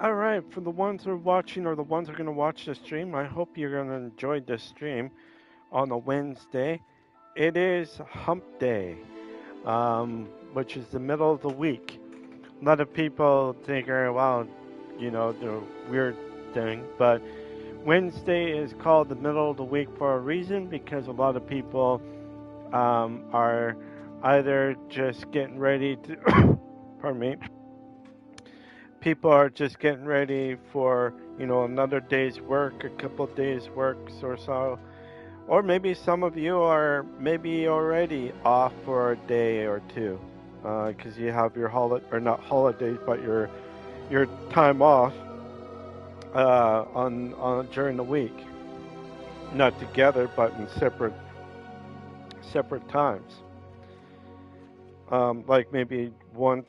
All right, for the ones who are watching or the ones who are going to watch the stream, I hope you're going to enjoy this stream on a Wednesday. It is Hump Day, which is the middle of the week. A lot of people think, "Oh, wow, the weird thing," but Wednesday is called the middle of the week for a reason because a lot of people are either just getting ready to, pardon me, people are just getting ready for another day's work, a couple of days works or so, or maybe some of you are maybe already off for a day or two because you have your holiday or not holidays but your time off on during the week, not together but in separate times, like maybe one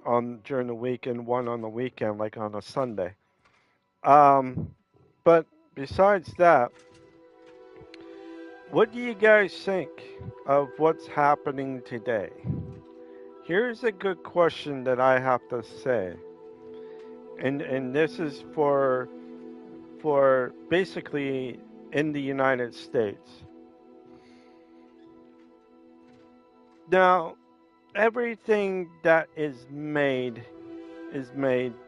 on during the week and one on the weekend, like on a Sunday. Um, but besides that, what do you guys think of what's happening today? Here's a good question that I have to say, and this is for basically in the United States. Now, everything that is made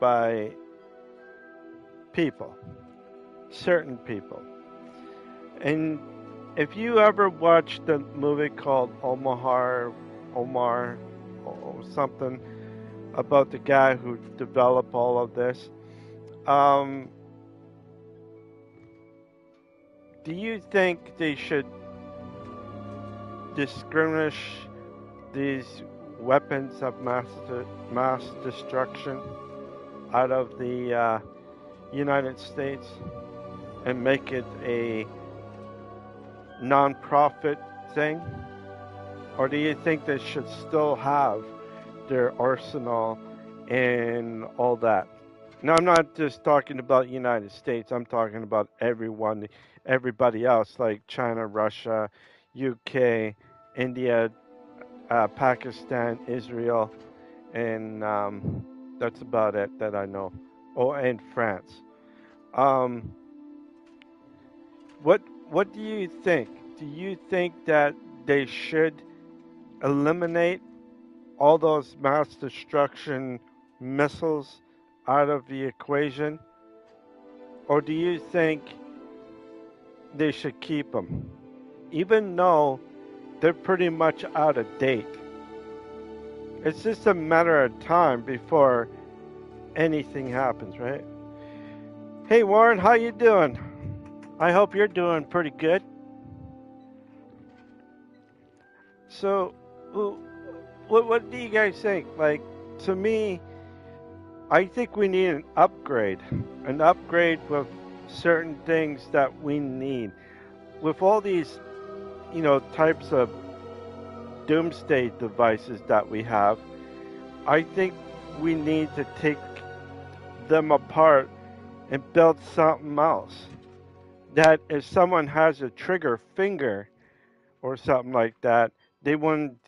by people, certain people. And if you ever watched the movie called Omar, or something about the guy who developed all of this, um, do you think they should distinguish these weapons of mass destruction out of the United States and make it a non-profit thing? Or do you think they should still have their arsenal and all that? Now, I'm not just talking about United States. I'm talking about everybody else, like China, Russia, UK, India, Pakistan, Israel, and that's about it that I know. Oh, and France. Um, what do you think? Do you think that they should eliminate all those mass destruction missiles out of the equation, or do you think they should keep them, even though they're pretty much out of date? It's just a matter of time before anything happens, right? Hey Warren, how you doing? I hope you're doing pretty good. So, what do you guys think? Like, to me, I think we need an upgrade with certain things that we need. With all these, types of doomsday devices that we have, I think we need to take them apart and build something else. That if someone has a trigger finger or something like that, they wouldn't,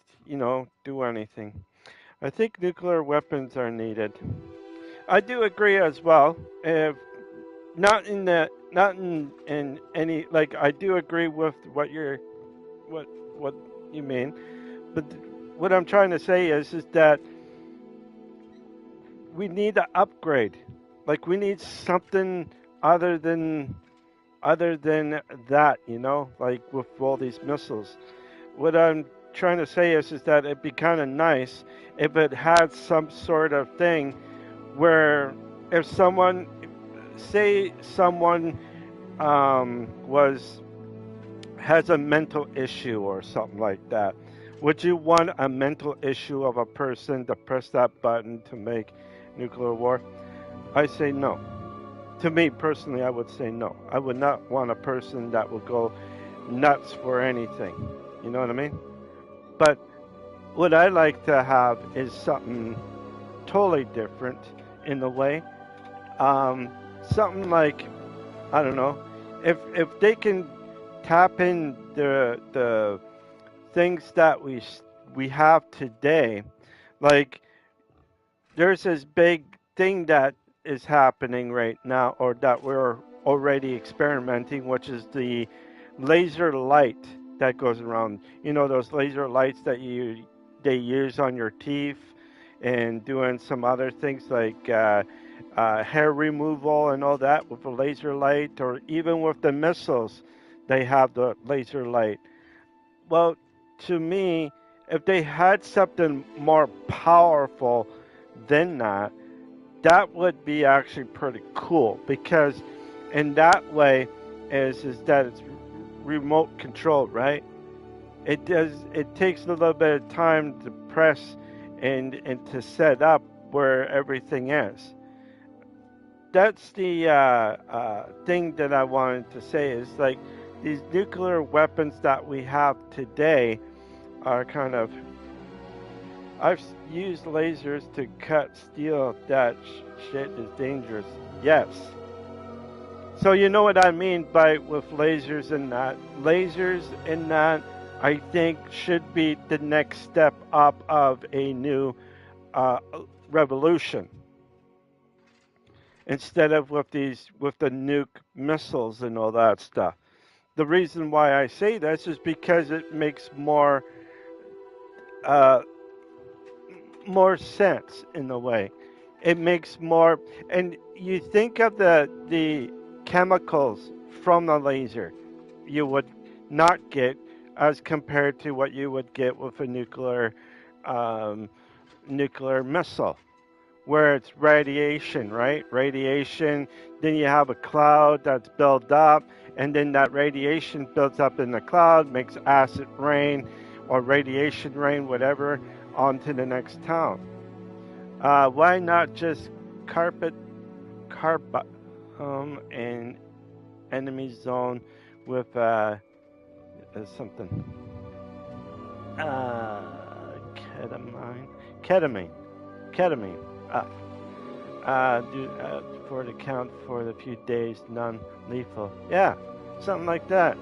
do anything. I think nuclear weapons are needed. I do agree as well. If not in any, like, I do agree with what what you mean, but what I'm trying to say is that we need to upgrade. Like, we need something other than other than that, like with all these missiles. What I'm trying to say is that it'd be kind of nice if it had some sort of thing where if someone, say someone was has a mental issue or something like that, would you want a mental issue of a person to press that button to make nuclear war? I say no. To me personally, I would say no. I would not want a person that would go nuts for anything. You know what I mean? But what I like to have is something totally different in a way. Um, Something like, I don't know, if they can tap in the things that we have today, like there's this big thing that is happening right now, or that we're already experimenting, which is the laser light that goes around. You know those laser lights that they use on your teeth and doing some other things like hair removal and all that with the laser light, or even with the missiles, they have the laser light. Well, to me, if they had something more powerful than that, that would be actually pretty cool, because in that way is that it's remote controlled, right? It takes a little bit of time to press and to set up where everything is. That's the thing that I wanted to say, is like these nuclear weapons that we have today are kind of. I've used lasers to cut steel. That shit is dangerous. Yes. So you know what I mean by with lasers and that. Lasers and that, I think, should be the next step up of a new uh, revolution, instead of with the nuke missiles and all that stuff. The reason why I say this is because it makes uh, more sense in a way. It makes more, and you think of the chemicals from the laser you would not get as compared to what you would get with a um, nuclear missile, where it's radiation, right? Radiation, then you have a cloud that's built up, and then that radiation builds up in the cloud, makes acid rain or radiation rain, whatever, onto the next town. Why not just carpet an enemy zone with something uh, ketamine, ketamine, ketamine. Uh, for the count for the few days, non-lethal. Yeah, something like that.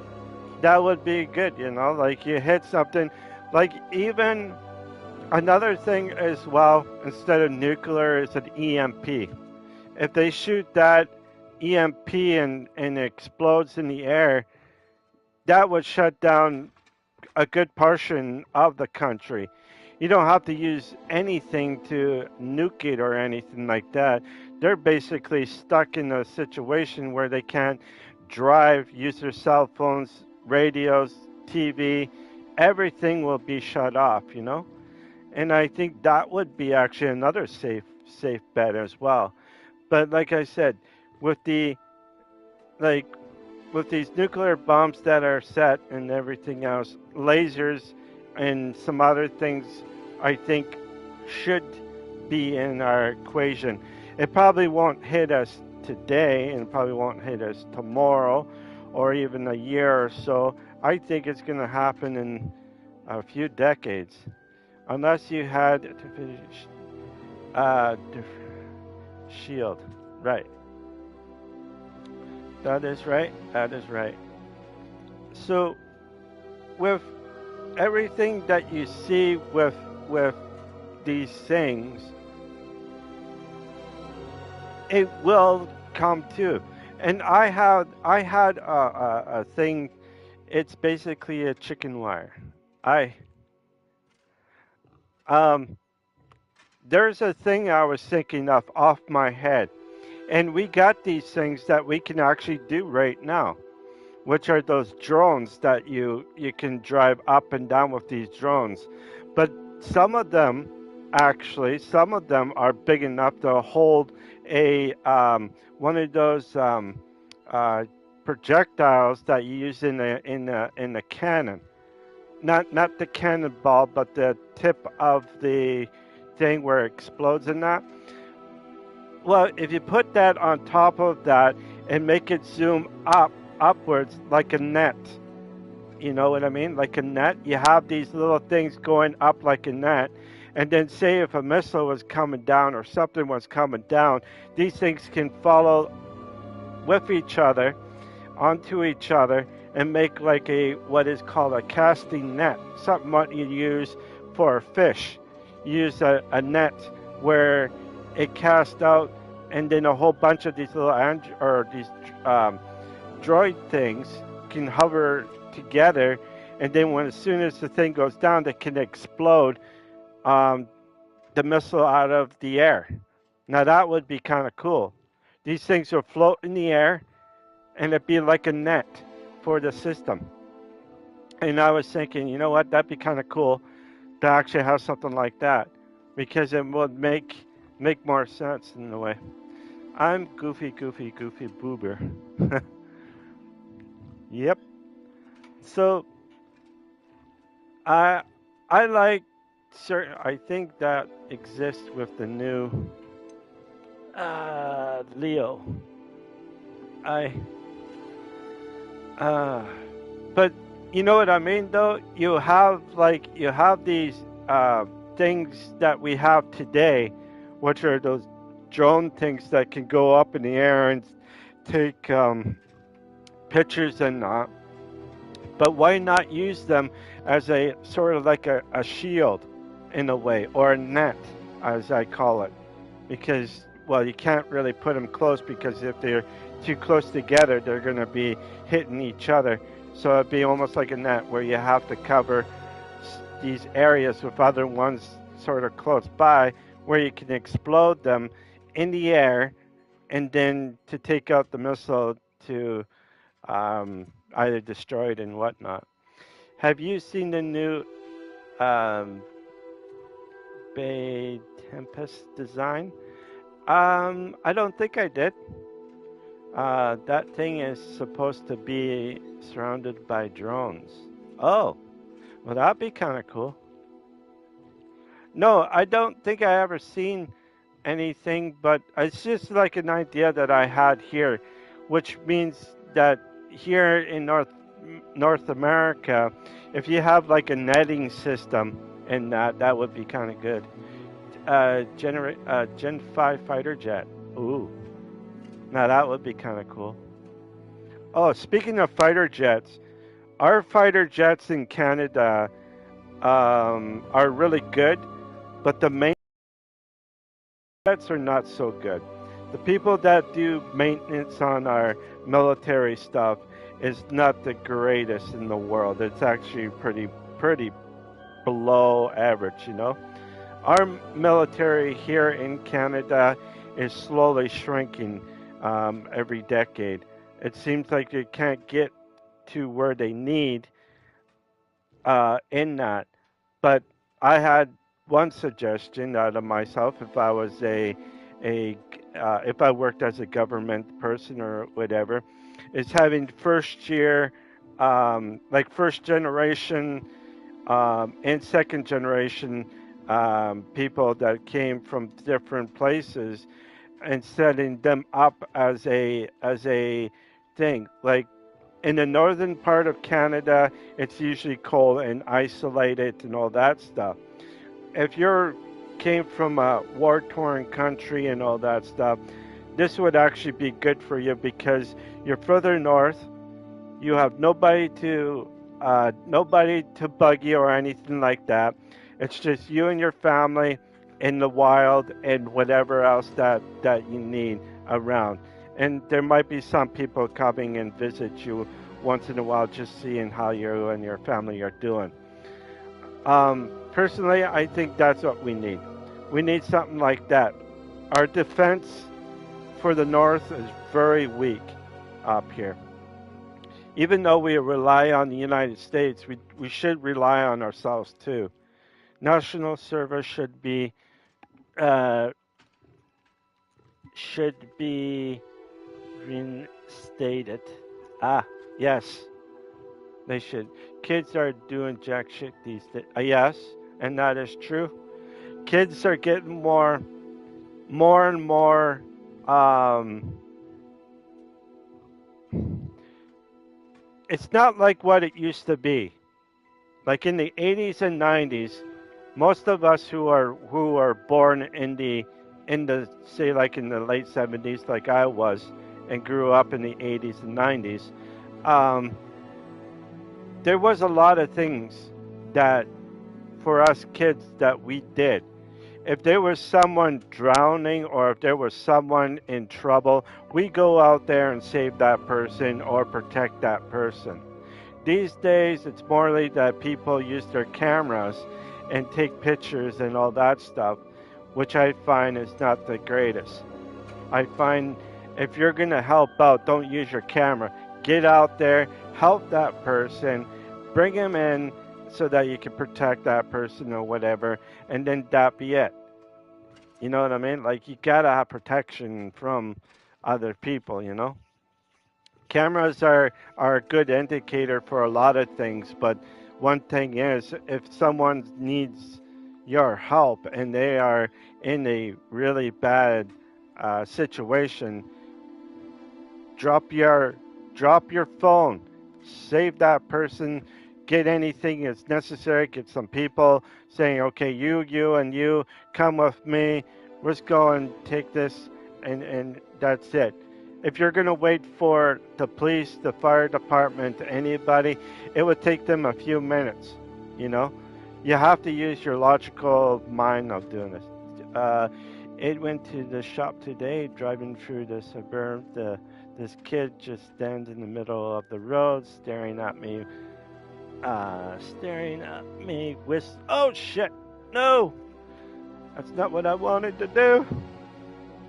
That would be good, you know. Like you hit something, like even another thing as well. Instead of nuclear, is an EMP. If they shoot that EMP and it explodes in the air, that would shut down a good portion of the country. You don't have to use anything to nuke it or anything like that. They're basically stuck in a situation where they can't drive, use their cell phones, radios, TV. Everything will be shut off, you know? And I think that would be actually another safe bet as well. But like I said, with the like with these nuclear bombs that are set and everything else, lasers and some other things, I think, should be in our equation. It probably won't hit us today, and probably won't hit us tomorrow, or even a year or so. I think it's going to happen in a few decades, unless you had uh, shield, right? That is right. That is right. So, with everything that you see with these things, it will come to. And I had a thing. It's basically a chicken wire. I um there's a thing I was thinking of off my head, and we got these things that we can actually do right now, which are those drones that you can drive up and down with these drones. But some of them are big enough to hold a one of those uh, projectiles that you use in a cannon. Not the cannonball, but the tip of the thing where it explodes in that. Well, if you put that on top of that and make it zoom upwards like a net, you know what I mean? Like a net, you have these little things going up like a net, and then say if a missile was coming down or something was coming down, these things can follow with each other, onto each other, and make like a what is called a casting net, something what you use for a fish. You use a net where it casts out and then a whole bunch of these little or these um, droid things can hover together, and then when as soon as the thing goes down, they can explode um, the missile out of the air. Now that would be kind of cool. These things will float in the air, and it'd be like a net for the system. And I was thinking, you know what, that'd be kind of cool to actually have something like that, because it would make more sense in a way. I'm goofy, goofy, goofy boober. Yep. So I I like certain. I think that exists with the new Leo. I uh, but you know what I mean though. You have these things that we have today, which are those drone things that can go up in the air and take pictures and but why not use them as a sort of like a shield in a way, or a net, as I call it? Because, well, you can't really put them close because if they're too close together, they're going to be hitting each other. So it'd be almost like a net where you have to cover these areas with other ones sort of close by where you can explode them in the air and then to take out the missile to either destroy it and whatnot. Have you seen the new um, Bay Tempest design? I don't think I did. That thing is supposed to be surrounded by drones. Oh, well, that'd be kind of cool. No, I don't think I ever seen anything, but it's just like an idea that I had here, which means that here in North America, if you have like a netting system, and that would be kind of good. Gen 5 fighter jet. Ooh, now that would be kind of cool. Oh, speaking of fighter jets, our fighter jets in Canada are really good, but the main jets are not so good. The people that do maintenance on our military stuff is not the greatest in the world. It's actually pretty below average, you know. Our military here in Canada is slowly shrinking every decade. It seems like they can't get to where they need in that. But I had one suggestion out of myself if I was a if I worked as a government person or whatever, is having first year, like first generation and second generation people that came from different places and setting them up as a thing. Like in the northern part of Canada, it's usually cold and isolated and all that stuff. If you're came from a war-torn country and all that stuff, this would actually be good for you because you're further north. You have nobody to bug you or anything like that. It's just you and your family in the wild and whatever else that you need around. And there might be some people coming and visit you once in a while, just seeing how you and your family are doing. Personally, I think that's what we need. We need something like that. Our defense for the North is very weak up here. Even though we rely on the United States, we should rely on ourselves too. National service uh, should be reinstated. Ah, yes, they should. Kids are doing jack shit these days. Yes, and that is true. Kids are getting more and more. It's not like what it used to be. Like in the 80s and 90s, most of us who are born in the say like in the late 70s, like I was, and grew up in the 80s and 90s, um, there was a lot of things that for us kids that we did. if there was someone drowning or if there was someone in trouble, we go out there and save that person or protect that person. These days, it's morely that people use their cameras and take pictures and all that stuff, which I find is not the greatest. I find if you're going to help out, don't use your camera. Get out there, help that person, bring him in so that you can protect that person or whatever, and then that be it. You know what I mean? Like, you gotta have protection from other people, you know? Cameras are a good indicator for a lot of things, but one thing is if someone needs your help and they are in a really bad situation, drop your drop your phone, save that person, get anything that's necessary, get some people saying, okay, you and you come with me, let's go and take this, and that's it. If you're going to wait for the police, the fire department, anybody, it would take them a few minutes, you know. You have to use your logical mind of doing this. uh, it went to the shop today, driving through the suburb. This kid just stands in the middle of the road, staring at me with. Oh shit! No, that's not what I wanted to do.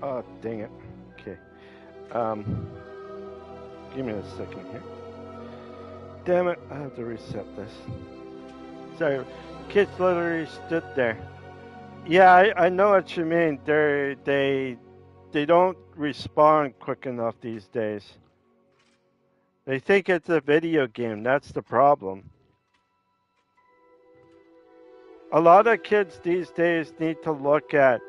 Oh dang it. Okay. Um, give me a second here. Damn it! I have to reset this. Sorry, kids literally stood there. Yeah, I know what you mean. They don't respond quick enough these days. They think it's a video game. That's the problem. A lot of kids these days need to look at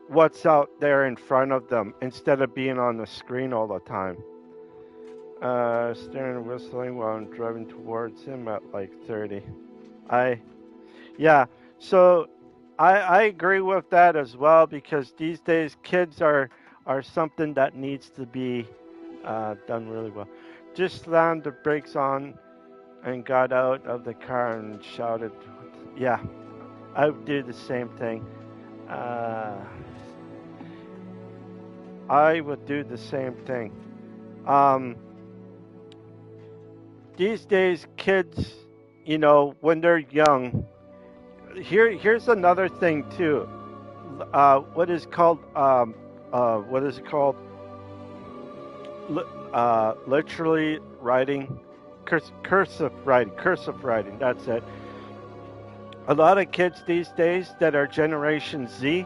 what's out there in front of them instead of being on the screen all the time. Staring and whistling while I'm driving towards him at like 30. I Yeah, so I agree with that as well because these days kids are something that needs to be done really well. Just slammed the brakes on and got out of the car and shouted. Yeah, I would do the same thing. Uh, I would do the same thing. Um, these days, kids, when they're young, here's another thing too. What is it called? Literally writing, cursive writing. That's it. A lot of kids these days that are Generation Z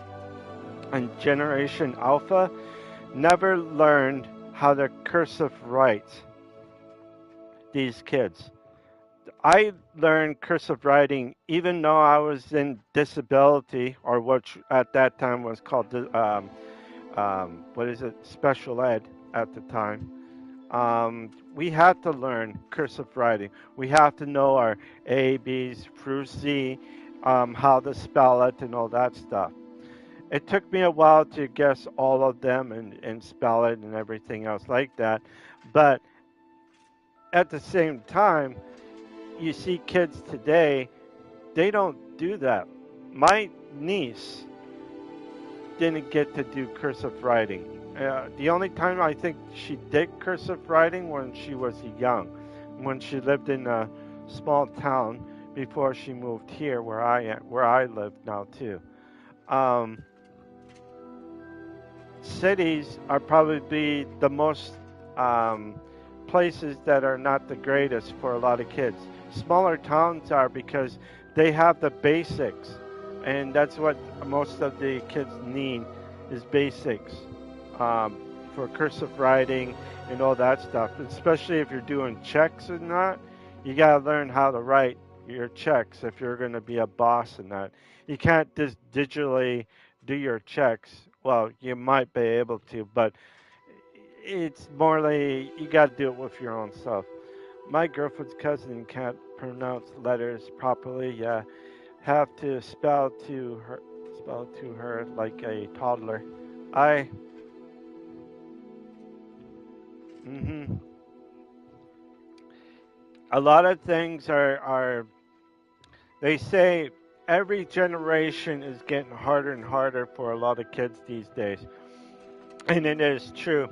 and Generation Alpha never learned how to cursive write. These kids. I learned cursive writing even though I was in disability, or what at that time was called what is it, special ed at the time. We had to learn cursive writing. We have to know our A, B's through Z, how to spell it, and all that stuff. It took me a while to guess all of them and spell it and everything else like that. But at the same time, you see kids today, they don't do that. My niece didn't get to do cursive writing. The only time I think she did cursive writing when she was young, when she lived in a small town before she moved here where I live now too. Um, Cities are probably the most um, places that are not the greatest for a lot of kids. Smaller towns are because they have the basics, and that's what most of the kids need is basics um, for cursive writing and all that stuff. Especially if you're doing checks and that, you gotta learn how to write your checks if you're going to be a boss in that. You can't just digitally do your checks. Well, you might be able to, but it's more like you got to do it with your own stuff. My girlfriend's cousin can't pronounce letters properly. Yeah, have to spell to her like a toddler. I mhm. A lot of things are they say every generation is getting harder and harder for a lot of kids these days. And it is true.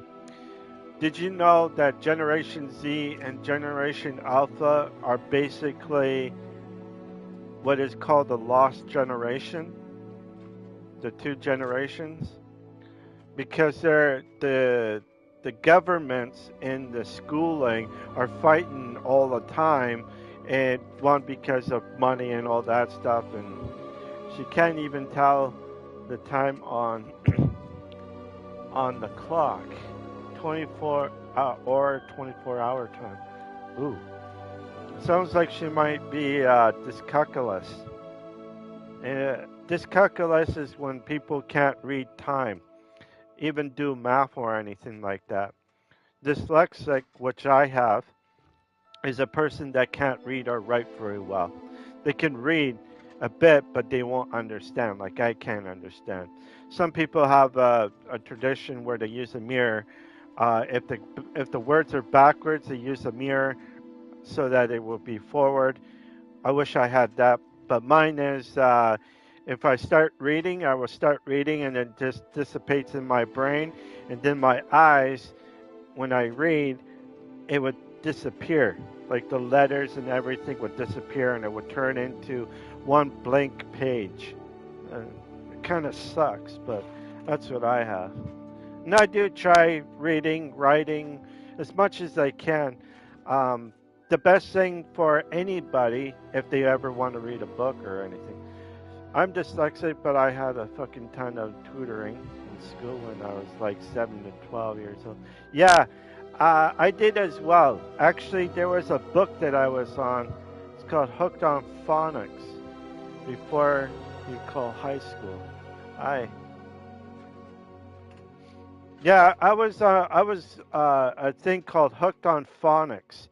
Did you know that Generation Z and Generation Alpha are basically what is called the lost generation? The two generations? Because the governments and the schooling are fighting all the time, and one because of money and all that stuff, and she can't even tell the time on the clock, 24 or 24-hour time. Ooh, sounds like she might be dyscalculus. Dyscalculus is when people can't read time, even do math or anything like that. Dyslexic, which I have, is a person that can't read or write very well. They can read a bit, but they won't understand, like I can't understand. Some people have a tradition where they use a mirror. If the words are backwards, they use a mirror so that it will be forward. I wish I had that, but mine is if I start reading, I will start reading and it just dissipates in my brain, and then my eyes, when I read, it would disappear. Like the letters and everything would disappear, and it would turn into one blank page. It kind of sucks, but that's what I have. And I do try reading, writing as much as I can. Um, the best thing for anybody, if they ever want to read a book or anything. I'm dyslexic, but I had a fucking ton of tutoring in school when I was like 7 to 12 years old. Yeah, I did as well. Actually, there was a book that I was on. It's called Hooked on Phonics before you call high school. I Yeah, I was a thing called Hooked on Phonics,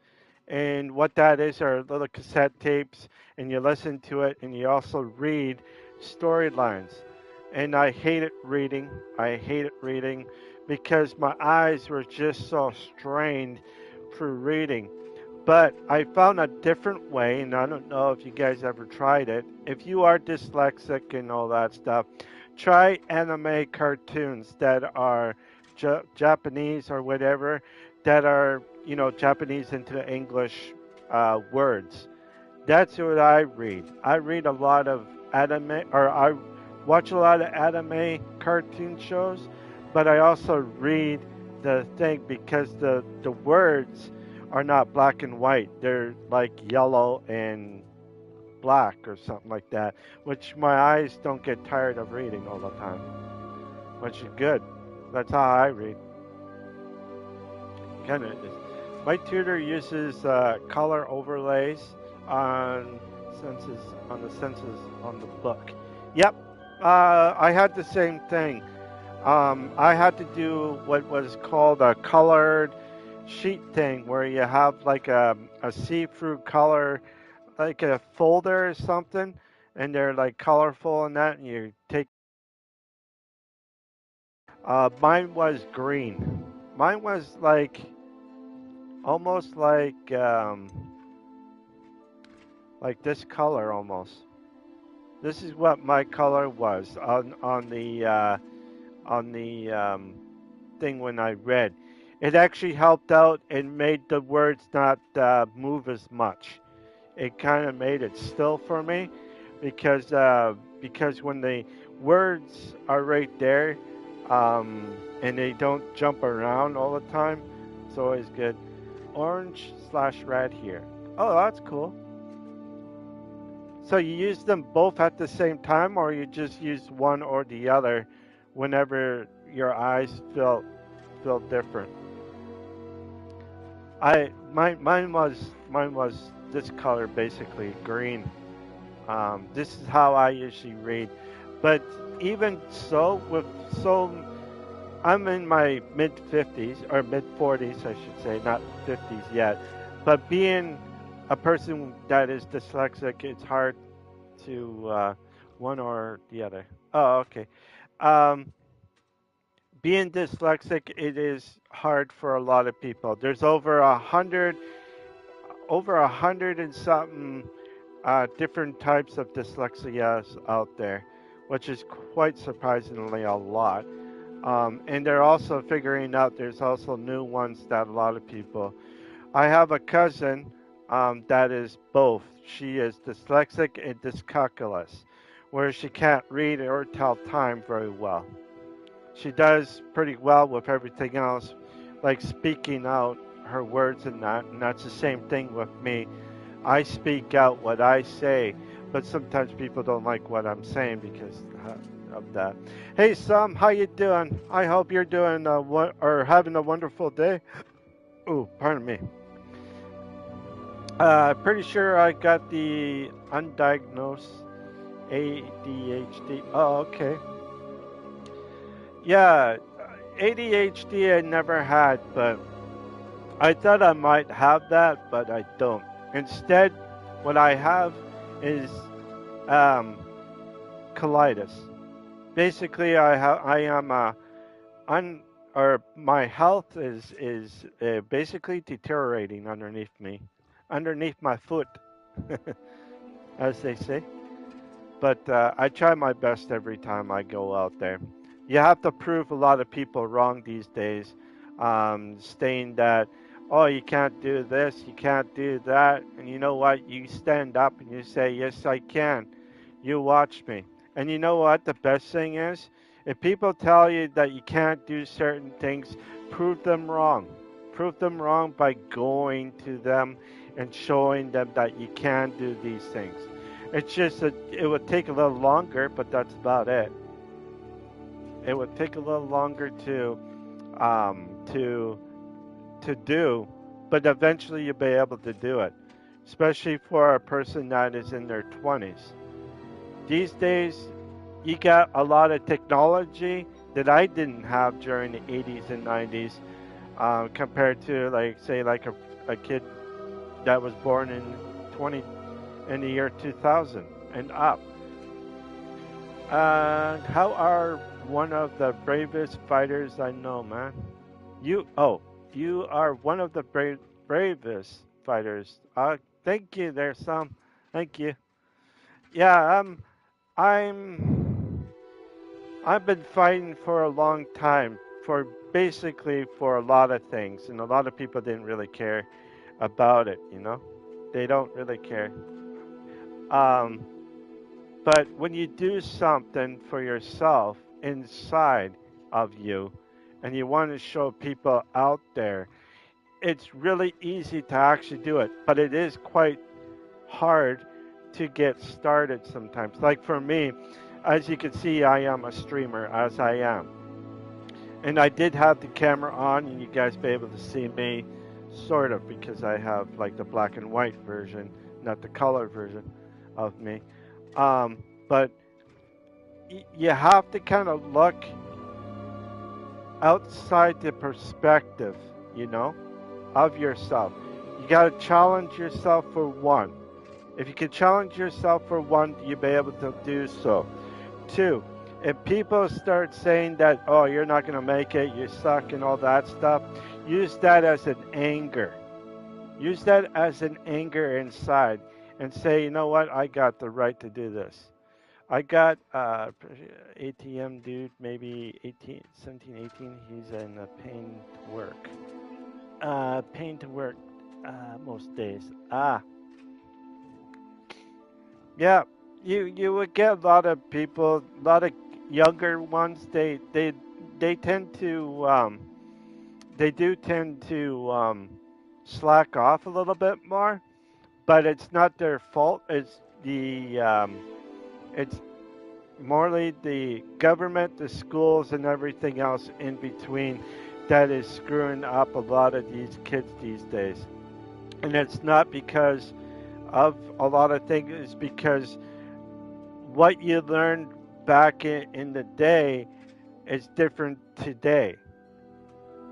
and what that is are little cassette tapes, and you listen to it, and you also read storylines. And I hated reading. I hated reading because my eyes were just so strained for reading. But I found a different way, and I don't know if you guys ever tried it. If you are dyslexic and all that stuff, try anime cartoons that are Japanese or whatever, that are, Japanese into English words. That's what I read. I read a lot of anime, or I watch a lot of anime cartoon shows, but I also read the thing because the words are not black and white. They're like yellow and black or something like that, which my eyes don't get tired of reading all the time, which is good. That's how I read. Kind of. My tutor uses color overlays on senses on the book. Yep, I had the same thing. I had to do what was called a colored sheet thing, where you have like a see-through color, like a folder or something, and they're like colorful and that, and you take. Mine was green. Mine was like almost like this color almost. This is what my color was on the thing when I read. It actually helped out and made the words not move as much. It kind of made it still for me because when the words are right there, and they don't jump around all the time, it's always good. Orange/red here. Oh, that's cool. So you use them both at the same time, or you just use one or the other whenever your eyes feel different. Mine was this color, basically green. This is how I usually read. But even so, I'm in my mid 50s or mid 40s, I should say, not 50s yet. But being a person that is dyslexic, it's hard to one or the other. Oh, okay. Um, Being dyslexic, it is hard for a lot of people. There's over a hundred and something different types of dyslexia out there, which is quite surprisingly a lot. And they're also figuring out there's also new ones that a lot of people. I have a cousin that is both. She is dyslexic and dyscalculus, where she can't read or tell time very well. She does pretty well with everything else, like speaking out her words and that's the same thing with me. I speak out what I say, but sometimes people don't like what I'm saying because of that. Hey, Sam, how you doing? I hope you're doing or having a wonderful day. Oh, pardon me. Pretty sure I got the undiagnosed ADHD. Oh, okay. Yeah, ADHD I never had, but I thought I might have that, but I don't. Instead, what I have is um, colitis. Basically, I am un or my health is basically deteriorating underneath me, underneath my foot, as they say. But I try my best every time I go out there. You have to prove a lot of people wrong these days, saying that, oh, you can't do this, you can't do that. And you know what? You stand up and you say, yes, I can. You watch me. And you know what? The best thing is, if people tell you that you can't do certain things, prove them wrong. Prove them wrong by going to them and showing them that you can do these things. It's just that it would take a little longer, but that's about it. It would take a little longer um, to to do, but eventually you'll be able to do it. Especially for a person that is in their 20s. These days, you got a lot of technology that I didn't have during the 80s and 90s, compared to like say like a kid that was born in 20 in the year 2000 and up. How are one of the bravest fighters I know, man? You are one of the bravest fighters. Thank you there, Sam. Thank you. Yeah, I'm, I've been fighting for a long time for basically for a lot of things, and a lot of people didn't really care about it, you know? They don't really care. Um, But when you do something for yourself inside of you and you want to show people out there, it's really easy to actually do it. But it is quite hard to get started sometimes. Like for me, as you can see, I am a streamer, as I am. And I did have the camera on, and you guys be able to see me sort of because I have like the black and white version, not the color version of me. But you have to kind of look outside the perspective, you know, of yourself. You got to challenge yourself for one. If you can challenge yourself for one, you'll be able to do so. Two, if people start saying that, oh, you're not going to make it, you suck, and all that stuff, use that as an anger. Use that as an anger inside and say, you know what, I got the right to do this. I got ATM dude, maybe 18, 17, 18. He's in a pain to work. Pain to work most days. Yeah. You would get a lot of people, a lot of younger ones. They tend to they do tend to slack off a little bit more, but it's not their fault. It's morally the government, the schools, and everything else in between that is screwing up a lot of these kids these days. And it's not because of a lot of things, it's because what you learned back in the day is different today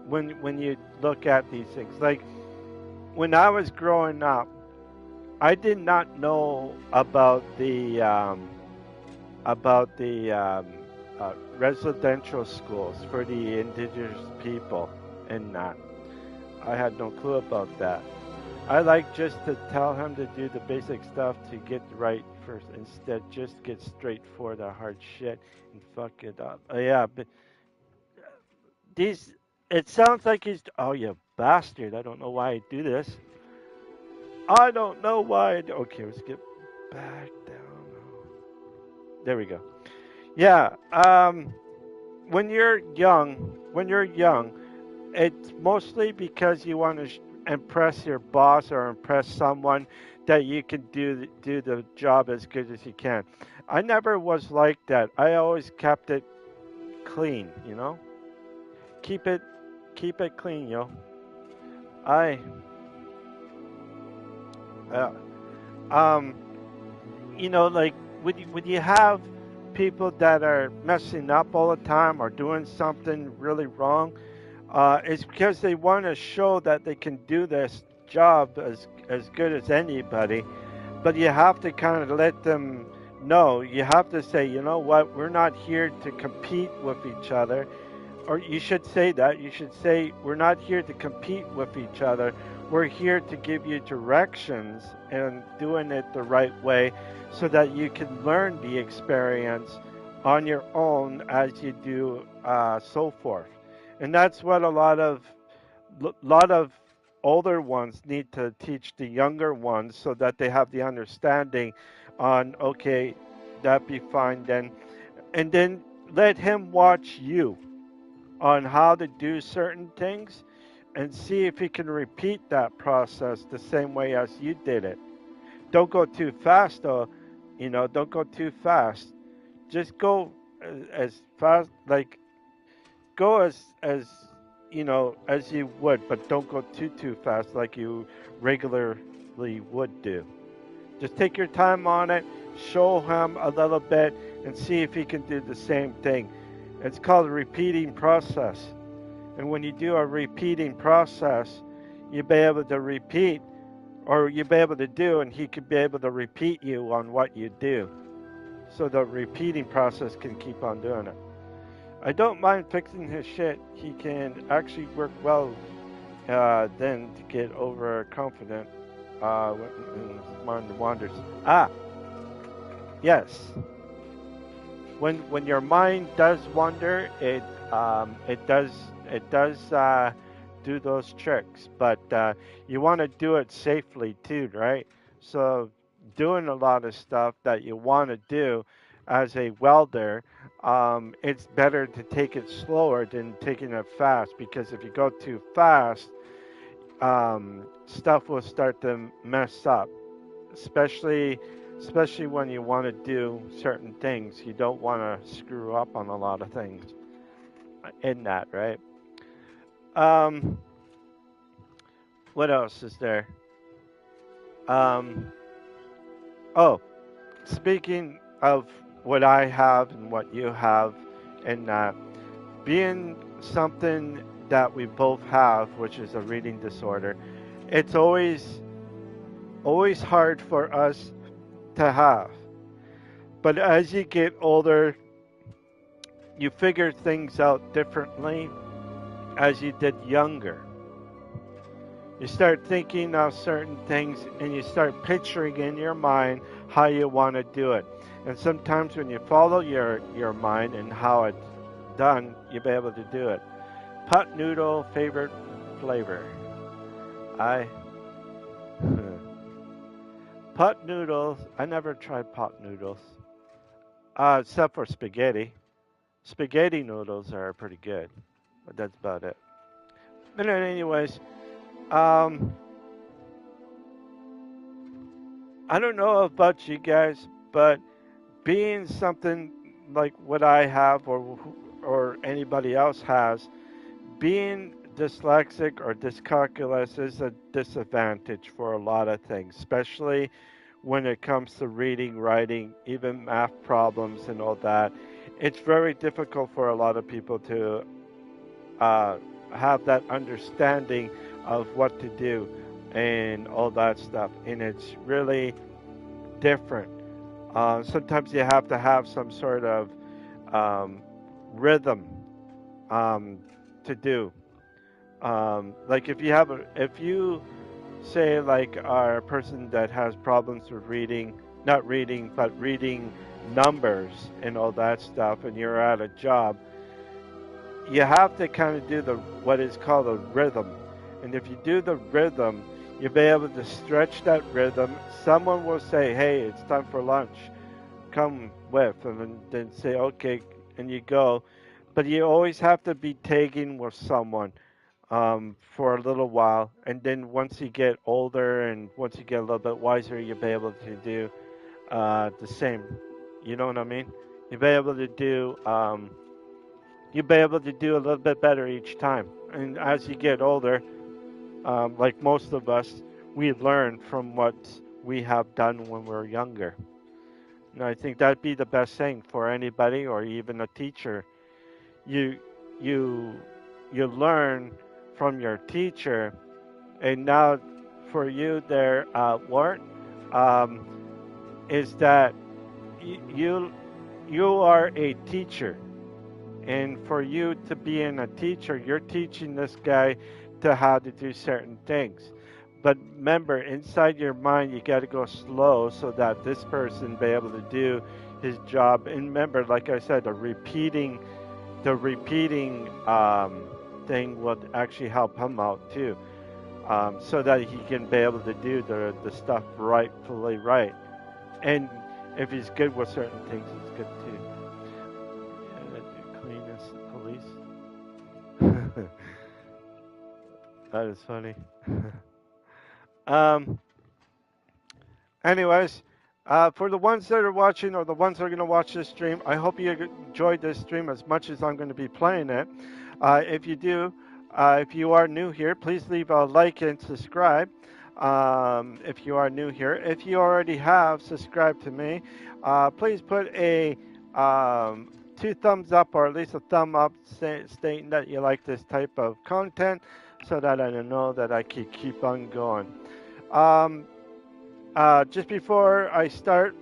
when you look at these things. Like when I was growing up, I did not know about the residential schools for the indigenous people and that. I had no clue about that. I like just to tell him to do the basic stuff to get right first. Instead, just get straight for the hard shit and fuck it up. Yeah, but these. It sounds like he's. Oh, you bastard! I don't know why I do this. I don't know why. Okay, let's get back down. There we go. Yeah. When you're young, it's mostly because you want to impress your boss or impress someone that you can do the job as good as you can. I never was like that. I always kept it clean, you know. Keep it keep it clean, yo. I uh, um like when you have people that are messing up all the time or doing something really wrong, it's because they want to show that they can do this job as good as anybody. But you have to kind of let them know. You have to say, you know what, we're not here to compete with each other. Or you should say that. You should say, we're not here to compete with each other. We're here to give you directions and doing it the right way so that you can learn the experience on your own as you do so forth. And that's what a lot of older ones need to teach the younger ones so that they have the understanding on, okay, that be fine then. And then let him watch you on how to do certain things and see if he can repeat that process the same way as you did it. Don't go too fast though, don't go too fast. Just go as fast, like go as you would, but don't go too fast like you regularly would do. Just take your time on it, show him a little bit, and see if he can do the same thing. It's called a repeating process. And when you do a repeating process, you'll be able to repeat, or you'll be able to do, and he could be able to repeat you on what you do. So the repeating process can keep on doing it. I don't mind fixing his shit. He can actually work well then to get overconfident when his mind wanders. Ah, yes. When your mind does wander, it does do those tricks, but you want to do it safely too, right? So doing a lot of stuff that you want to do as a welder, it's better to take it slower than taking it fast because if you go too fast, stuff will start to mess up, especially when you want to do certain things. You don't want to screw up on a lot of things in that, right? Um, what else is there? Um, oh, speaking of what I have and what you have, and being something that we both have, which is a reading disorder, it's always hard for us to have. But as you get older, you figure things out differently as you did younger. You start thinking of certain things and you start picturing in your mind how you want to do it. And sometimes when you follow your mind and how it's done, you'll be able to do it. Pot noodle favorite flavor. I pot noodles. I never tried pot noodles. Except for spaghetti. Spaghetti noodles are pretty good, but that's about it. But anyways, um, I don't know about you guys, but being something like what I have or anybody else has, being dyslexic or dyscalculus is a disadvantage for a lot of things, especially when it comes to reading, writing, even math problems and all that. It's very difficult for a lot of people to uh, have that understanding of what to do and all that stuff. And it's really different. Sometimes you have to have some sort of um, rhythm um, to do. Like if you say like our person that has problems with reading, not reading, but reading numbers and all that stuff, and you're at a job, you have to kind of do the what is called a rhythm. And if you do the rhythm, you'll be able to stretch that rhythm. Someone will say, "Hey, it's time for lunch. Come with," and then say, "Okay," and you go. But you always have to be tagging with someone for a little while, and then once you get older and once you get a little bit wiser, you'll be able to do the same. You know what I mean? You'll be able to do you'll be able to do a little bit better each time. And as you get older, like most of us, we learn from what we have done when we were younger. And I think that'd be the best thing for anybody or even a teacher. You you you learn from your teacher, and now for you there, Wart, um, is that you you are a teacher. And for you to be in a teacher, you're teaching this guy to how to do certain things. But remember, inside your mind, you got to go slow so that this person be able to do his job. And remember, like I said, the repeating thing will actually help him out too, so that he can be able to do the stuff rightfully right. And if he's good with certain things, it's good too. Clean as police. That is funny. um. Anyways, for the ones that are watching or the ones that are going to watch this stream, I hope you enjoyed this stream as much as I'm going to be playing it. If you do, if you are new here, please leave a like and subscribe. If you are new here, if you already have subscribed to me, please put a 2 thumbs up or at least a thumb up stating that you like this type of content so that I know that I can keep on going. Just before I start,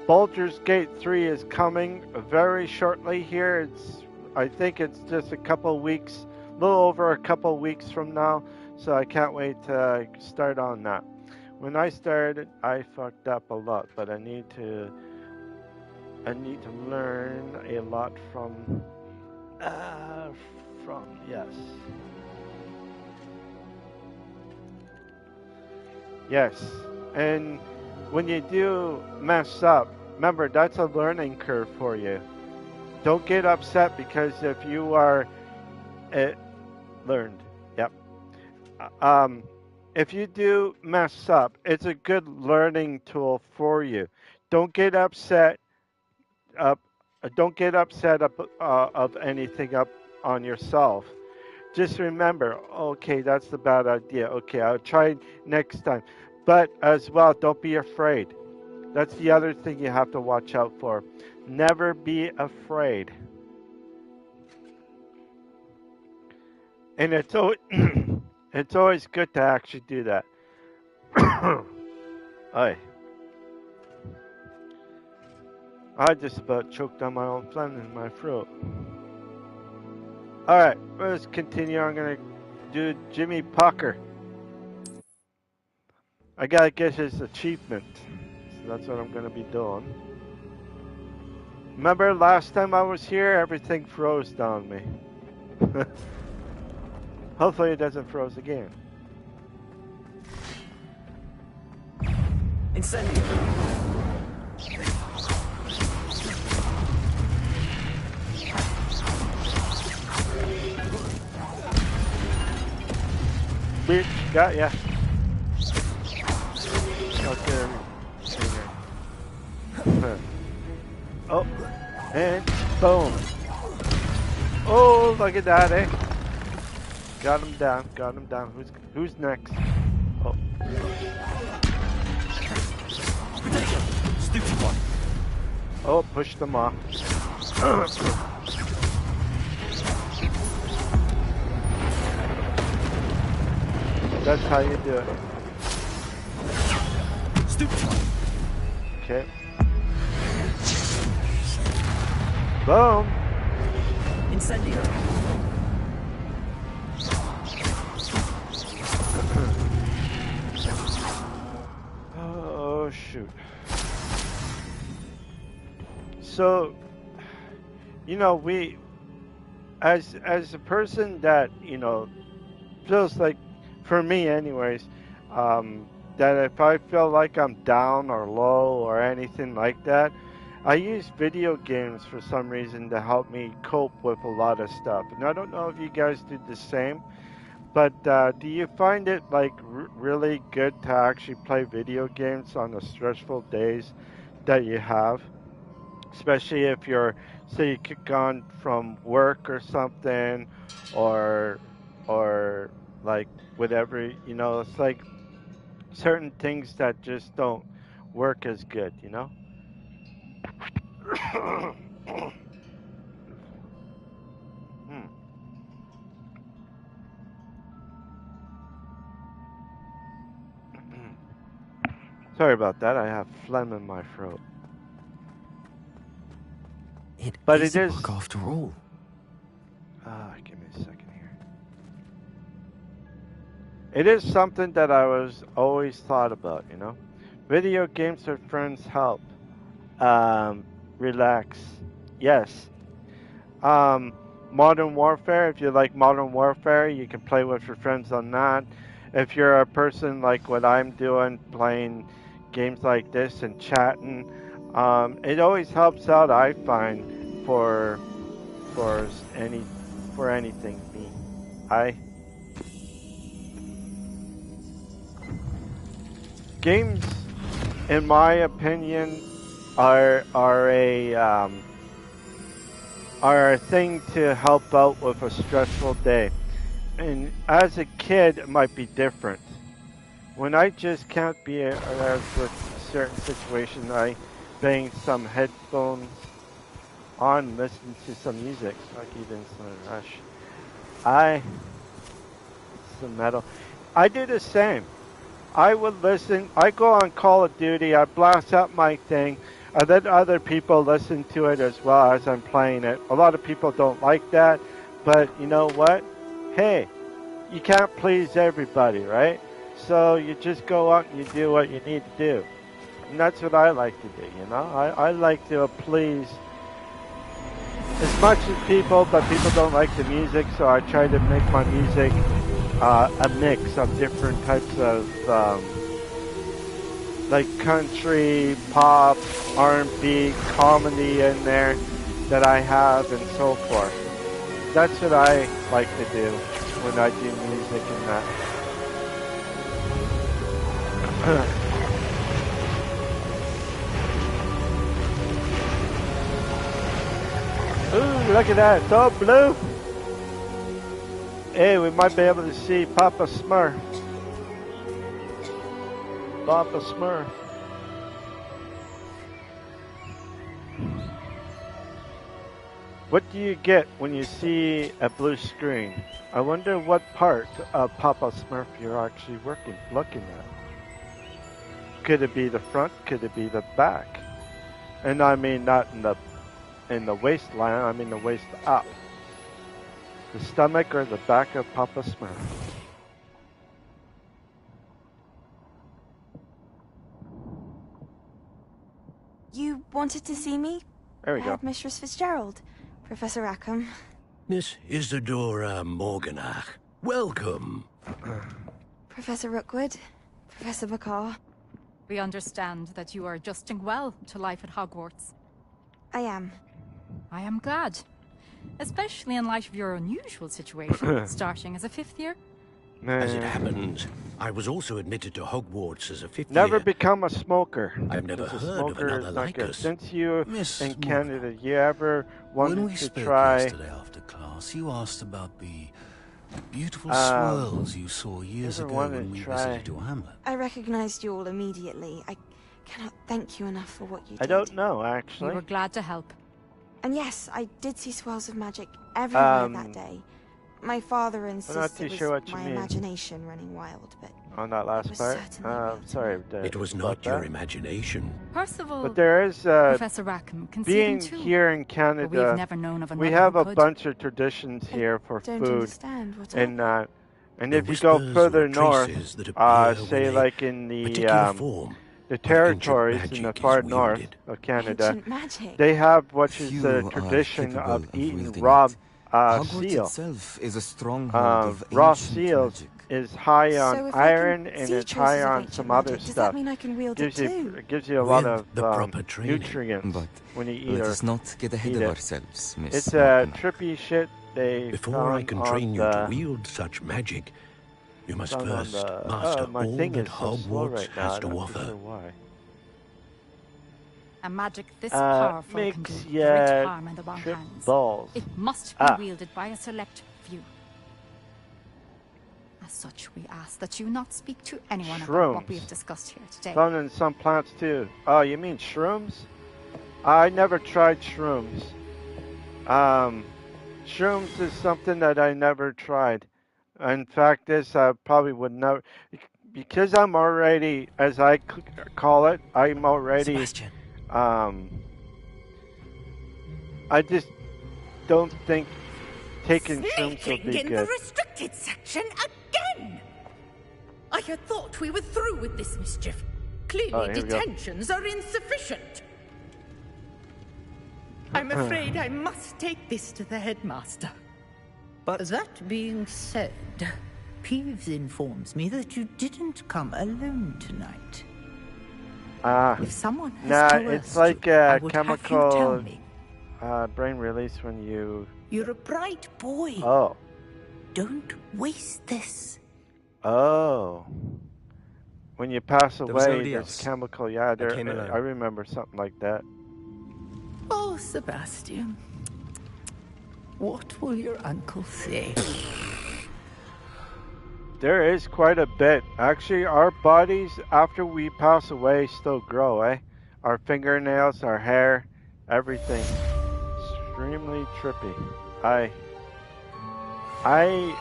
Baldur's Gate 3 is coming very shortly here. I think it's just a couple weeks, a little over a couple weeks from now, so I can't wait to start on that. When I started, I fucked up a lot, but I need to learn a lot from yes. Yes, and when you do mess up, remember that's a learning curve for you. Don't get upset because if you are learned, yep. If you do mess up, it's a good learning tool for you. Don't get upset up. Don't get upset of anything up on yourself. Just remember, okay, that's a bad idea. Okay, I'll try next time. But as well, don't be afraid. That's the other thing you have to watch out for. Never be afraid. And it's always, it's always good to actually do that. I just about choked on my own phlegm in my throat. Alright, let's continue. I'm going to do Jimmy Pucker. I gotta get his achievement. So that's what I'm going to be doing. Remember last time I was here, everything froze down me. Hopefully it doesn't froze again. Incendio. Bitch, got ya. Okay. Oh, and boom. Oh, look at that, eh? Got him down, got him down. Who's next? Oh. Stupid one. Oh, pushed them off. That's how you do it. Stupid one. Okay. Boom. Incendio. So, we as a person that feels like, for me anyways, um, that if I feel like I'm down or low or anything like that, I use video games for some reason to help me cope with a lot of stuff. And I don't know if you guys do the same, but do you find it like really good to actually play video games on the stressful days that you have? Especially if you're, say, you kick on from work or something, or or like whatever, it's like certain things that just don't work as good. Hmm. Sorry about that. I have phlegm in my throat. It But is it a is. book after all. Give me a second here. It is something that I was always thought about. Video games with friends help. Um, Relax. Yes. Um, Modern Warfare, if you like Modern Warfare, you can play with your friends on that. If you're a person like what I'm doing, playing games like this and chatting, it always helps out, I find, for for s- any for anything. Me, I games, in my opinion, are a thing to help out with a stressful day. And as a kid, it might be different. When I just can't be with certain situations, I bang some headphones on, listen to some music, like even some Rush. I some metal. I do the same. I would listen. I go on Call of Duty. I blast up my thing. I let other people listen to it as well as I'm playing it. A lot of people don't like that, but you know what? Hey, you can't please everybody, right? So you just go out and you do what you need to do. And that's what I like to do. I like to please as much as people, but people don't like the music, so I try to make my music a mix of different types of like country, pop, R&B, comedy in there that I have, and so forth. That's what I like to do when I do music and that. Ooh, look at that. It's all blue. Hey, we might be able to see Papa Smurf. Papa Smurf. What do you get when you see a blue screen? I wonder what part of Papa Smurf you're actually looking at. Could it be the front? Could it be the back? And I mean not in the waistline, I mean the waist up. The stomach or the back of Papa Smurf. You wanted to see me? There we go. Mistress Fitzgerald, Professor Rackham. Miss Isadora Morganach, welcome. Professor Rookwood, Professor Bakar. We understand that you are adjusting well to life at Hogwarts. I am. I am glad. Especially in light of your unusual situation, starting as a 5th year. As it happens, I was also admitted to Hogwarts as a 5th Never year. become a smoker. I've never Because a heard of smoker another is not like good. us. Since you Miss in Morgan, Canada, you ever when we wanted to spoke try yesterday after class, you asked about the beautiful swirls you saw years ever ago wanted when to we try- visited your hamlet. I recognized you all immediately. I cannot thank you enough for what you did. I don't know We actually. were glad to help. And yes, I did see swirls of magic everywhere Um, that day. My father I'm not insists too it was sure what you my mean. imagination running wild, but On that last was part. certainly real to Sorry. It was about not your that. imagination. Percival, But there is Professor Rackham, can see them being too. here in But we've Canada. never known of another We have who a could. bunch of traditions here for don't food understand what and and The if you go whispers further or north, traces that appear say when like a in the particular form the of ancient territories in the magic far is north wielded. of Canada, Ancient magic. they have what is the Few are tradition capable of of eating wielding raw it. Hogwarts seal. itself is a stronghold of Raw ancient seals magic. is high on So if I can iron and see it's high traces of on ancient some other magic, does that stuff. mean I can wield it too? It gives you a lot With of the proper training. nutrients But when you eat let or us not get ahead eat of it. ourselves, Miss It's Marknock. trippy shit they Before I found can on train you the, to wield such magic, you must found on first the. master My all thing that is so slow Hogwarts right now. has I'm to not too offer. sure why. A magic this powerful can Makes do ya great harm in the wrong trip hands. balls. It must be Ah. wielded by a select few. As such, we ask that you not speak to anyone about what we have Shrooms. discussed here today. Found in some plants too. Oh, you mean shrooms? I never tried shrooms. Shrooms is something that I never tried. In fact, this I probably would never, because I'm already, as I call it, I'm already. Sebastian. I just don't think taking shrooms will Sneaking be in the good. restricted section again! I had thought we were through with this mischief. Clearly, Oh, here we go. detentions are insufficient. I'm afraid I must take this to the headmaster. But that being said, Peeves informs me that you didn't come alone tonight. If someone has Nah, coerced it's like you, I a would have you tell chemical me. brain release when you. You're a bright boy. Oh. Don't waste this. Oh. When you pass There was away, nobody there's else. chemical. Yeah, there. came alone. I remember something like that. Oh, Sebastian. What will your uncle say? There is quite a bit. Actually, our bodies, after we pass away, still grow, eh? Our fingernails, our hair, everything. Extremely trippy. I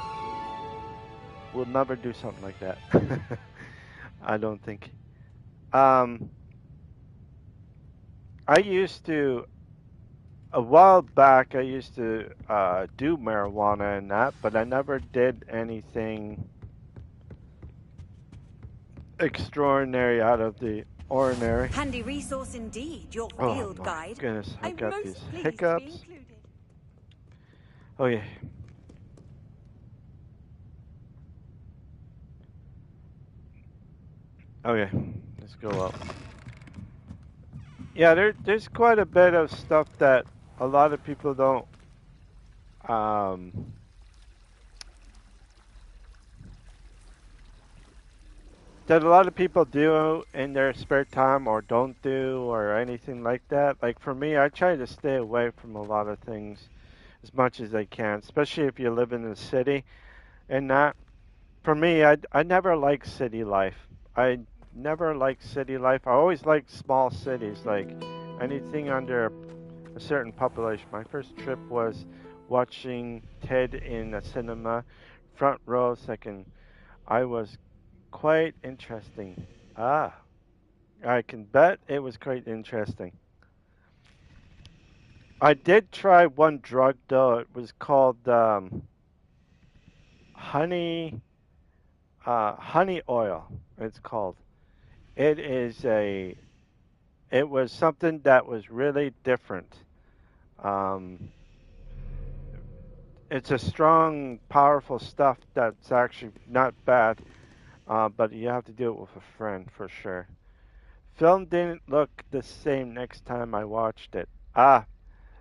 will never do something like that. I don't think. I used to, a while back, I used to do marijuana and that, but I never did anything extraordinary out of the ordinary. Handy resource indeed, your Oh field my guide. goodness, I I'm got most these pleased to be hiccups. included. Oh yeah. Okay, let's go up. Yeah, there's quite a bit of stuff that a lot of people don't that a lot of people do in their spare time or don't do or anything like that. Like for me, I try to stay away from a lot of things as much as I can, especially if you live in the city and that. For me, I never liked city life. I never liked city life. I always liked small cities, like anything under a certain population. My first trip was watching Ted in a cinema, front row, second. I was quite interesting. Ah, I can bet it was quite interesting. I did try one drug though. It was called honey honey oil. It's called. It is a. It was something that was really different. Um, it's a strong, powerful stuff that's actually not bad, but you have to do it with a friend for sure. Film didn't look the same next time I watched it. Ah,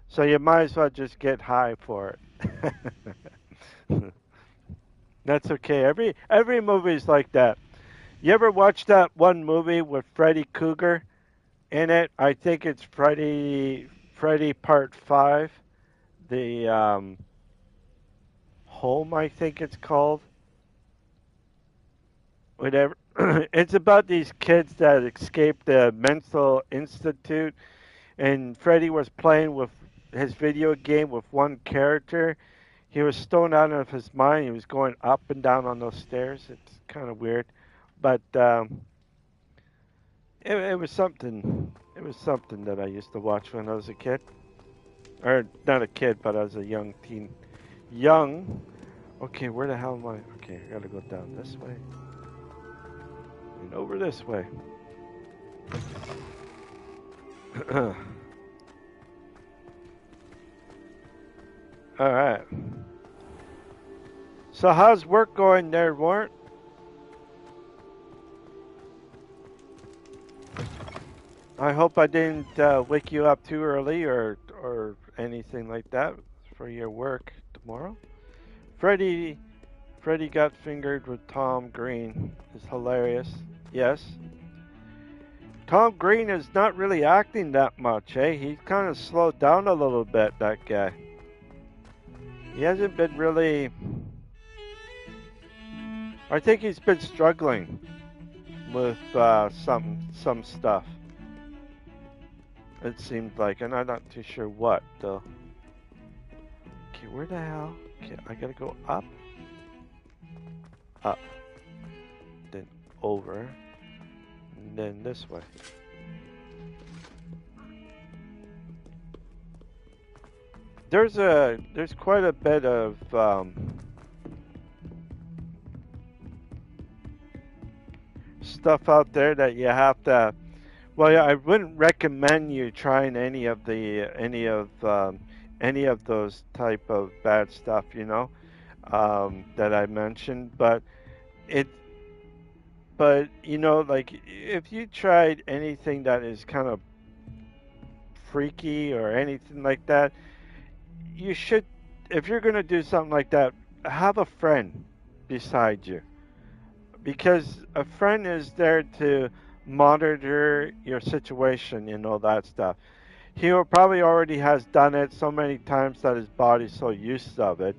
so you might as well just get high for it. That's okay. Every movie's like that. You ever watch that one movie with Freddy Krueger in it? I think it's Freddy Part 5. The Home, I think it's called. Whatever. It's about these kids that escaped the mental institute, and Freddy was playing with his video game with one character. He was stoned out of his mind. He was going up and down on those stairs. It's kind of weird, but it was something. It was something that I used to watch when I was a kid, or not a kid, but I was a young teen. Young. Okay, where the hell am I? Okay, I gotta go down this way and over this way. All right. So how's work going there, Warren? I hope I didn't wake you up too early or anything like that for your work tomorrow. Freddy got fingered with Tom Green is hilarious. Yes. Tom Green is not really acting that much, eh? He's kind of slowed down a little bit, that guy. He hasn't been really... I think he's been struggling with some stuff. It seemed like, and I'm not too sure what, though. Okay, where the hell? Okay, I gotta go up. Up. Then over. And then this way. There's quite a bit of stuff out there that you have to. Well, I wouldn't recommend you trying any of those type of bad stuff, you know, that I mentioned. But you know, like if you tried anything that is kind of freaky or anything like that, you should, if you're gonna do something like that, have a friend beside you, because a friend is there to monitor your situation and all that stuff. He probably already has done it so many times that his body's so used of it.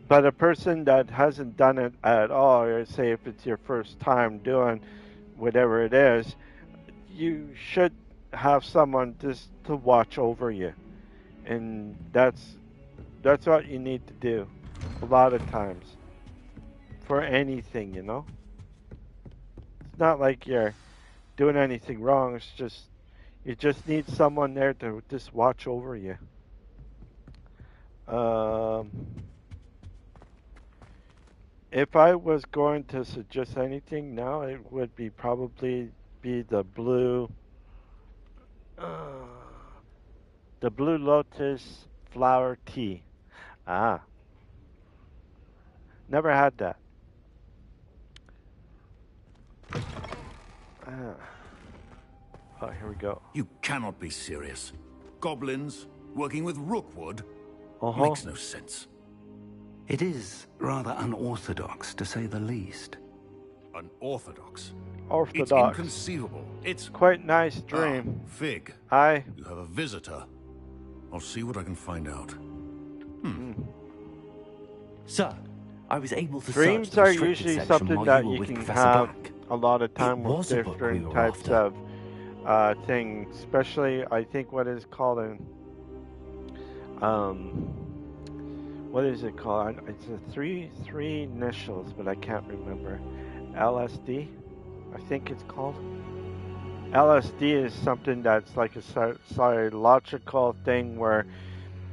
But a person that hasn't done it at all, or say if it's your first time doing whatever it is, you should have someone just to watch over you. And that's what you need to do a lot of times for anything, you know? It's not like you're doing anything wrong. It's just you just need someone there to just watch over you. If I was going to suggest anything now, it would be probably be the blue lotus flower tea. Ah, never had that. Ah. Oh, here we go. You cannot be serious. Goblins working with Rookwood? Uh-huh. Makes no sense. It is rather unorthodox, to say the least. Unorthodox? Orthodox. It's inconceivable. It's quite nice dream. Fig. Aye. You have a visitor. I'll see what I can find out. Sir, I was able to Dreams search the are restricted usually section something while that you were you with can Professor have Black. a lot of time It with was a book we different were types after. of things, especially I think what is called an what is it called? It's a three initials, but I can't remember. LSD, I think it's called. LSD is something that's like a psychological thing where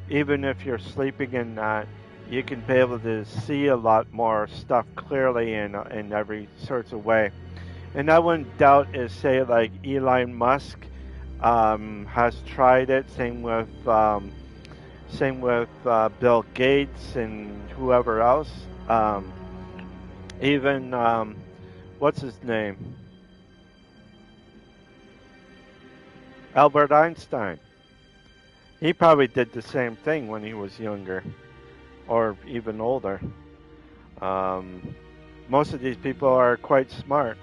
even if you're sleeping in that, you can be able to see a lot more stuff clearly in every sorts of way. And I wouldn't doubt is say like Elon Musk has tried it. Same with Bill Gates and whoever else. Even what's his name? Albert Einstein. He probably did the same thing when he was younger, or even older. Most of these people are quite smart,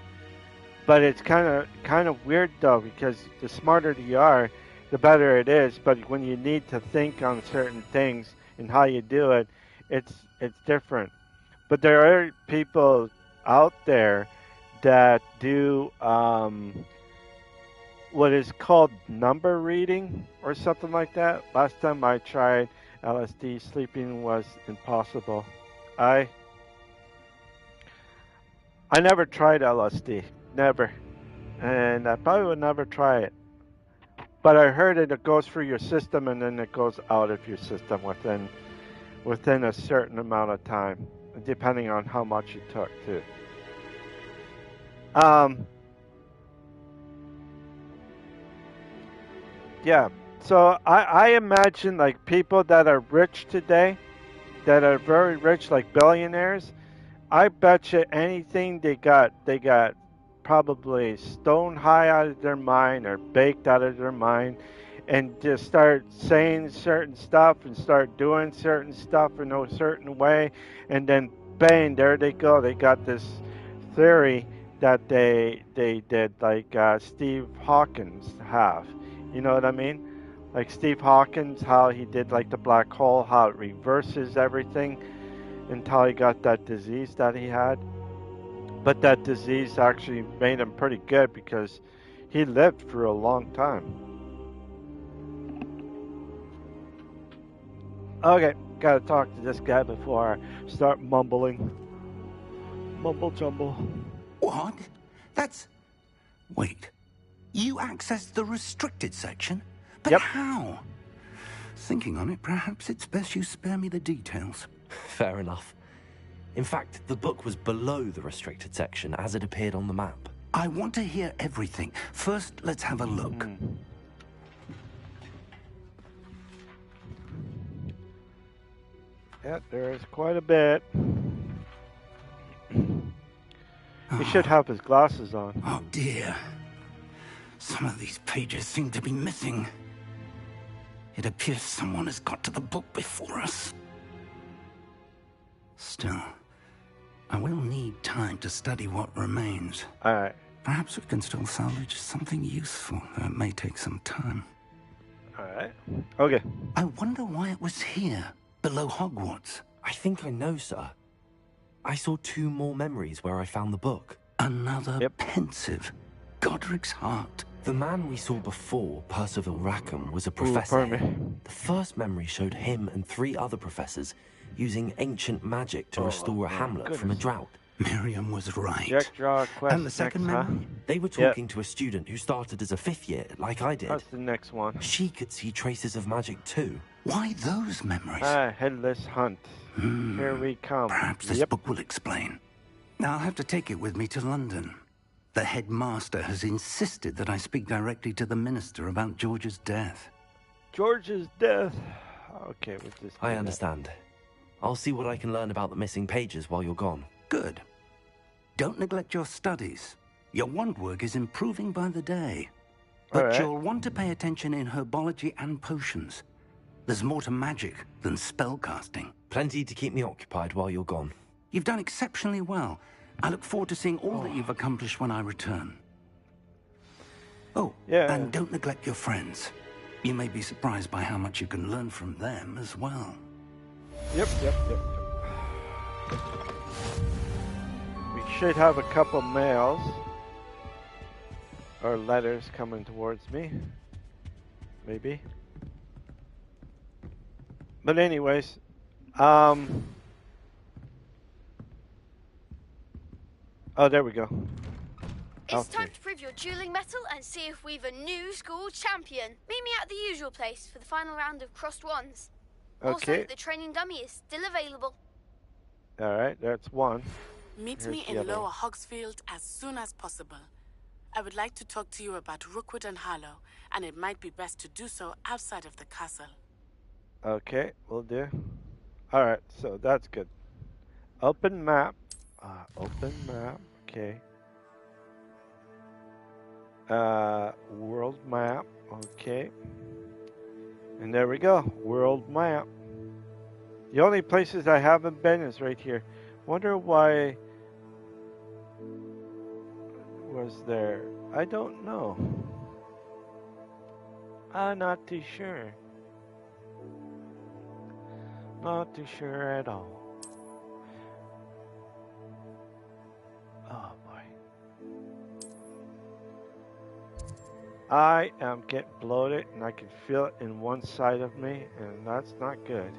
but it's kind of weird though, because the smarter you are, the better it is. But when you need to think on certain things and how you do it, it's different. But there are people out there that do what is called number reading or something like that. Last time I tried LSD, sleeping was impossible. I never tried LSD, never, and I probably would never try it. But I heard it goes through your system and then it goes out of your system within a certain amount of time, depending on how much you took too. Yeah. So I imagine like people that are rich today, that are very rich, like billionaires. I bet you anything they got probably stone high out of their mind or baked out of their mind, and just start saying certain stuff and start doing certain stuff in a certain way, and then bang, there they go. They got this theory that they did like Steve Hawkins have. You know what I mean? Like Steve Hawkins, how he did like the black hole, how it reverses everything until he got that disease that he had. But that disease actually made him pretty good because he lived for a long time. Okay, gotta talk to this guy before I start mumbling. Mumble jumble. What? That's... Wait. You accessed the restricted section? But Yep. how? Thinking on it, perhaps it's best you spare me the details. Fair enough. In fact, the book was below the restricted section as it appeared on the map. I want to hear everything. First, let's have a look. Yeah, there is quite a bit. He should have his glasses on. Oh dear. Some of these pages seem to be missing. It appears someone has got to the book before us. Still, I will need time to study what remains. Alright. Perhaps we can still salvage something useful, though it may take some time. Alright. Okay. I wonder why it was here, below Hogwarts. I think I know, sir. I saw 2 more memories where I found the book. Another pensive. Godric's heart. The man we saw before, Percival Rackham, was a professor. Ooh, pardon me. The first memory showed him and 3 other professors using ancient magic to restore a hamlet from a drought. Miriam was right. Jack draw quest. And the second next, memory? They were talking to a student who started as a 5th year, like I did. That's the next one. She could see traces of magic too. Why those memories? Headless hunt. Here we come. Perhaps this book will explain. Now I'll have to take it with me to London. The headmaster has insisted that I speak directly to the minister about George's death. George's death. Okay, with this. I understand. I'll see what I can learn about the missing pages while you're gone. Good. Don't neglect your studies. Your wand work is improving by the day. But you'll want to pay attention in herbology and potions. There's more to magic than spellcasting. Plenty to keep me occupied while you're gone. You've done exceptionally well. I look forward to seeing all that you've accomplished when I return. Oh, and don't neglect your friends. You may be surprised by how much you can learn from them as well. Yep. We should have a couple mails or letters coming towards me. Maybe. But anyways, oh, there we go. It's time to prove your dueling mettle and see if we've a new school champion. Meet me at the usual place for the final round of crossed wands. Okay. Also, the training dummy is still available. Alright, that's one. Meet me in Lower Hogsfield as soon as possible. I would like to talk to you about Rookwood and Harlow, and it might be best to do so outside of the castle. Okay, will do. Alright, so that's good. Open map. Okay. World map. Okay. And there we go. World map. The only places I haven't been is right here. Wonder why was there? I don't know. I'm not too sure. Not too sure at all. Oh boy. I am getting bloated and I can feel it in one side of me, and that's not good.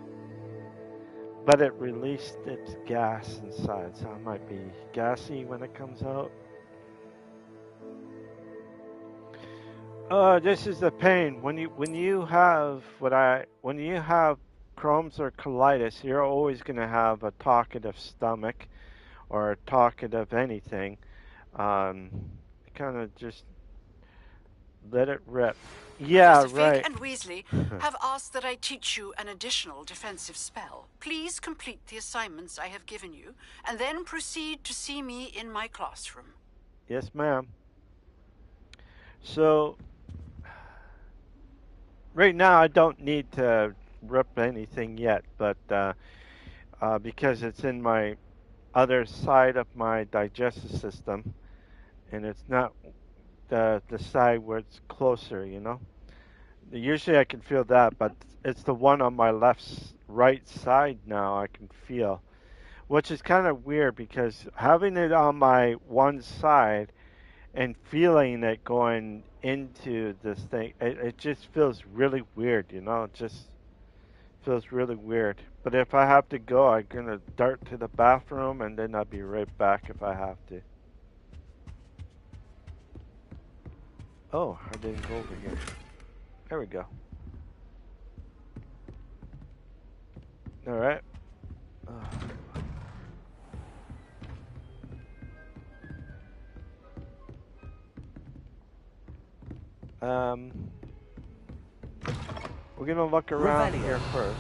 But it released its gas inside, so I might be gassy when it comes out. This is the pain when you have Crohn's or colitis. You're always going to have a talkative stomach or a talkative anything. It kind of just Let it rip. Yeah, Professor right. Fig and Weasley have asked that I teach you an additional defensive spell. Please complete the assignments I have given you, and then proceed to see me in my classroom. Yes, ma'am. So, right now I don't need to rip anything yet, but because it's in my other side of my digestive system, and it's not the side where it's closer, you know. Usually I can feel that, but it's the one on my right side now I can feel, which is kind of weird because having it on my one side and feeling it going into this thing, it just feels really weird, you know. It just feels really weird. But if I have to go, I'm gonna dart to the bathroom and then I'll be right back if I have to. Oh, I didn't go over here. There we go. Alright. We're gonna look around here first.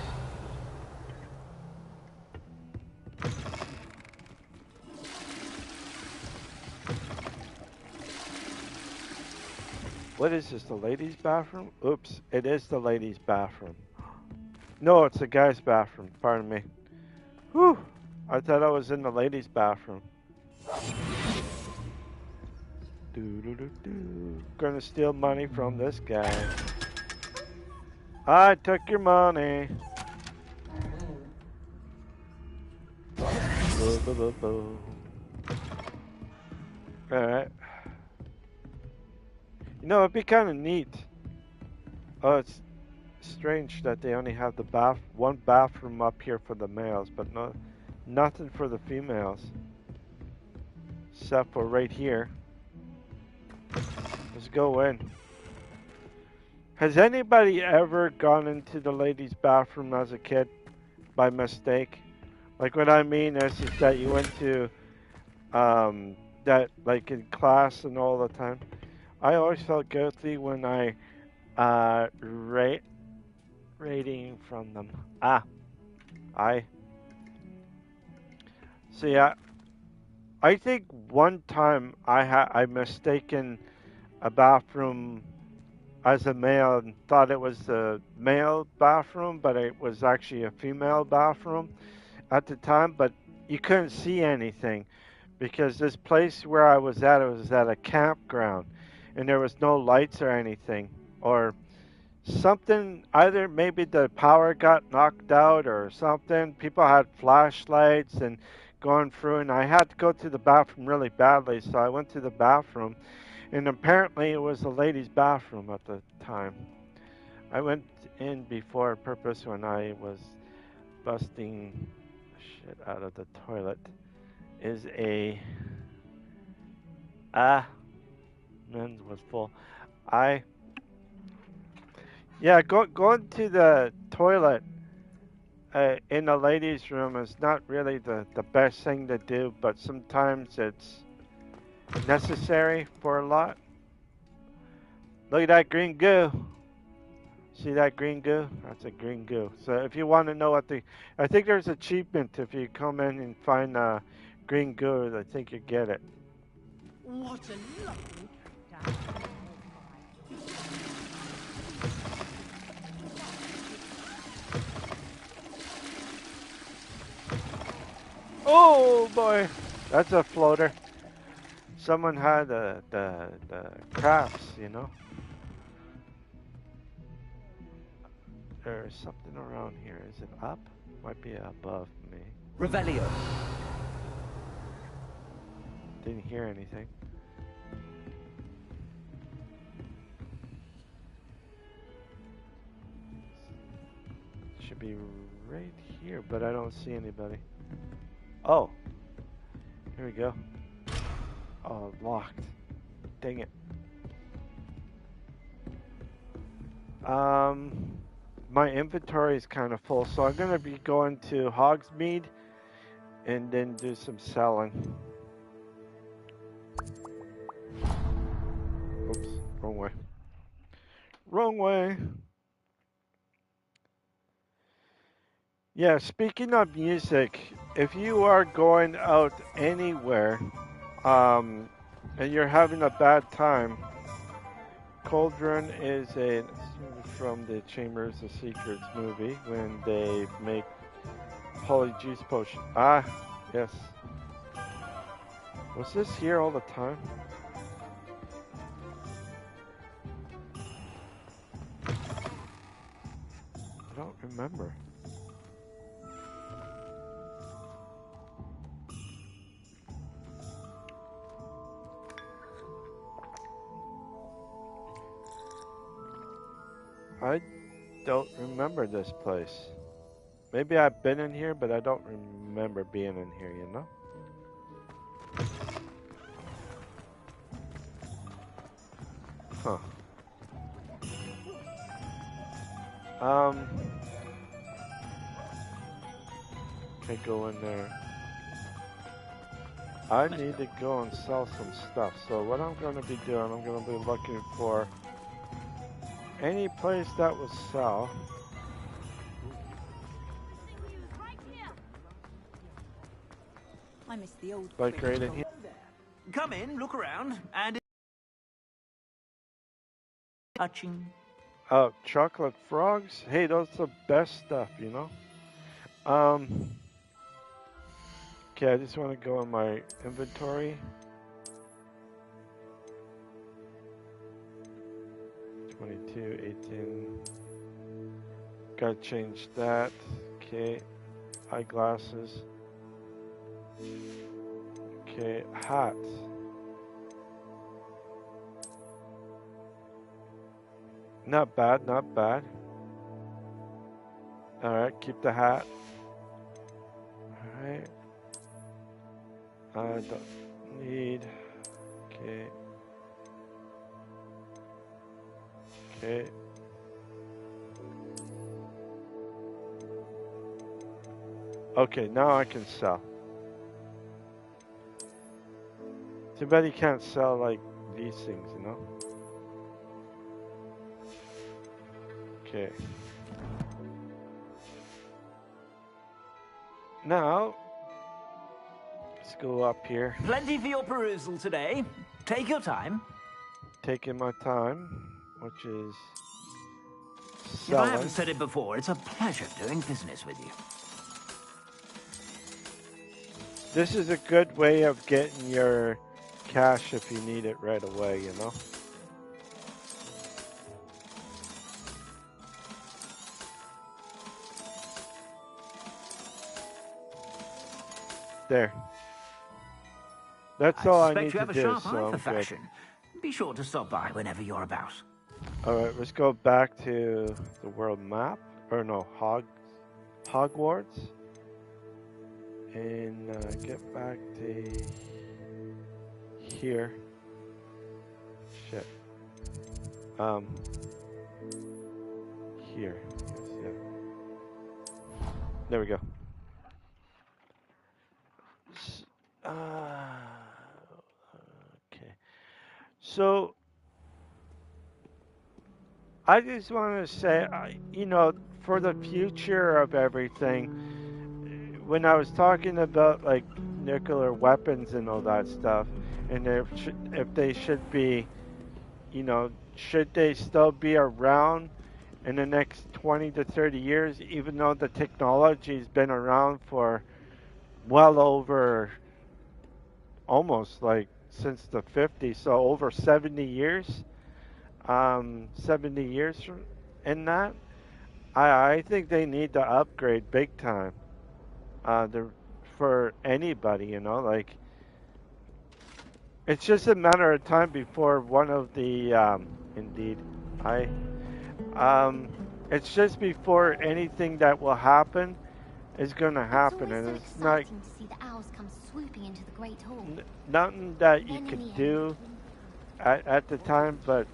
What is this, the ladies' bathroom? Oops, it is the ladies' bathroom. No, it's the guy's bathroom, pardon me. Whew, I thought I was in the ladies' bathroom. Gonna steal money from this guy. I took your money. Alright. You know, it'd be kind of neat. Oh, it's strange that they only have the one bathroom up here for the males, but nothing for the females. Except for right here. Let's go in. Has anybody ever gone into the ladies' bathroom as a kid by mistake? Like what I mean is that you went to that like in class and all the time. I always felt guilty when I rating from them. See, I think one time I mistaken a bathroom as a male and thought it was the male bathroom, but it was actually a female bathroom at the time. But you couldn't see anything because this place where I was at, it was at a campground, and there was no lights or anything, or something. Either maybe the power got knocked out or something. People had flashlights and going through, and I had to go to the bathroom really badly, so I went to the bathroom, and apparently it was the ladies' bathroom at the time. I went in before purpose when I was busting shit out of the toilet. Is a men's was full. Going to the toilet in the ladies' room is not really the best thing to do, but sometimes it's necessary for a lot. Look at that green goo. See that green goo? That's a green goo. So if you want to know what I think there's achievement if you come in and find green goo. I think you get it. What a lovely character. Oh boy, that's a floater. Someone had the crafts, you know. There's something around here. Is it up? Might be above me. Revelio. Didn't hear anything. Should be right here, but I don't see anybody. Oh, here we go. Oh, locked. Dang it. My inventory is kind of full, so I'm gonna be going to Hogsmeade and then do some selling. Oops, wrong way. Wrong way. Yeah, speaking of music, if you are going out anywhere, and you're having a bad time, Cauldron is from the Chambers of Secrets movie when they make polyjuice potion. Ah, yes. Was this here all the time? I don't remember. I don't remember this place. Maybe I've been in here, but I don't remember being in here, you know? Huh. Can't go in there. I need to go and sell some stuff. So what I'm going to be doing, I'm going to be looking for any place that will sell. I miss the old. Like right in here. Come in, look around, and touching. Oh, chocolate frogs. Hey, those are the best stuff, you know. Okay, I just want to go in my inventory. 22, 18. Gotta change that. Okay, eyeglasses. Okay, hat. Not bad, not bad. Alright, keep the hat. Alright. I don't need. Okay. Okay. Okay, now I can sell. Too bad you can't sell like these things, you know? Okay. Now, let's go up here. Plenty for your perusal today. Take your time. Taking my time, which is If selling. I haven't said it before, it's a pleasure doing business with you. This is a good way of getting your cash if you need it right away, you know? There. That's all I need to do, so I'm good. Be sure to stop by whenever you're about. Alright, let's go back to the world map. Or no, Hogwarts. And get back to here. Shit. Here. Yes, yeah. There we go. Okay. So, I just want to say, you know, for the future of everything, when I was talking about like nuclear weapons and all that stuff, and if they should be, you know, should they still be around in the next 20 to 30 years, even though the technology's been around for well over almost like since the 50s, so over 70 years. 70 years in that, I think they need to upgrade big time. For anybody, you know, like it's just a matter of time before one of the it's just before anything that will happen is going to happen, and it's not to see the owls come swooping into the great hall. Nothing that you could do at the time, but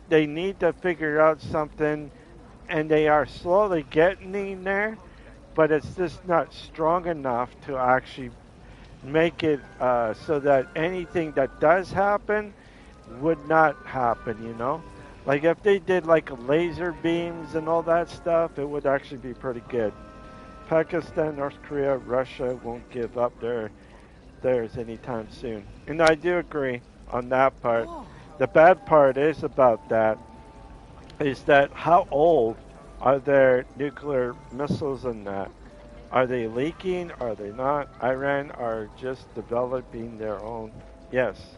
they need to figure out something, and they are slowly getting in there, but it's just not strong enough to actually make it so that anything that does happen would not happen, you know? Like if they did like laser beams and all that stuff, it would actually be pretty good. Pakistan, North Korea, Russia won't give up theirs anytime soon. And I do agree on that part. The bad part is about that is that how old are their nuclear missiles and that? Are they leaking? Are they not? Iran are just developing their own. Yes.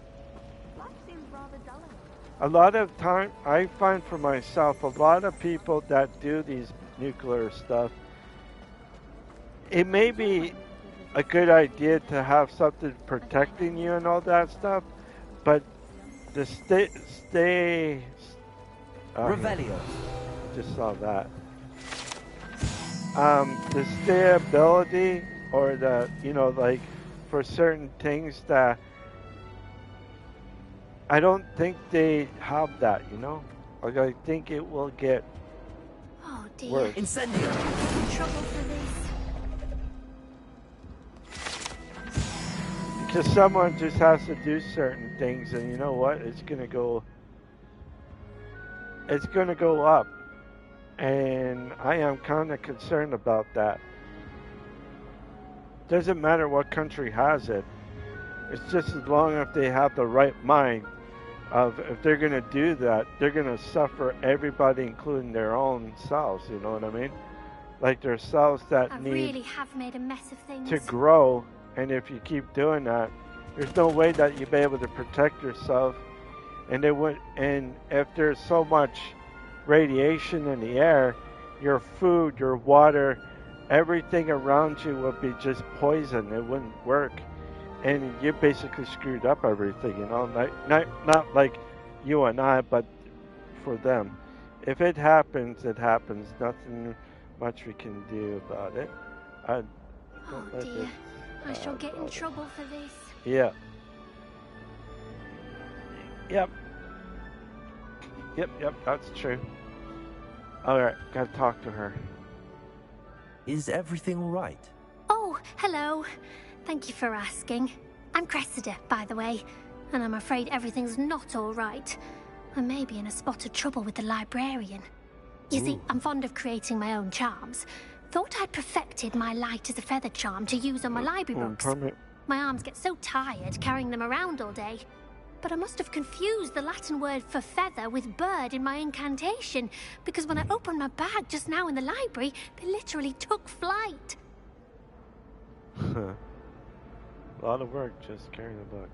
A lot of time, I find for myself, a lot of people that do these nuclear stuff, it may be a good idea to have something protecting you and all that stuff, but the Revelio. Just saw that. The stability or the, like for certain things that I don't think they have that, Like I think it will get worse. Incendio. Trouble for this. Because someone just has to do certain things, and you know what? It's gonna go up. And I am kind of concerned about that. Doesn't matter what country has it. It's just as long as they have the right mind of if they're going to do that, they're going to suffer everybody, including their own selves. You know what I mean? Like their selves that I need really have made a mess of things. to grow. And if you keep doing that, there's no way that you'll be able to protect yourself. And if there's so much radiation in the air, your food, your water, everything around you would be just poison. It wouldn't work, and you basically screwed up everything. Not like you and I, but for them. If it happens, it happens. Nothing much we can do about it. Oh dear, I shall get in trouble for this. Yeah. Yep. Yep, that's true. Alright, gotta talk to her. Is everything alright? Oh, hello. Thank you for asking. I'm Cressida, by the way, and I'm afraid everything's not alright. I may be in a spot of trouble with the librarian. You see, I'm fond of creating my own charms. Thought I'd perfected my light as a feather charm to use on my library books. My arms get so tired carrying them around all day. But I must have confused the Latin word for feather with bird in my incantation, because when I opened my bag just now in the library, they literally took flight. A lot of work just carrying a book.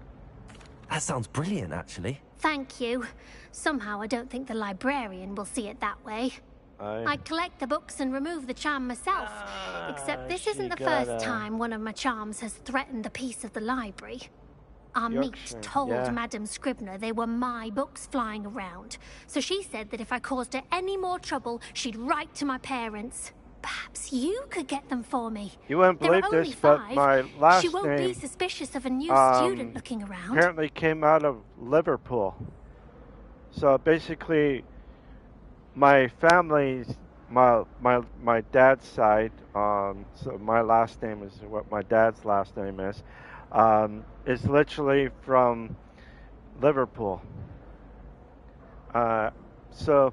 That sounds brilliant, actually. Thank you. Somehow I don't think the librarian will see it that way. I collect the books and remove the charm myself, except this isn't the first time one of my charms has threatened the peace of the library. Our meet told Madame Scribner they were my books flying around, so she said that if I caused her any more trouble, she'd write to my parents. Perhaps you could get them for me. You wouldn't believe this, but my last She won't name be suspicious of a new student looking around. Apparently came out of Liverpool. So basically, my family's my dad's side. So my last name is what my dad's last name is literally from Liverpool. So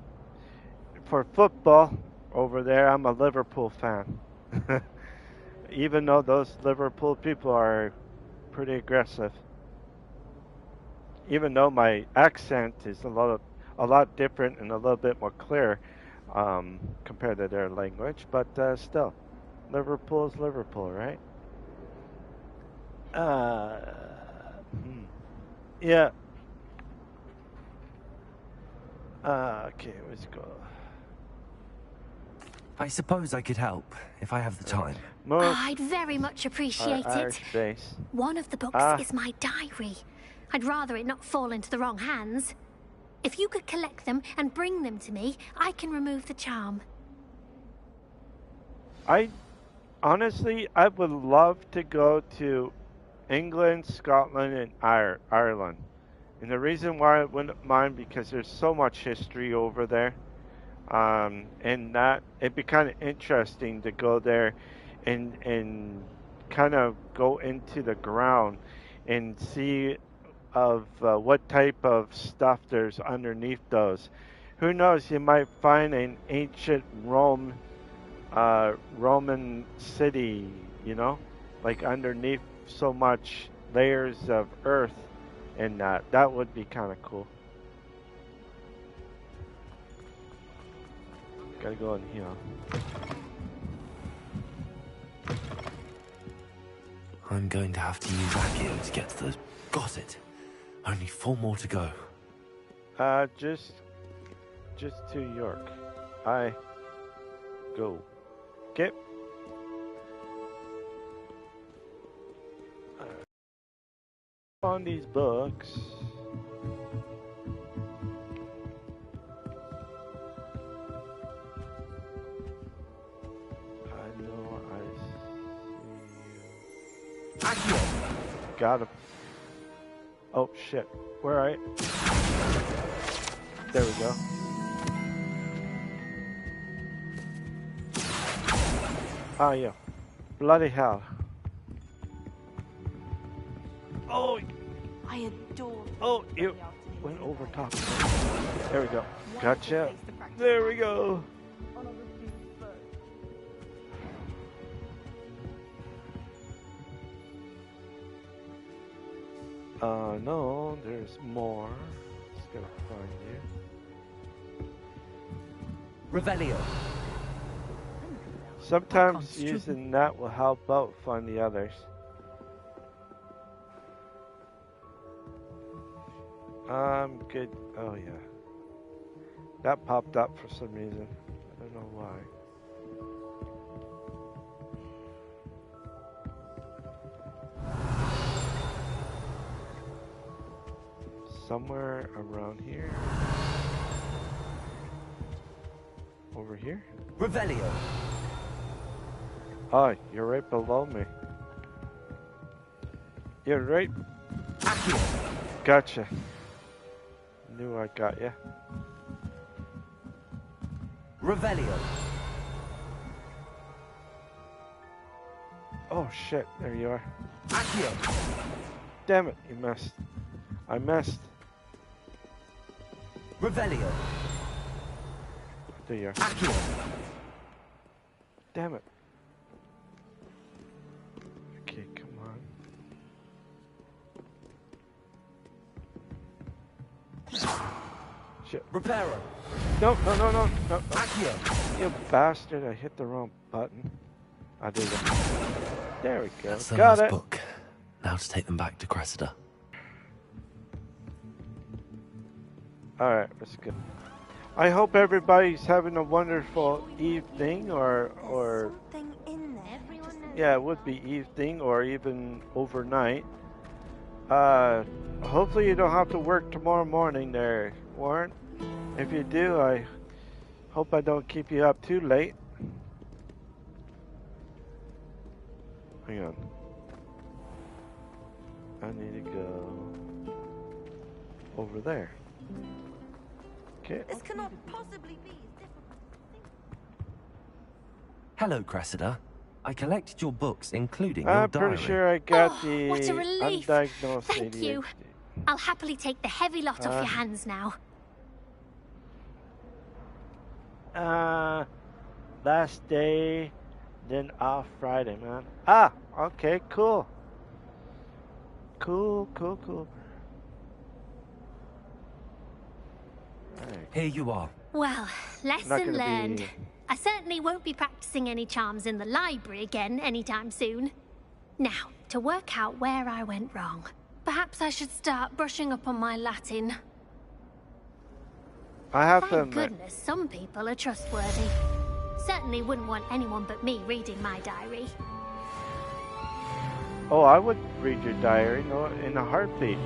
for football over there, I'm a Liverpool fan. Even though those Liverpool people are pretty aggressive. Even though my accent is a lot different and a little bit more clear compared to their language, but still, Liverpool is Liverpool, right? Yeah. Okay, let's go. I suppose I could help, if I have the time. I'd very much appreciate it. Base. One of the books is my diary. I'd rather it not fall into the wrong hands. If you could collect them and bring them to me, I can remove the charm. Honestly, I would love to go to England, Scotland, and Ireland. And the reason why I wouldn't mind, because there's so much history over there. And that it'd be kind of interesting to go there and kind of go into the ground and see what type of stuff there's underneath those. Who knows? You might find an ancient Roman city, you know, like underneath so much layers of earth, and that would be kind of cool. Gotta go in here. I'm going to have to use Accio to get to those. Got it. Only 4 more to go. Just to York. I go. Okay. On these books. I know I see you. Got him. Oh shit. Where are you? There we go. Oh yeah. Bloody hell. Oh, I adore. Oh, you went over top. There we go. Gotcha. There we go. No, there's more. Just gotta find you. Revelio. Sometimes using that will help out find the others. I'm good. Oh yeah. That popped up for some reason. I don't know why. Somewhere around here. Over here? Revelio. Oh, you're right below me. You're right. Gotcha. Knew I got you. Revelio. Oh shit, there you are. Accio. Damn it, you missed. I missed. Revelio. There you are. Accio. Damn it. Okay, come on. Shit. Reparo. No. Accio. You bastard, I hit the wrong button. I did it. There we go. That's the Got last it. book. Now to take them back to Cressida. Alright, let's go. I hope everybody's having a wonderful evening or Something in there. yeah, it would be evening or even overnight. Hopefully you don't have to work tomorrow morning there, Warren. If you do, I hope I don't keep you up too late. Hang on. I need to go over there. Okay. This cannot possibly be. Hello, Cressida. I collected your books, including your diary. I'm pretty sure I got Oh, the what a relief. undiagnosed Thank ADHD. you. I'll happily take the heavy lot off your hands now. Last day, then off Friday, man. Ah, okay, cool. Cool. Right. Here you are. Well, Not lesson gonna learned. be- I certainly won't be practicing any charms in the library again anytime soon. Now, to work out where I went wrong. Perhaps I should start brushing up on my Latin. I have to Thank admit, goodness some people are trustworthy. Certainly wouldn't want anyone but me reading my diary. oh, I would read your diary in a heartbeat.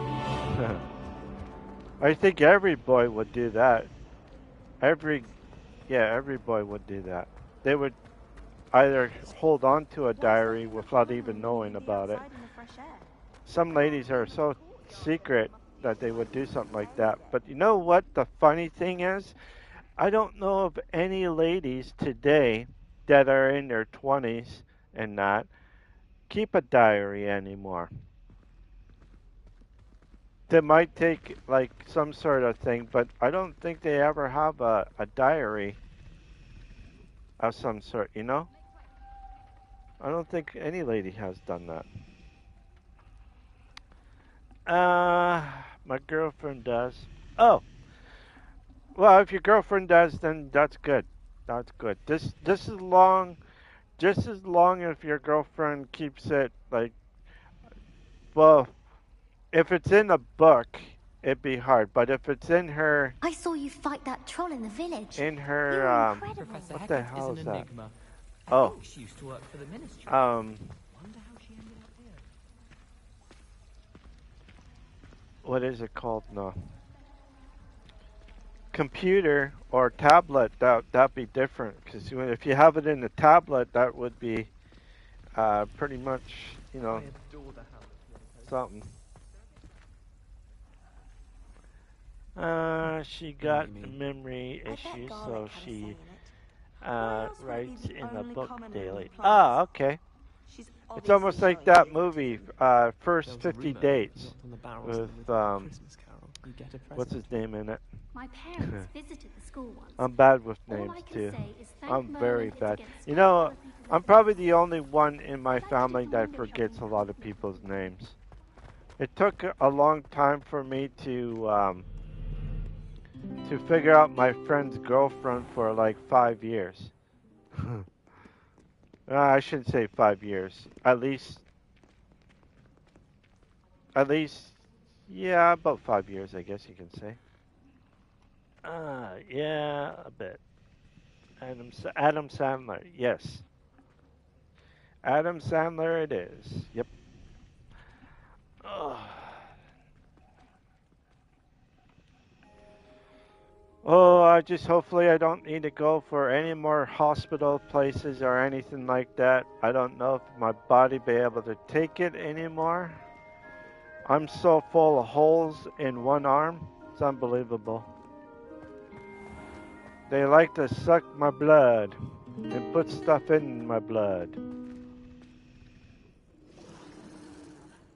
I think every boy would do that. Every boy would do that. They would either hold on to a diary without even knowing about it. Some ladies are so secret that they would do something like that. But you know what the funny thing is? I don't know of any ladies today that are in their 20s and not keep a diary anymore. they might take like some sort of thing, but I don't think they ever have a diary of some sort, you know? I don't think any lady has done that. My girlfriend does. Oh, well, if your girlfriend does, then that's good. That's good. This is long, just as long if your girlfriend keeps it like, well, if it's in a book, it'd be hard. But if it's in her, I saw you fight that troll in the village. in her, You were incredible. Professor what the Hecat hell is is an that? enigma. I Oh, think she used to work for the ministry. um, Wonder how she ended up here. what is it called? No. Computer or tablet, that'd be different because if you have it in a tablet, that would be pretty much, you know, something. She got memory issues, so she writes in a book daily. Ah, okay. It's almost like that movie, First 50 Dates, with what's his name in it? My parents visited the school once. I'm bad with All names I can too. say is thank I'm Merlin very it's bad. against You know, people who I'm probably the only one in my family that forgets a lot of people's names. It took a long time for me to figure out my friend's girlfriend for like 5 years. I shouldn't say 5 years. At least, yeah, about 5 years, I guess you can say. Yeah, a bit. Adam Sandler, yes. Adam Sandler it is. Yep. Ugh. Oh, hopefully I don't need to go for any more hospital places or anything like that. I don't know if my body be able to take it anymore. I'm so full of holes in one arm. It's unbelievable. They like to suck my blood and put stuff in my blood.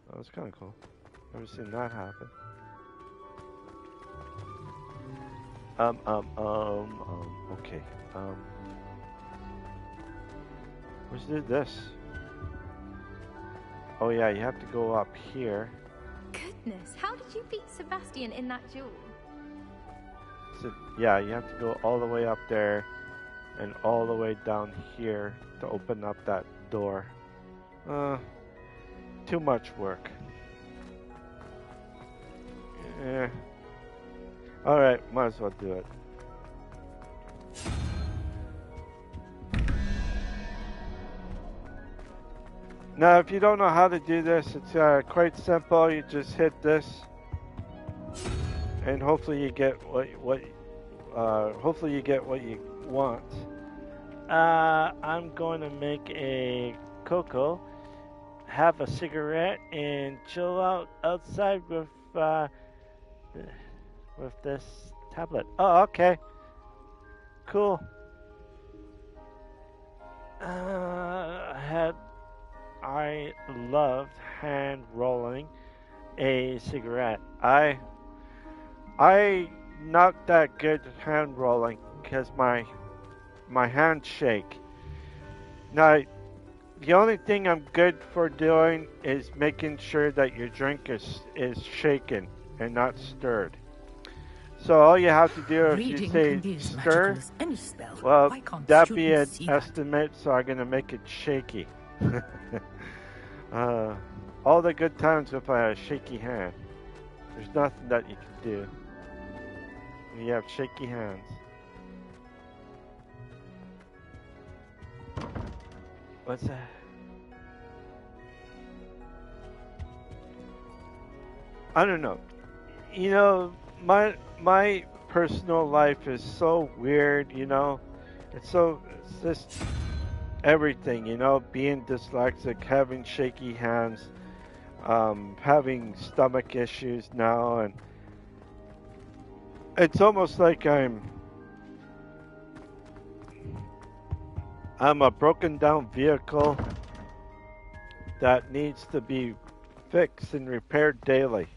Oh, that's kind of cool. Never seen that happen. Okay. Let's do this. Oh yeah, you have to go up here. Goodness, how did you beat Sebastian in that duel? So, yeah, you have to go all the way up there and all the way down here to open up that door. Too much work. Yeah. Alright, might as well do it. Now, if you don't know how to do this, it's quite simple. You just hit this, and hopefully you get what you want. I'm going to make a cocoa, have a cigarette, and chill out outside with this tablet. Oh, okay. Cool. I loved hand rolling a cigarette. I not that good at hand rolling because my hands shake. Now, the only thing I'm good for doing is making sure that your drink is shaken and not stirred. So all you have to do if you say stir, well, that'd be an estimate, so I'm going to make it shaky. All the good times with a shaky hand. There's nothing that you can do when you have shaky hands. What's that? I don't know. You know, my personal life is so weird, you know. It's just everything, you know, being dyslexic, having shaky hands, having stomach issues now, and it's almost like I'm a broken down vehicle that needs to be fixed and repaired daily.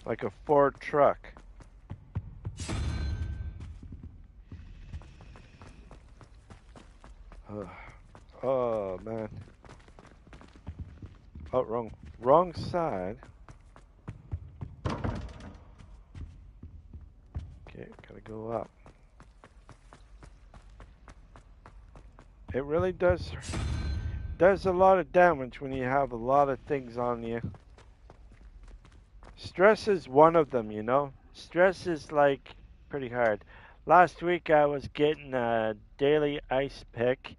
Like a Ford truck. Oh man. Oh, wrong side. Okay, gotta go up. It really does a lot of damage when you have a lot of things on you. Stress is one of them, you know. Stress is like pretty hard. Last week I was getting a daily ice pick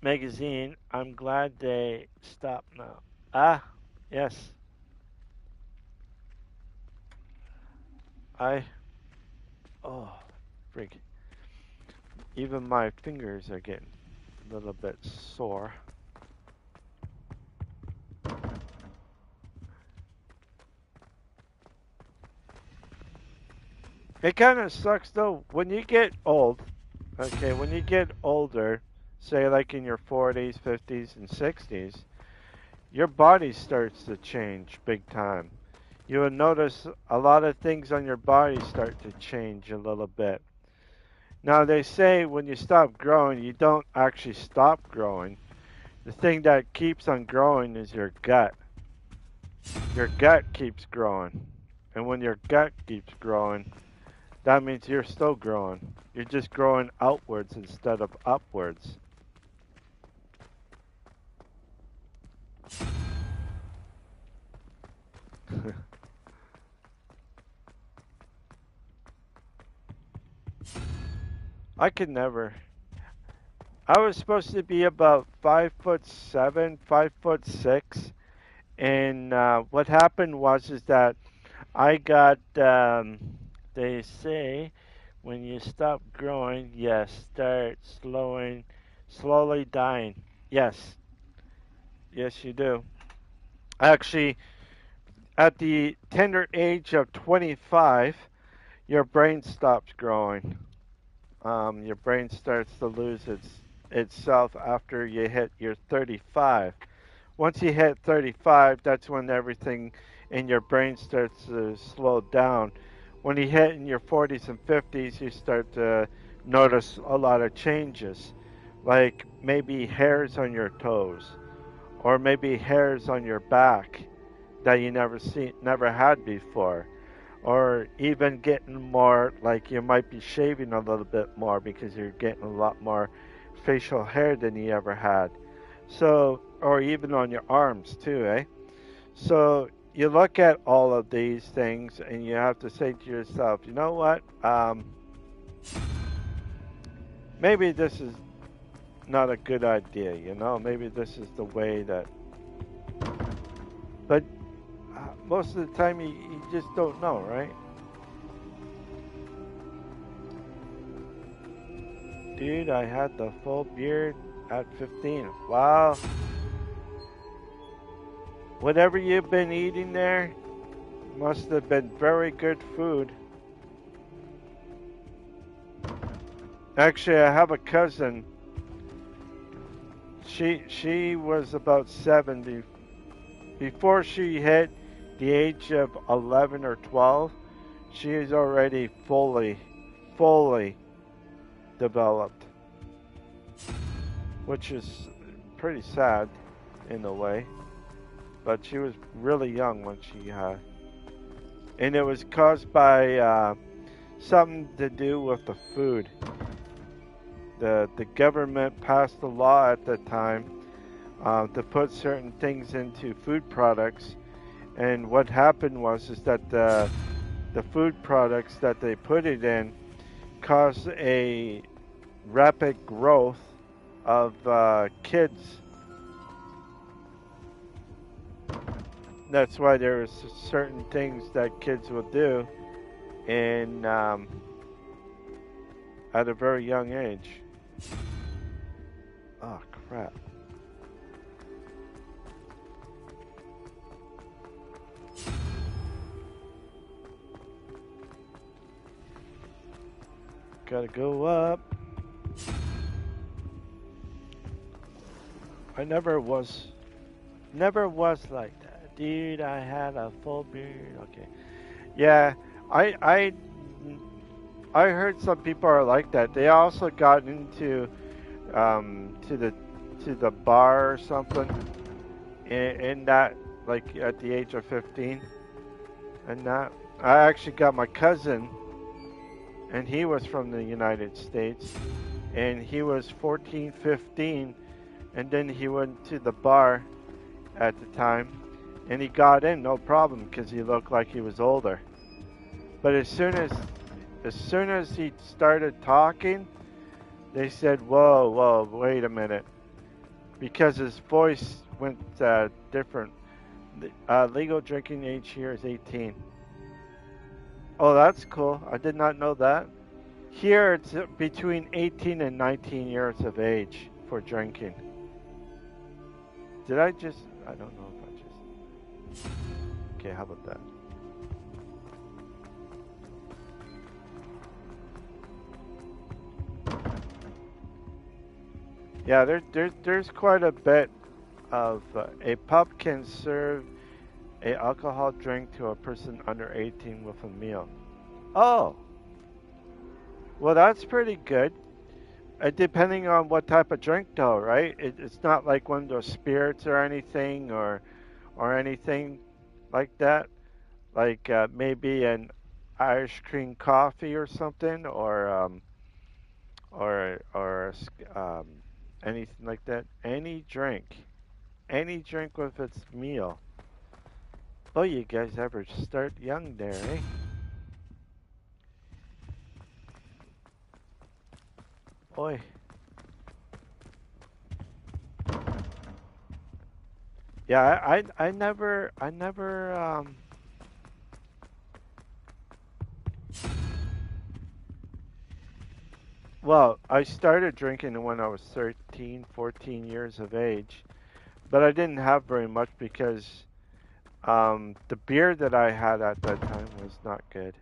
magazine. I'm glad they stopped now. Ah, yes. Oh, frig. Even my fingers are getting a little bit sore. It kind of sucks though when you get old. Okay, when you get older, say like in your 40s, 50s, and 60s, your body starts to change big time. You will notice a lot of things on your body start to change a little bit. Now, they say when you stop growing, you don't actually stop growing. The thing that keeps on growing is your gut. Your gut keeps growing. And when your gut keeps growing, that means you're still growing. You're just growing outwards instead of upwards. I could never. I was supposed to be about 5'7", 5'6", and what happened was is that I got. They say when you stop growing, yes, start slowly dying. Yes, yes, you do. Actually, at the tender age of 25, your brain stops growing. Your brain starts to lose itself after you hit your 35. Once you hit 35, that's when everything in your brain starts to slow down. When you hit in your 40s and 50s, you start to notice a lot of changes, like maybe hairs on your toes, or maybe hairs on your back that you never had before, or even getting more like you might be shaving a little bit more because you're getting a lot more facial hair than you ever had. So, or even on your arms too, eh? So you look at all of these things and you have to say to yourself, you know what? Maybe this is not a good idea, you know? Maybe this is the way that. But most of the time you just don't know, right? Dude, I had the full beard at 15. Wow. Whatever you've been eating there must have been very good food. Actually, I have a cousin. She was about 70. Before she hit the age of 11 or 12, she is already fully developed, which is pretty sad in a way. But she was really young when she had, and it was caused by something to do with the food. The government passed a law at the time to put certain things into food products, and what happened was is that the food products that they put it in caused a rapid growth of kids. That's why there are certain things that kids will do, and at a very young age. Oh crap! Gotta go up. I never was like that. Dude, I had a full beard. Okay. Yeah, I I heard some people are like that. They also got into to the bar or something in that, like at the age of 15 and that. I actually got my cousin, and he was from the United States, and he was 14, 15, and then he went to the bar at the time, and he got in no problem because he looked like he was older. But as soon as he started talking, they said, "Whoa, whoa, wait a minute," because his voice went different. Legal drinking age here is 18. Oh, that's cool. I did not know that. Here, it's between 18 and 19 years of age for drinking. Did I just... I don't know if I just... Okay, how about that? Yeah, there's quite a bit of... a pub can serve a alcohol drink to a person under 18 with a meal. Oh! Well, that's pretty good. Depending on what type of drink, though, right? It's not like one of those spirits or anything, or anything like that. Like maybe an Irish cream coffee or something, or anything like that. Any drink with its meal. Oh, you guys ever start young there, eh? Boy. Yeah, I never well, I started drinking when I was 13, 14 years of age, but I didn't have very much because the beer that I had at that time was not good.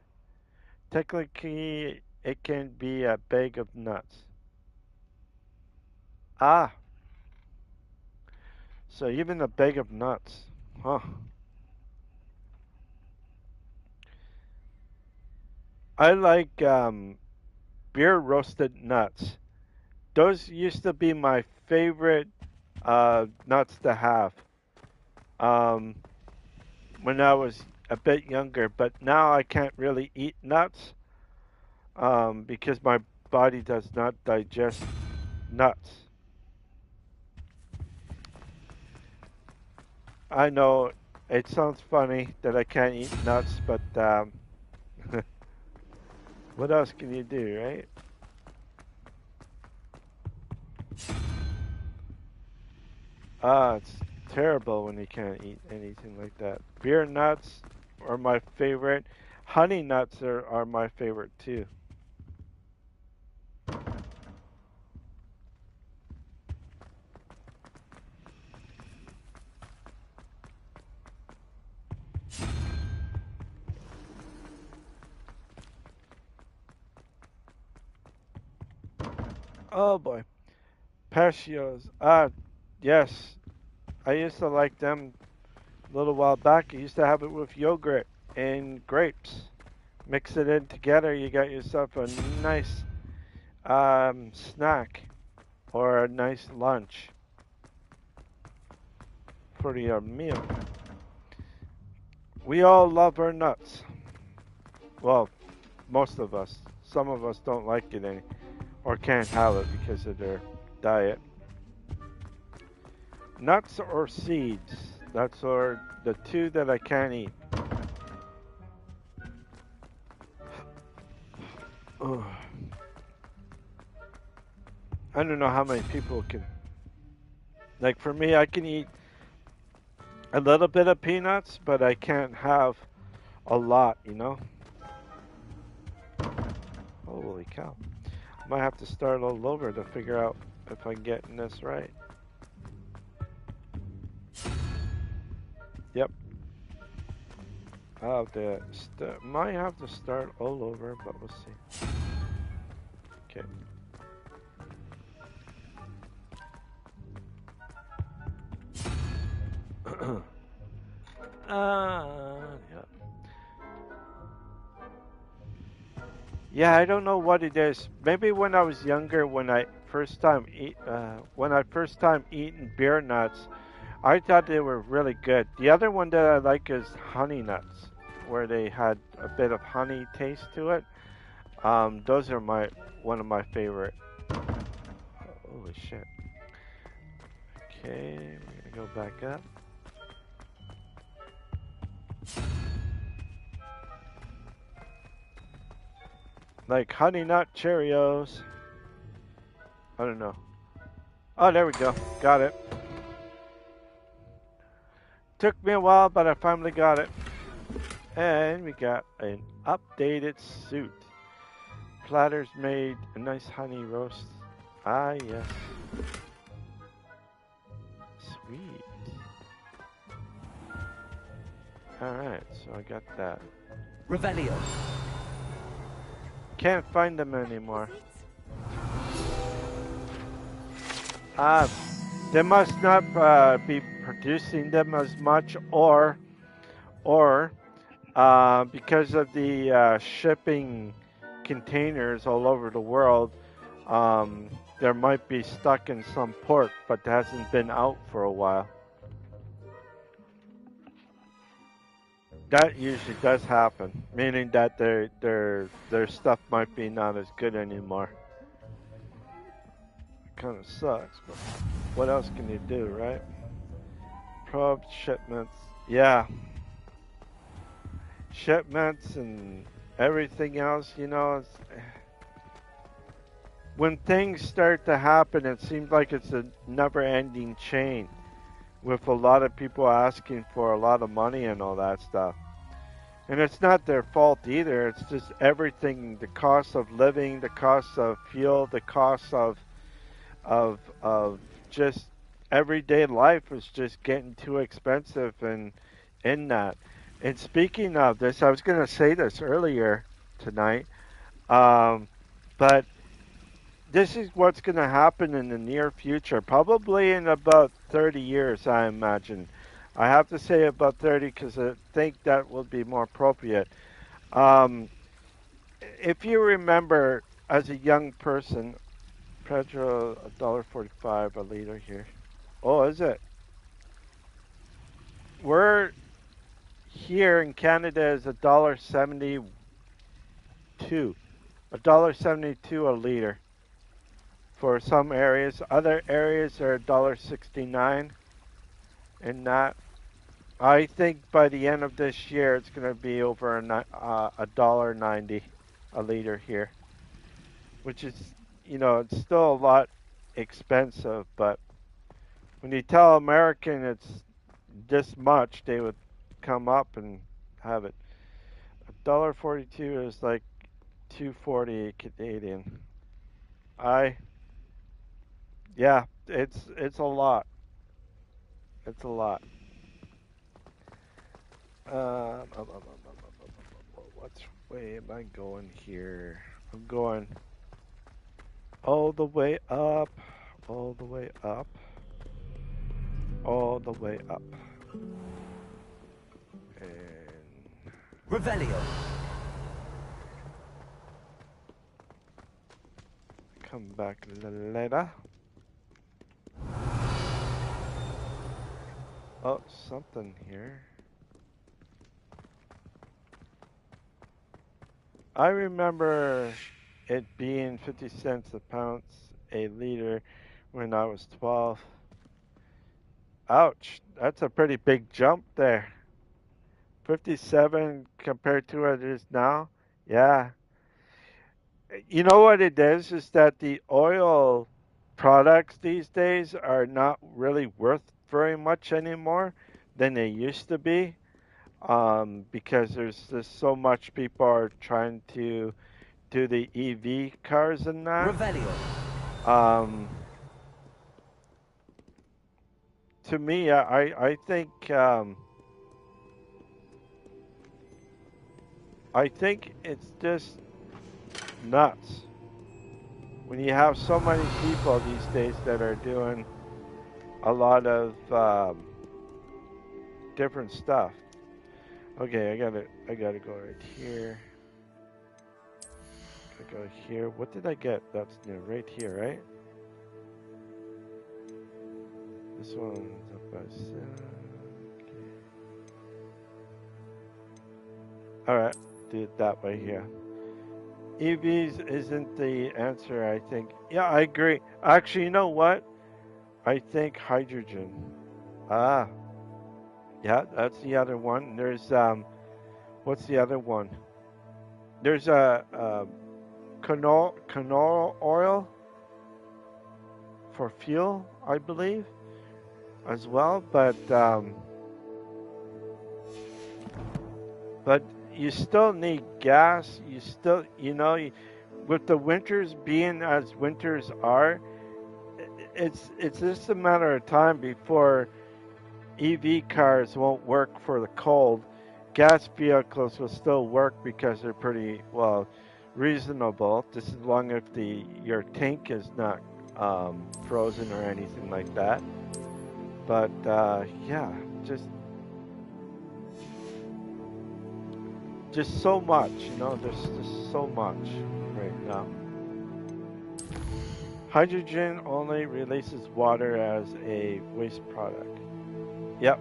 Technically, it can be a bag of nuts. Ah, so even a bag of nuts, huh? I like beer roasted nuts. Those used to be my favorite nuts to have um, when I was a bit younger, but now I can't really eat nuts because my body does not digest nuts. I know it sounds funny that I can't eat nuts, but what else can you do, right? It's terrible when you can't eat anything like that. Beer nuts are my favorite. Honey nuts are my favorite too. Oh boy. Pastos. Yes. I used to like them a little while back. I used to have it with yogurt and grapes. Mix it in together. You got yourself a nice snack or a nice lunch for your meal. We all love our nuts. Well, most of us. Some of us don't like it any or can't have it because of their diet. Nuts or seeds. That's are the two that I can't eat. Ugh. I don't know how many people can. Like for me, I can eat a little bit of peanuts, but I can't have a lot, you know? Holy cow. I might have to start all over to figure out if I'm getting this right. Yep. I'll have to might have to start all over, but we'll see. Okay. Yeah. Yeah, I don't know what it is. Maybe when I was younger, when I first time eaten beer nuts, I thought they were really good. The other one that I like is honey nuts, where they had a bit of honey taste to it. Those are one of my favorite. Holy shit. Okay, we're gonna go back up. Like Honey Nut Cheerios. I don't know. Oh, there we go. Got it. Took me a while, but I finally got it. And we got an updated suit. Platters made a nice honey roast. Ah, yes. Sweet. Alright, so I got that. Revelio. Can't find them anymore. They must not be producing them as much, or because of the shipping containers all over the world, there might be stuck in some port, but hasn't been out for a while. That usually does happen, meaning that their stuff might be not as good anymore. Kind of sucks, but what else can you do, right? Probe shipments, yeah. Shipments and everything else, you know. When things start to happen, it seems like it's a never-ending chain, with a lot of people asking for a lot of money and all that stuff. And it's not their fault either. It's just everything, the cost of living, the cost of fuel, the cost of just everyday life is just getting too expensive, and in that. And speaking of this, I was going to say this earlier tonight, but this is what's going to happen in the near future, probably in about 30 years, I imagine. I have to say about 30 because I think that will be more appropriate. If you remember, as a young person, petrol $1.45 a liter here. Oh, is it? We're here in Canada is $1.72. $1.72 a liter for some areas. Other areas are $1.69. And that, I think by the end of this year, it's going to be over $1.90 a liter here, which is, you know, it's still a lot expensive, but when you tell American it's this much, they would come up and have it. $1.42 is like 240 Canadian. Yeah, it's a lot. It's a lot. What way am I going here? I'm going all the way up, all the way up, all the way up. And Revelio. Come back a little later. Oh, something here. I remember it being 50 cents a pound a liter when I was 12. Ouch, that's a pretty big jump there. 57 compared to what it is now? Yeah. You know what it is that the oil products these days are not really worth very much anymore than they used to be, because there's just so much people are trying to do the EV cars and that. To me, I think it's just nuts when you have so many people these days that are doing a lot of different stuff. Okay, I gotta go right here. I go here. What did I get? That's new. Right here, right? This one's up by 7. Okay. Alright, do it that way here. EVs isn't the answer, I think. Yeah, I agree. Actually, you know what? I think hydrogen. Ah. Yeah, that's the other one. There's, what's the other one? There's a, canola oil for fuel, I believe, as well. But you still need gas. You still, with the winters being as winters are, it's just a matter of time before EV cars won't work for the cold. Gas vehicles will still work because they're pretty reasonable, just as long as your tank is not frozen or anything like that. But yeah, just so much, there's just so much right now. Hydrogen only releases water as a waste product. Yep.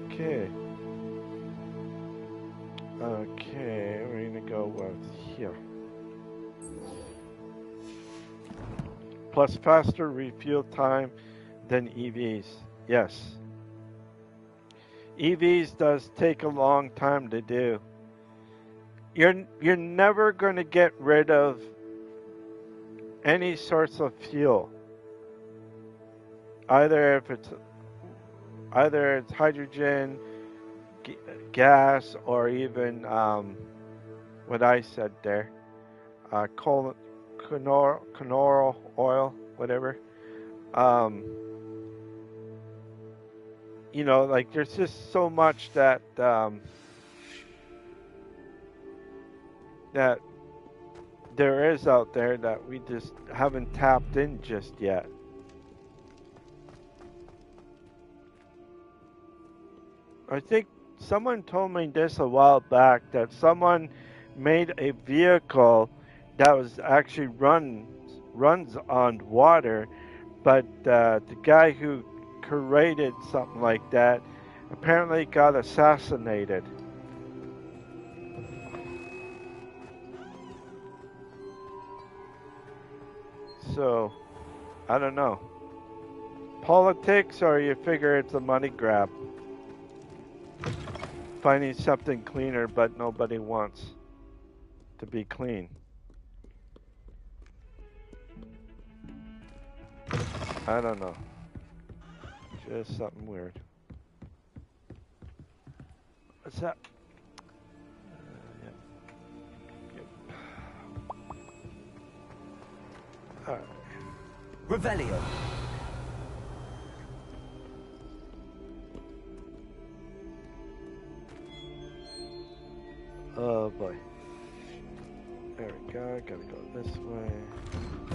Okay. Okay, we're gonna go with here. Plus faster refuel time than EVs. Yes. EVs does take a long time to do. You're never going to get rid of any sorts of fuel. Either it's hydrogen, gas, or even what I said there, canola oil, whatever. Like there's just so much that that there is out there that we just haven't tapped in just yet. I think someone told me this a while back, that someone made a vehicle that was actually runs on water, but the guy who created something like that apparently got assassinated. So, I don't know. Politics, or you figure it's a money grab? Finding something cleaner, but nobody wants to be clean. I don't know. Just something weird. What's that? Yep. Alright. Revelio. Oh boy. There we go. I gotta go this way. I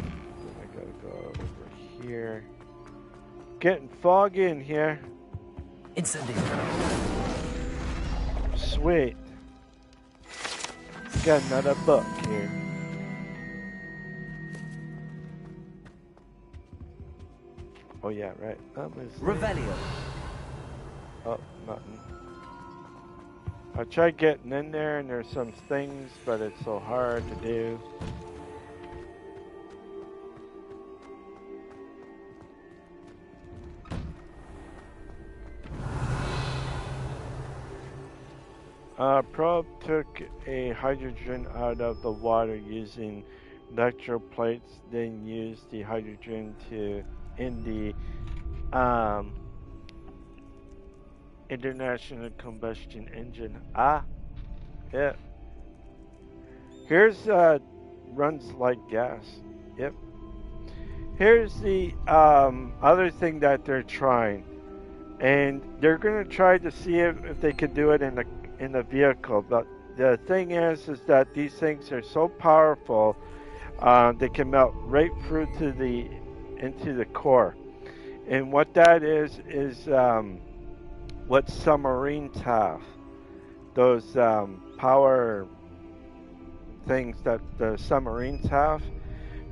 gotta go over here. Getting foggy in here. Incendio. Sweet. Got another book here. Oh yeah, right. Revelio. Oh, nothing. I tried getting in there and there's some things, but it's so hard to do. Probe took a hydrogen out of the water using electroplates, then used the hydrogen in the International Combustion Engine. Yeah. Here's runs like gas. Yep. Here's the other thing that they're trying, and they're gonna try to see if they can do it in the vehicle. But the thing is that these things are so powerful, they can melt right through into the core. And what that is what submarines have. Those power things that the submarines have.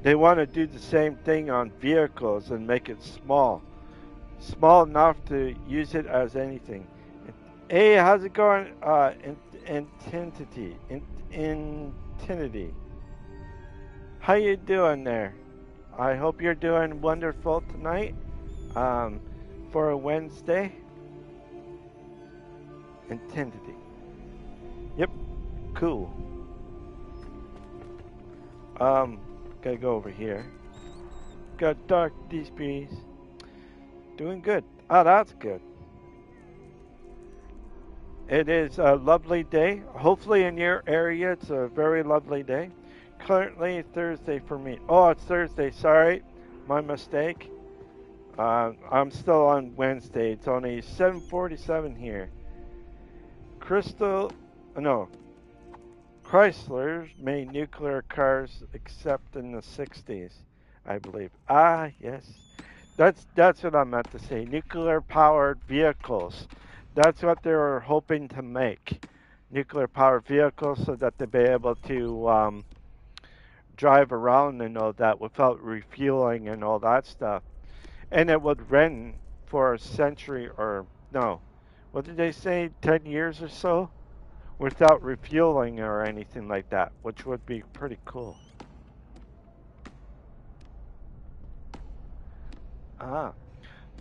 They want to do the same thing on vehicles and make it small. Small enough to use it as anything. Hey, how's it going? Infinity. How you doing there? I hope you're doing wonderful tonight. For a Wednesday. Infinity. Yep. Cool. Gotta go over here. Got dark these bees. Doing good. Oh, that's good. It is a lovely day. Hopefully in your area it's a very lovely day. Currently Thursday for me. Oh, it's Thursday. Sorry. My mistake. I'm still on Wednesday. It's only 7:47 here. Chrysler made nuclear cars except in the 60s, I believe. Ah, yes. That's what I meant to say. Nuclear-powered vehicles. That's what they were hoping to make. Nuclear-powered vehicles so that they'd be able to drive around and all that without refueling and all that stuff. And it would run for a century or, no, what did they say, 10 years or so? Without refueling or anything like that, which would be pretty cool.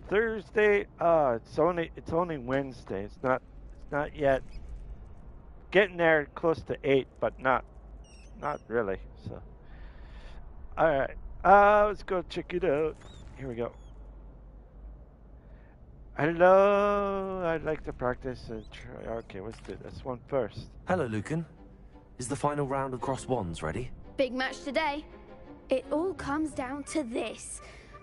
Thursday. It's only Wednesday. It's not yet. Getting there, close to 8, but not really. So, all right. Let's go check it out. Here we go. Hello. I'd like to practice and try. Okay, let's do this one first. Hello, Lucan. Is the final round of Cross Wands ready? Big match today. It all comes down to this.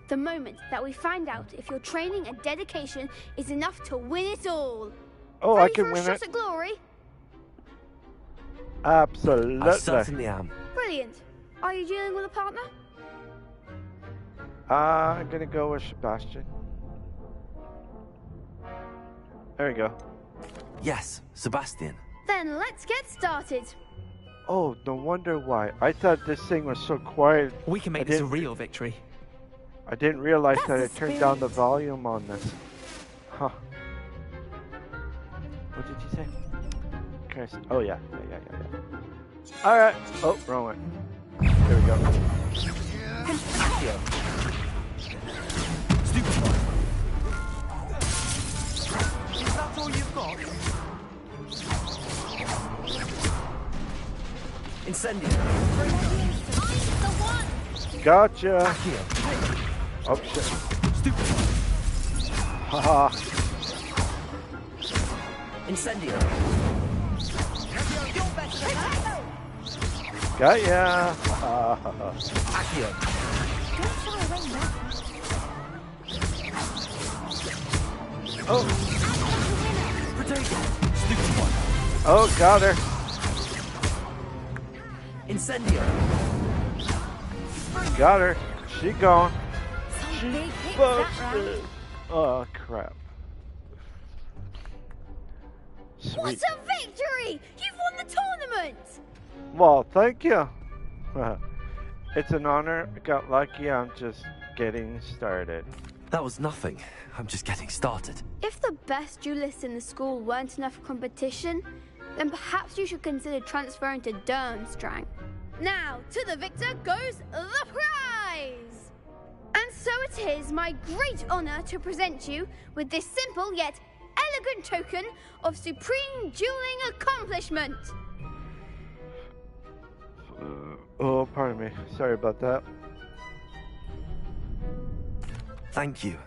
The moment that we find out if your training and dedication is enough to win it all. Oh, Ready I can for a win shot it. at glory? Absolutely. I certainly am. Brilliant. Are you dealing with a partner? I'm gonna go with Sebastian. There we go. Yes, Sebastian. Then let's get started. Oh, no wonder why. I thought this thing was so quiet. We can make this a real victory. I didn't realize That's that the I turned spirit. down the volume on this. Huh. What did you say? Chris. Oh, yeah. Alright. Oh, wrong way. There we go. Stupid one. Is that all you've got? Incendio. Gotcha. Oh, shit. Stupid one. Haha. Incendio. Got ya. Accio. Oh. Protego. Stupid one. Oh, got her. Incendio. Got her. She gone. Some big hits Busted. that round. Oh, crap. Sweet. What a victory! You've won the tournament! Well, thank you. It's an honor. I got lucky. I'm just getting started. That was nothing. I'm just getting started. If the best duelists in the school weren't enough for competition, then perhaps you should consider transferring to Durmstrang. Now, to the victor goes the prize! And so it is my great honor to present you with this simple yet elegant token of supreme dueling accomplishment. Oh, pardon me. Sorry about that. Thank you.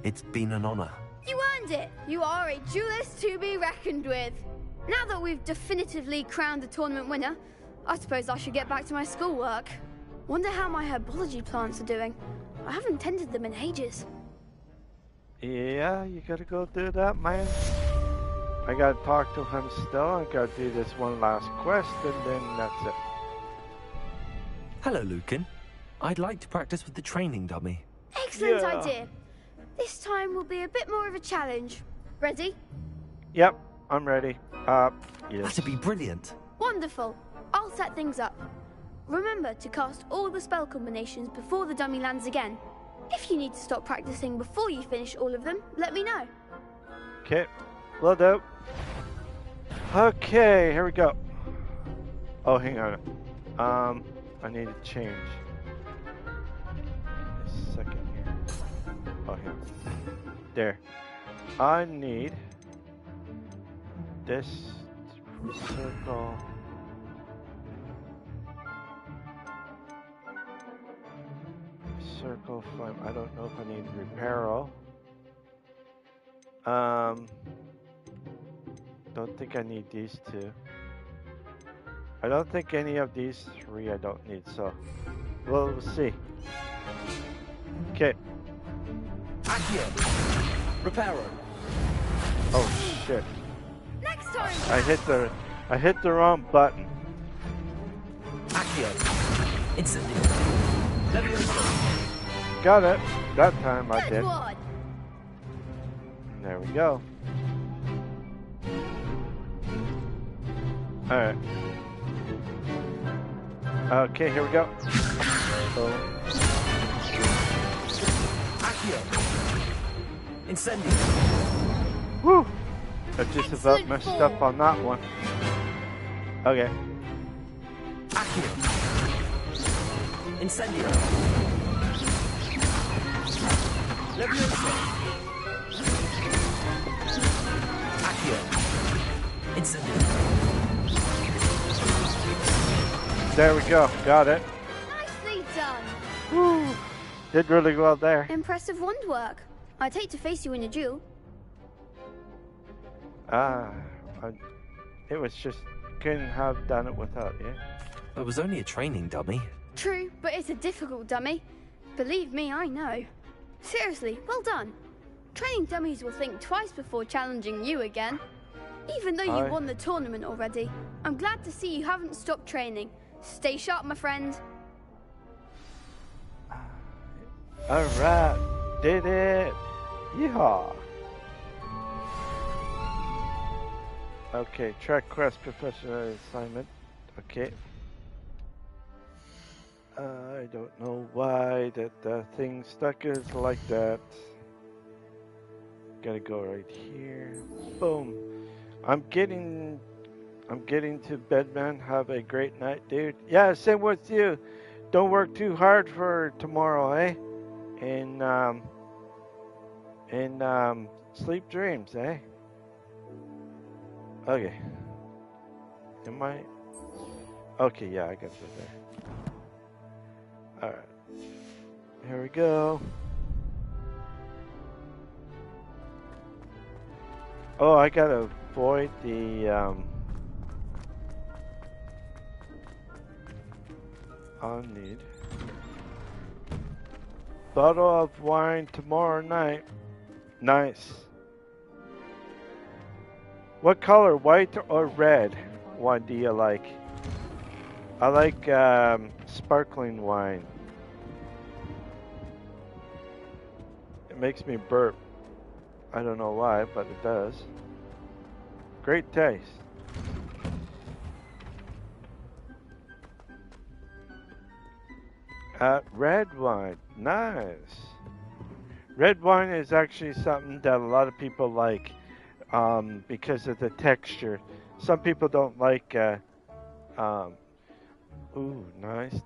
It's been an honor. You earned it. You are a duelist to be reckoned with. Now that we've definitively crowned the tournament winner, I suppose I should get back to my schoolwork. Wonder how my herbology plants are doing. I haven't tended them in ages. Yeah, you gotta go do that, man. I gotta talk to him still. I gotta do this one last quest, and then that's it. Hello, Lucan. I'd like to practice with the training dummy. Excellent Yeah. idea. This time will be a bit more of a challenge. Ready? Yep, I'm ready. Yes. That'd be brilliant. Wonderful. I'll set things up. Remember to cast all the spell combinations before the dummy lands again. If you need to stop practicing before you finish all of them, let me know. Okay, will do. Okay, here we go. Oh, hang on. I need to change. A second here. Oh, here. There. I need this circle. Circle flame. I don't know if I need reparo. Don't think I need these two. I don't think any of these three I don't need, so we'll see. Okay. Accio. Reparo. Oh shit. Next time. I hit the wrong button. Accio. Incendio. Levioso. Got it. That time I did. One. There we go. Alright. Okay, here we go. Accio. Incendio. Woo! I just about messed up on that one. Okay. Accio. Incendio. Levioso. Accio. Incendio. There we go. Got it. Nicely done. Woo! Did really well there. Impressive wand work. I'd hate to face you in a duel. It was just couldn't have done it without you. It was only a training dummy. True, but it's a difficult dummy. Believe me, I know. Seriously, well done. Training dummies will think twice before challenging you again. Even though you won the tournament already, I'm glad to see you haven't stopped training. Stay sharp, my friend. Alright, did it. Yeehaw. Okay, track quest professional assignment. Okay. I don't know why that thing stuck is like that. Gotta go right here. Boom. I'm getting to bed, man. Have a great night, dude. Yeah, same with you. Don't work too hard for tomorrow, eh? And sleep dreams, eh? Okay. Am I? Okay, yeah, I got you there. Alright. Here we go. Oh, I gotta avoid the, I'll need bottle of wine tomorrow night. Nice. What color, white or red wine do you like? I like sparkling wine. It makes me burp. I don't know why, but it does. Great taste. Red wine, nice. Red wine is actually something that a lot of people like because of the texture. Some people don't like. Ooh, nice.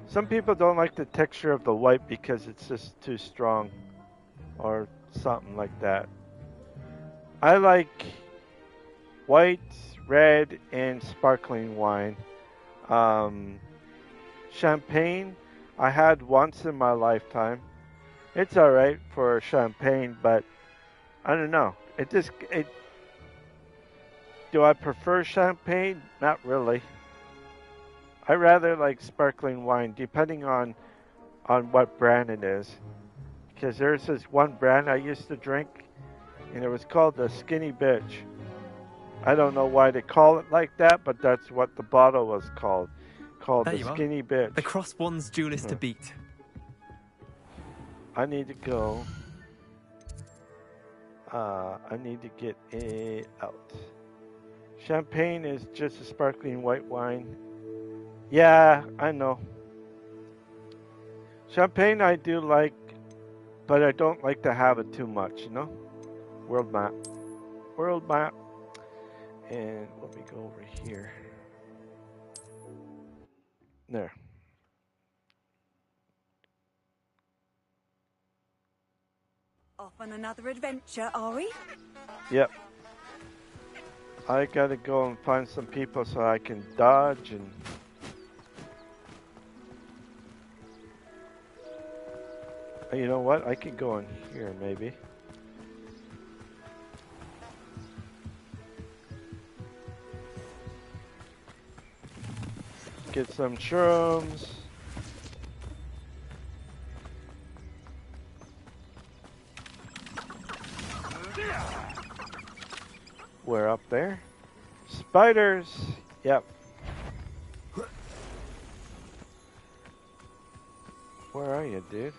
Some people don't like the texture of the white because it's just too strong, or something like that. I like white, red, and sparkling wine. Champagne, I had once in my lifetime. It's alright for champagne, but I don't know. Do I prefer champagne? Not really. I rather like sparkling wine, depending on what brand it is. Because there's this one brand I used to drink, and it was called the Skinny Bitch. I don't know why they call it like that, but that's what the bottle was called. Called the Skinny Bitch. The cross wands duelist to beat. I need to go. I need to get it out. Champagne is just a sparkling white wine. Yeah, I know. Champagne I do like, but I don't like to have it too much, you know? World map. World map. And let me go over here. There. Off on another adventure, are we? Yep. I gotta go and find some people so I can dodge and... You know what? I could go in here, maybe. Get some shrooms. We're up there. Spiders. Yep. Where are you, dude?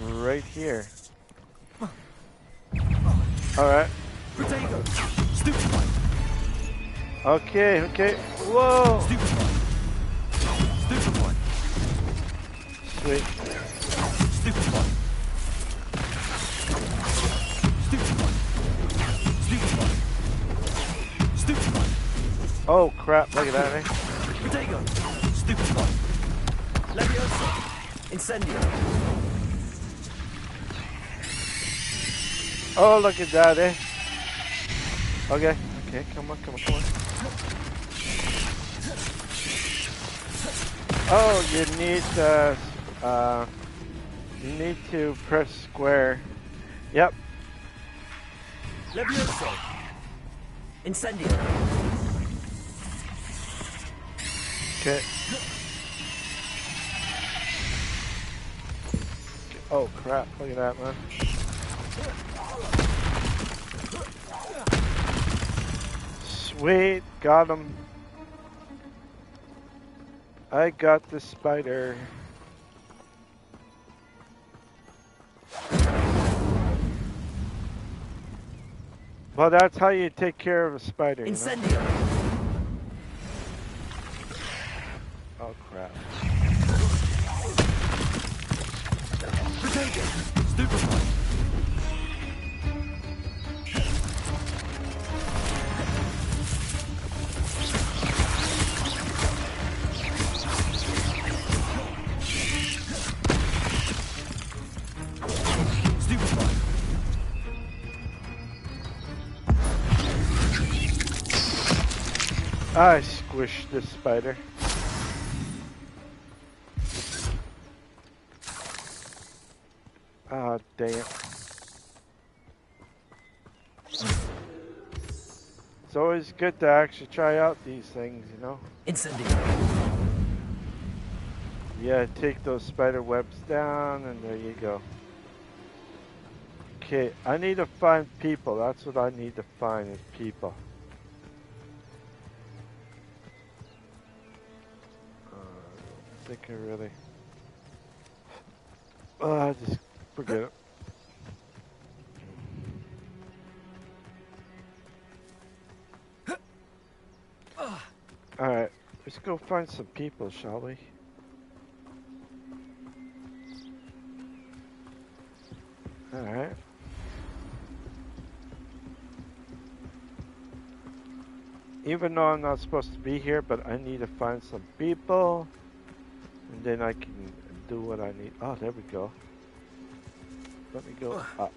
Right here. Alright. Okay, okay. Whoa! Sweet. Oh crap, look at that, eh? Protego! Stupid one! Leviosa! Incendio! Oh, look at that, eh? Okay, okay, come on, come on, come on. Oh, you need to press square. Yep. Leviosa! Incendio! Okay. Oh crap, look at that, man. Sweet, got him. I got the spider. Well, that's how you take care of a spider, you know? Oh crap. I squished this spider. Ah, dang it. It's always good to actually try out these things, you know? Incendio. Yeah, take those spider webs down, and there you go. Okay, I need to find people. That's what I need to find, is people. I think I really... just forget it. Alright, let's go find some people, shall we? Alright. Even though I'm not supposed to be here, but I need to find some people. And then I can do what I need. Oh, there we go. Let me go up.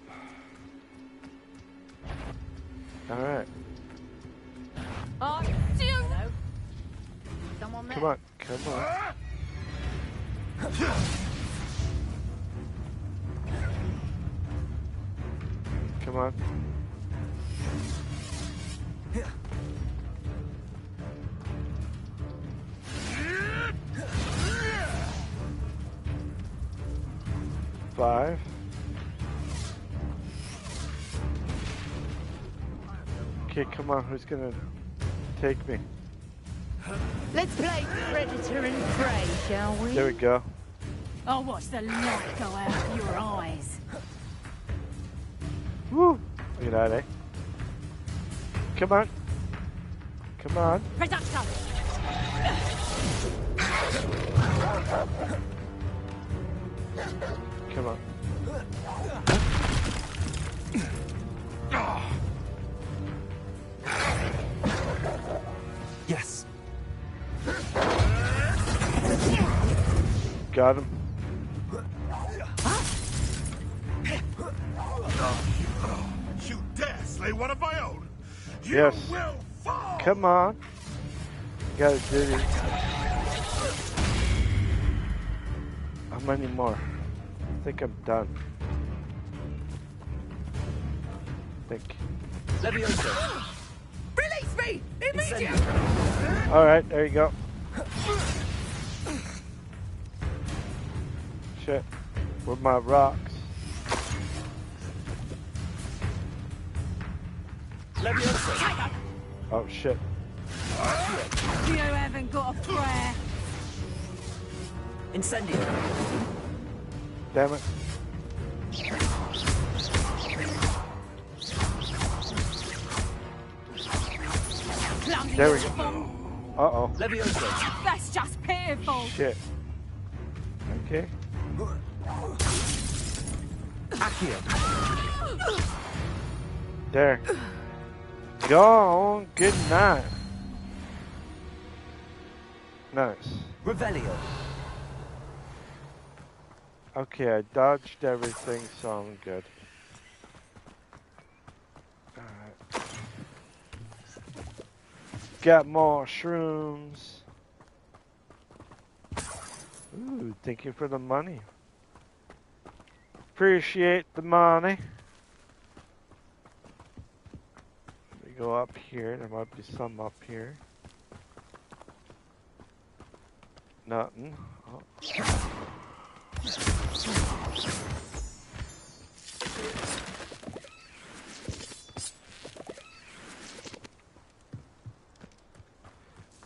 Alright. Oh, someone there. Come on, come on. Come on. Five. Okay, come on, who's gonna take me? Let's play predator and prey, shall we? There we go. I'll watch the light go out of your eyes. Woo! Look at that, eh? Come on. Come on. Production! Come on. Yes. Got him. You dare slay one of my own? You Yes. will fall! Come on. You gotta do this. How many more? I think I'm done. Leviosa. Release me! Immediately! Alright, there you go. Shit. With my rocks. Leviosa. Oh shit. You haven't got a prayer. Incendio. Damn it. Clumsy There we little go. fool. Uh-oh. Leviosa. That's just pitiful. Shit. Okay. Accio. There. Gone. Good night. Nice. Revelio. Okay, I dodged everything, so I'm good. Alright. Got more shrooms. Ooh, thank you for the money. Appreciate the money. We go up here. There might be some up here. Nothing. Oh.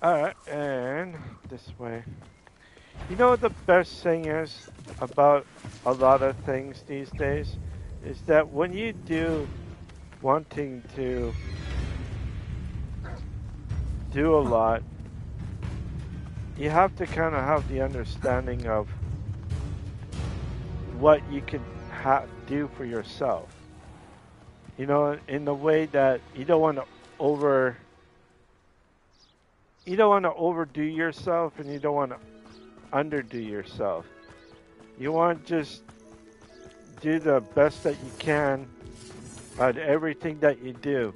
Alright, and this way. You know what the best thing is about a lot of things these days? Is that when you do wanting to do a lot, you have to kind of have the understanding of what you can do for yourself. You know, in the way that you don't want to overdo yourself, and you don't want to underdo yourself. You want to just do the best that you can at everything that you do.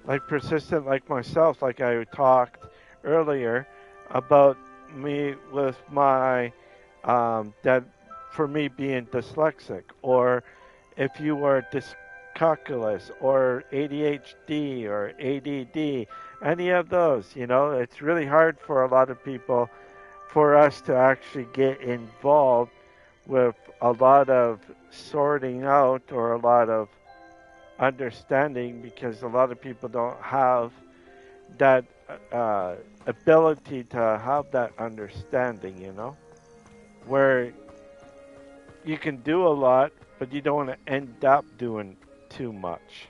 Like persistent, like myself, like I talked earlier about me with my that for me being dyslexic, or if you were dyscalculus or ADHD or ADD, any of those, you know, it's really hard for a lot of people for us to actually get involved with a lot of sorting out or a lot of understanding, because a lot of people don't have that ability to have that understanding, you know, where you can do a lot, but you don't want to end up doing too much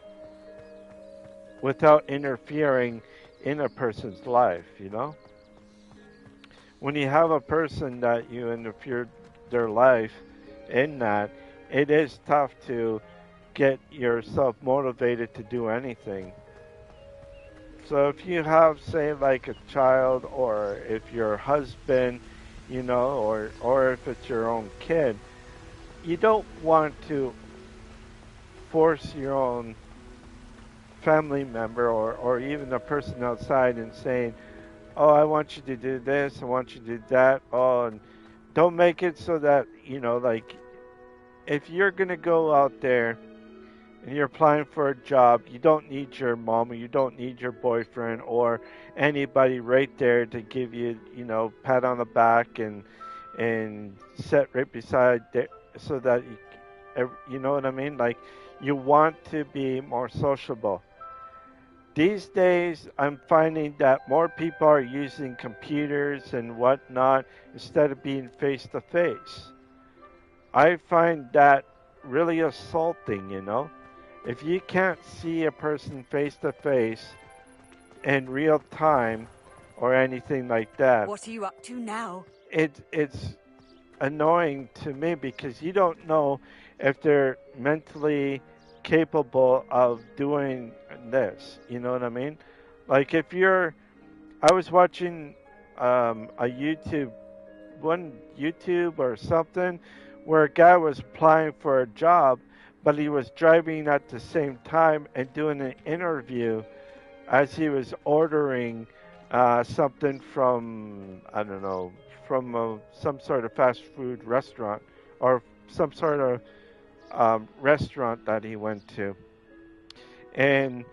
without interfering in a person's life, you know. When you have a person that you interfere their life in that, it is tough to get yourself motivated to do anything. So if you have, say, like a child, or if your husband, you know, or if it's your own kid, you don't want to force your own family member or even a person outside and saying, oh, I want you to do this, I want you to do that. Oh, and don't make it so that, you know, like, if you're going to go out there and you're applying for a job, you don't need your mom, or you don't need your boyfriend or anybody right there to give you, you know, pat on the back and sit right beside there so that you know what I mean? Like, you want to be more sociable. These days, I'm finding that more people are using computers and whatnot instead of being face to face. I find that really assaulting, you know? If you can't see a person face to face in real time or anything like that, What are you up to now? it's annoying to me because you don't know if they're mentally capable of doing this. You know what I mean? Like if you're, I was watching a YouTube or something where a guy was applying for a job, but he was driving at the same time and doing an interview as he was ordering something from, I don't know, from some sort of fast food restaurant or some sort of restaurant that he went to. And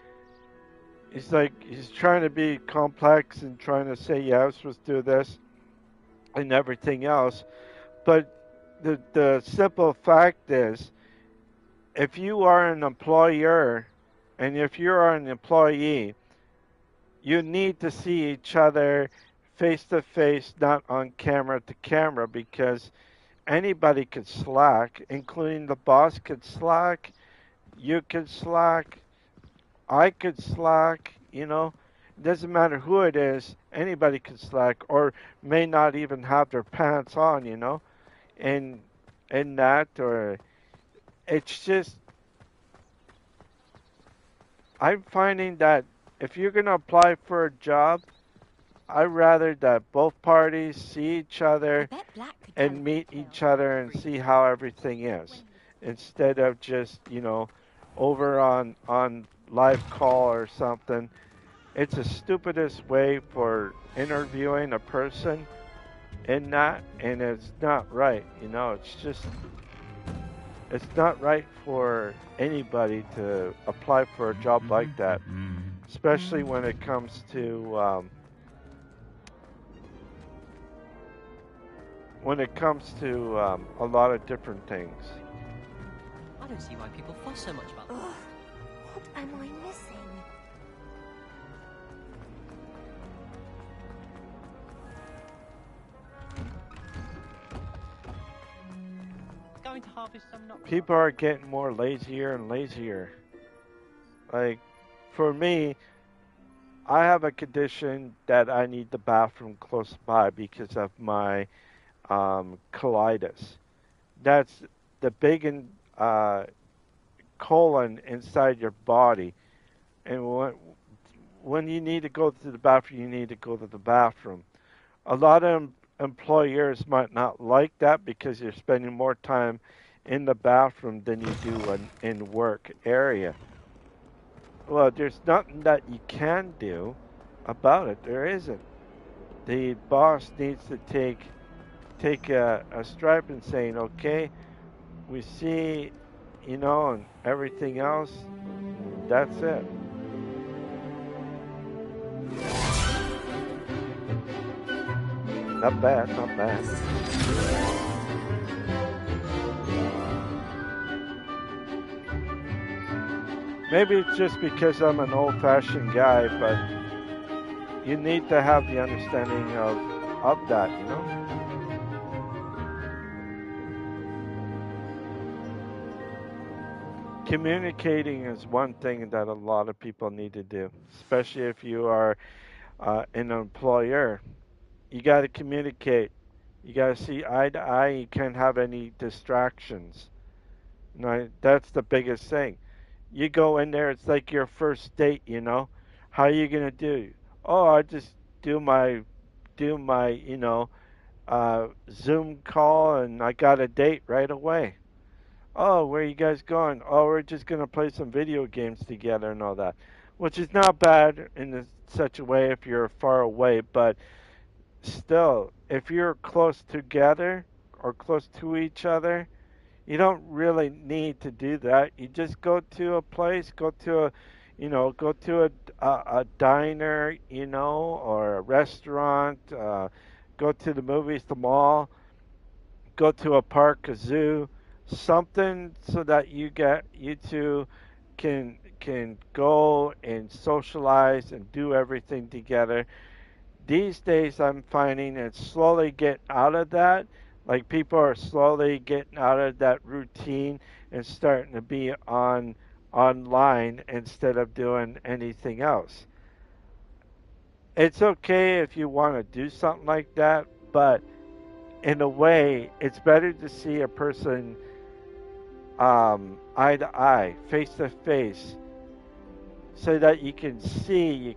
he's like, he's trying to be complex and trying to say, yeah, I was supposed to do this and everything else. But the simple fact is, if you are an employer and if you are an employee, you need to see each other face to face, not on camera to camera, because anybody could slack, including the boss could slack, you could slack, I could slack, you know. It doesn't matter who it is, anybody could slack or may not even have their pants on, you know. And that or it's just I'm finding that if you're going to apply for a job, I'd rather that both parties see each other and meet each other and see how everything is instead of just, you know, over on live call or something. It's the stupidest way for interviewing a person in that, and it's not right, you know. It's not right for anybody to apply for a job like that, especially when it comes to a lot of different things. I don't see why people fuss so much about that. What am I missing? Going to harvest some nuts. People are getting more lazier and lazier. Like, for me, I have a condition that I need the bathroom close by because of my colitis. That's the big colon inside your body. And when you need to go to the bathroom, you need to go to the bathroom. A lot of employers might not like that because you're spending more time in the bathroom than you do in work area. Well, there's nothing that you can do about it. There isn't. The boss needs to take a stripe and saying, okay, we see, you know, and everything else. That's it. Not bad, not bad. Maybe it's just because I'm an old-fashioned guy, but you need to have the understanding of that, you know? Communicating is one thing that a lot of people need to do, especially if you are an employer. You got to communicate. You got to see eye to eye. You can't have any distractions. You know, that's the biggest thing. You go in there, it's like your first date, you know. How are you gonna do? Oh, I just do my Zoom call and I got a date right away. Oh, where are you guys going? Oh, we're just gonna play some video games together and all that, which is not bad in such a way if you're far away, but still, if you're close together or close to each other, you don't really need to do that. You just go to a place, go to a diner, you know, or a restaurant, go to the movies, the mall, go to a park, a zoo, something so that you two can go and socialize and do everything together. These days I'm finding it slowly get out of that. Like people are slowly getting out of that routine and starting to be online instead of doing anything else. It's okay if you want to do something like that, but in a way, it's better to see a person eye to eye, face to face, so that you can see, you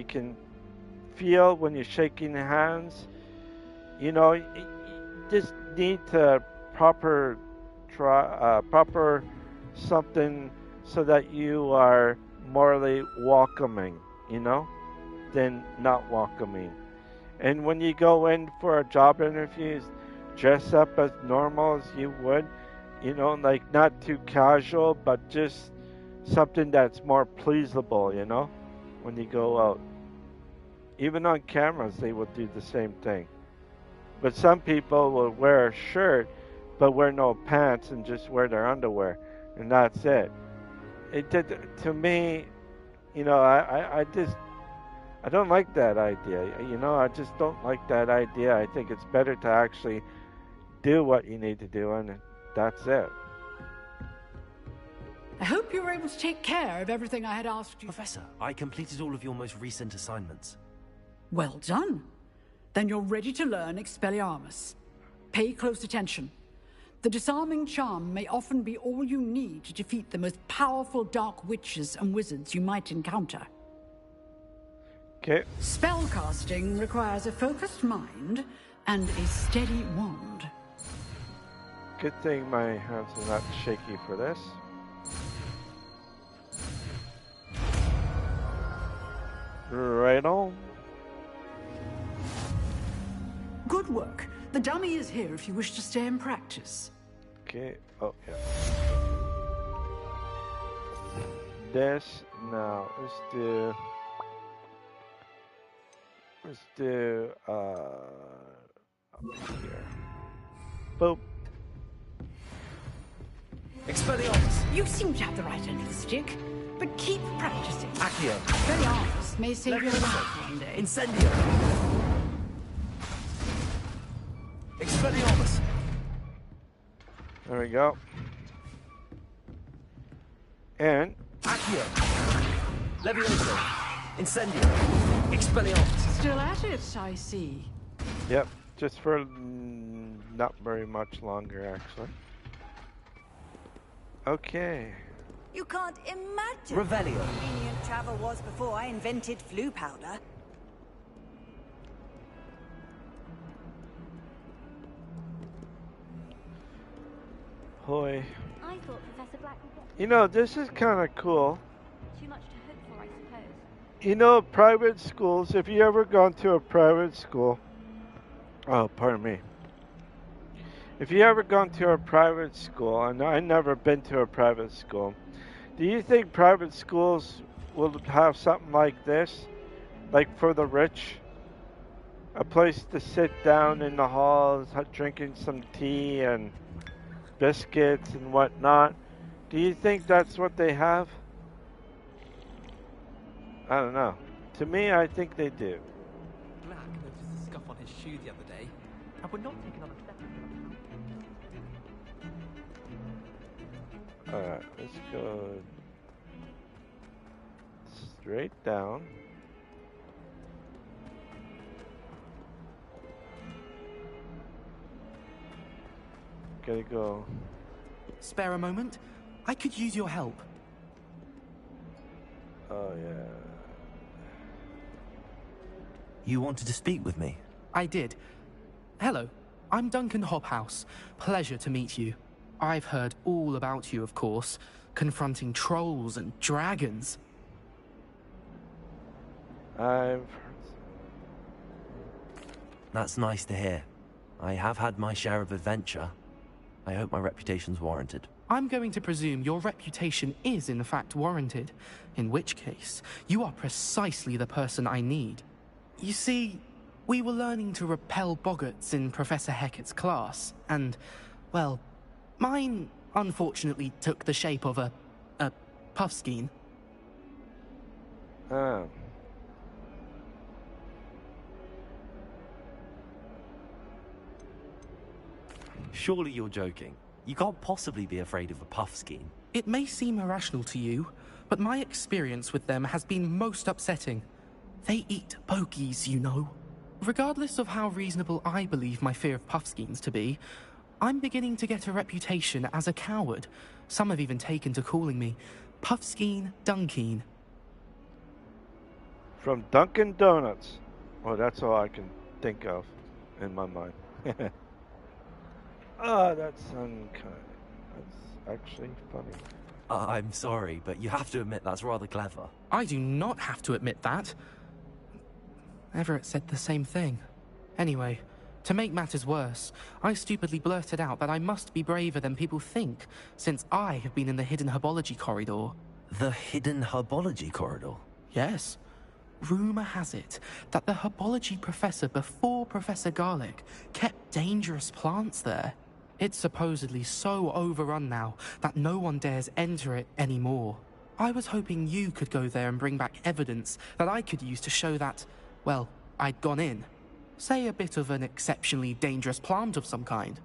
can feel when you're shaking hands. You know, you just need to proper something so that you are morally welcoming. You know, than not welcoming. And when you go in for a job interview, dress up as normal as you would, you know, like not too casual, but just something that's more pleasable, you know, when you go out. Even on cameras, they will do the same thing. But some people will wear a shirt, but wear no pants and just wear their underwear, and that's it. It did to me, you know, I don't like that idea. You know, I just don't like that idea. I think it's better to actually do what you need to do, and that's it. I hope you were able to take care of everything I had asked you. Professor, I completed all of your most recent assignments. Well done. Then you're ready to learn Expelliarmus. Pay close attention. The disarming charm may often be all you need to defeat the most powerful dark witches and wizards you might encounter. Okay. Spellcasting requires a focused mind and a steady wand. Good thing my hands are not shaky for this. Right on. Good work. The dummy is here if you wish to stay and practice. Okay. Oh, yeah. This now. Let's do up here. Boop. Expelliarmus. You seem to have the right end of the stick, but keep practicing. Accio. Expelliarmus may save your life one day. Incendio. Expelliarmus. There we go. And Accio. Levioso. Incendio. Expelliarmus. Still at it, I see. Yep, just for not very much longer, actually. Okay. You can't imagine Revelio. how convenient travel was before I invented flu powder. Hoy. I thought Professor Black would get You know, this is kind of cool. too much to hope for, I suppose. You know, private schools, if you ever gone to a private school, oh, pardon me. If you ever gone to a private school, and I never been to a private school, do you think private schools will have something like this? Like for the rich? A place to sit down in the halls, drinking some tea and biscuits and whatnot. Do you think that's what they have? I don't know. To me, I think they do. Black noticed a scuff on his shoe the other day, and would not take another step. Alright, let's go straight down. Gotta go. Spare a moment? I could use your help. Oh, yeah. You wanted to speak with me? I did. Hello, I'm Duncan Hobhouse. Pleasure to meet you. I've heard all about you, of course, confronting trolls and dragons. That's nice to hear. I have had my share of adventure. I hope my reputation's warranted. I'm going to presume your reputation is in fact warranted, in which case, you are precisely the person I need. You see, we were learning to repel boggarts in Professor Hecat's class, and, well, mine unfortunately took the shape of a puffskein. Oh. Surely you're joking. You can't possibly be afraid of a puffskein. It may seem irrational to you, but my experience with them has been most upsetting. They eat bogies, you know. Regardless of how reasonable I believe my fear of puffskeins to be, I'm beginning to get a reputation as a coward. Some have even taken to calling me Puffskeen Dunkeen. From Dunkin' Donuts. Oh, that's all I can think of in my mind. Oh, that's unkind. That's actually funny. I'm sorry, but you have to admit that's rather clever. I do not have to admit that. Everett said the same thing. Anyway, to make matters worse, I stupidly blurted out that I must be braver than people think, since I have been in the hidden herbology corridor. The hidden herbology corridor? Yes. Rumour has it that the herbology professor before Professor Garlic kept dangerous plants there. It's supposedly so overrun now that no one dares enter it anymore. I was hoping you could go there and bring back evidence that I could use to show that, well, I'd gone in. Say a bit of an exceptionally dangerous plant of some kind.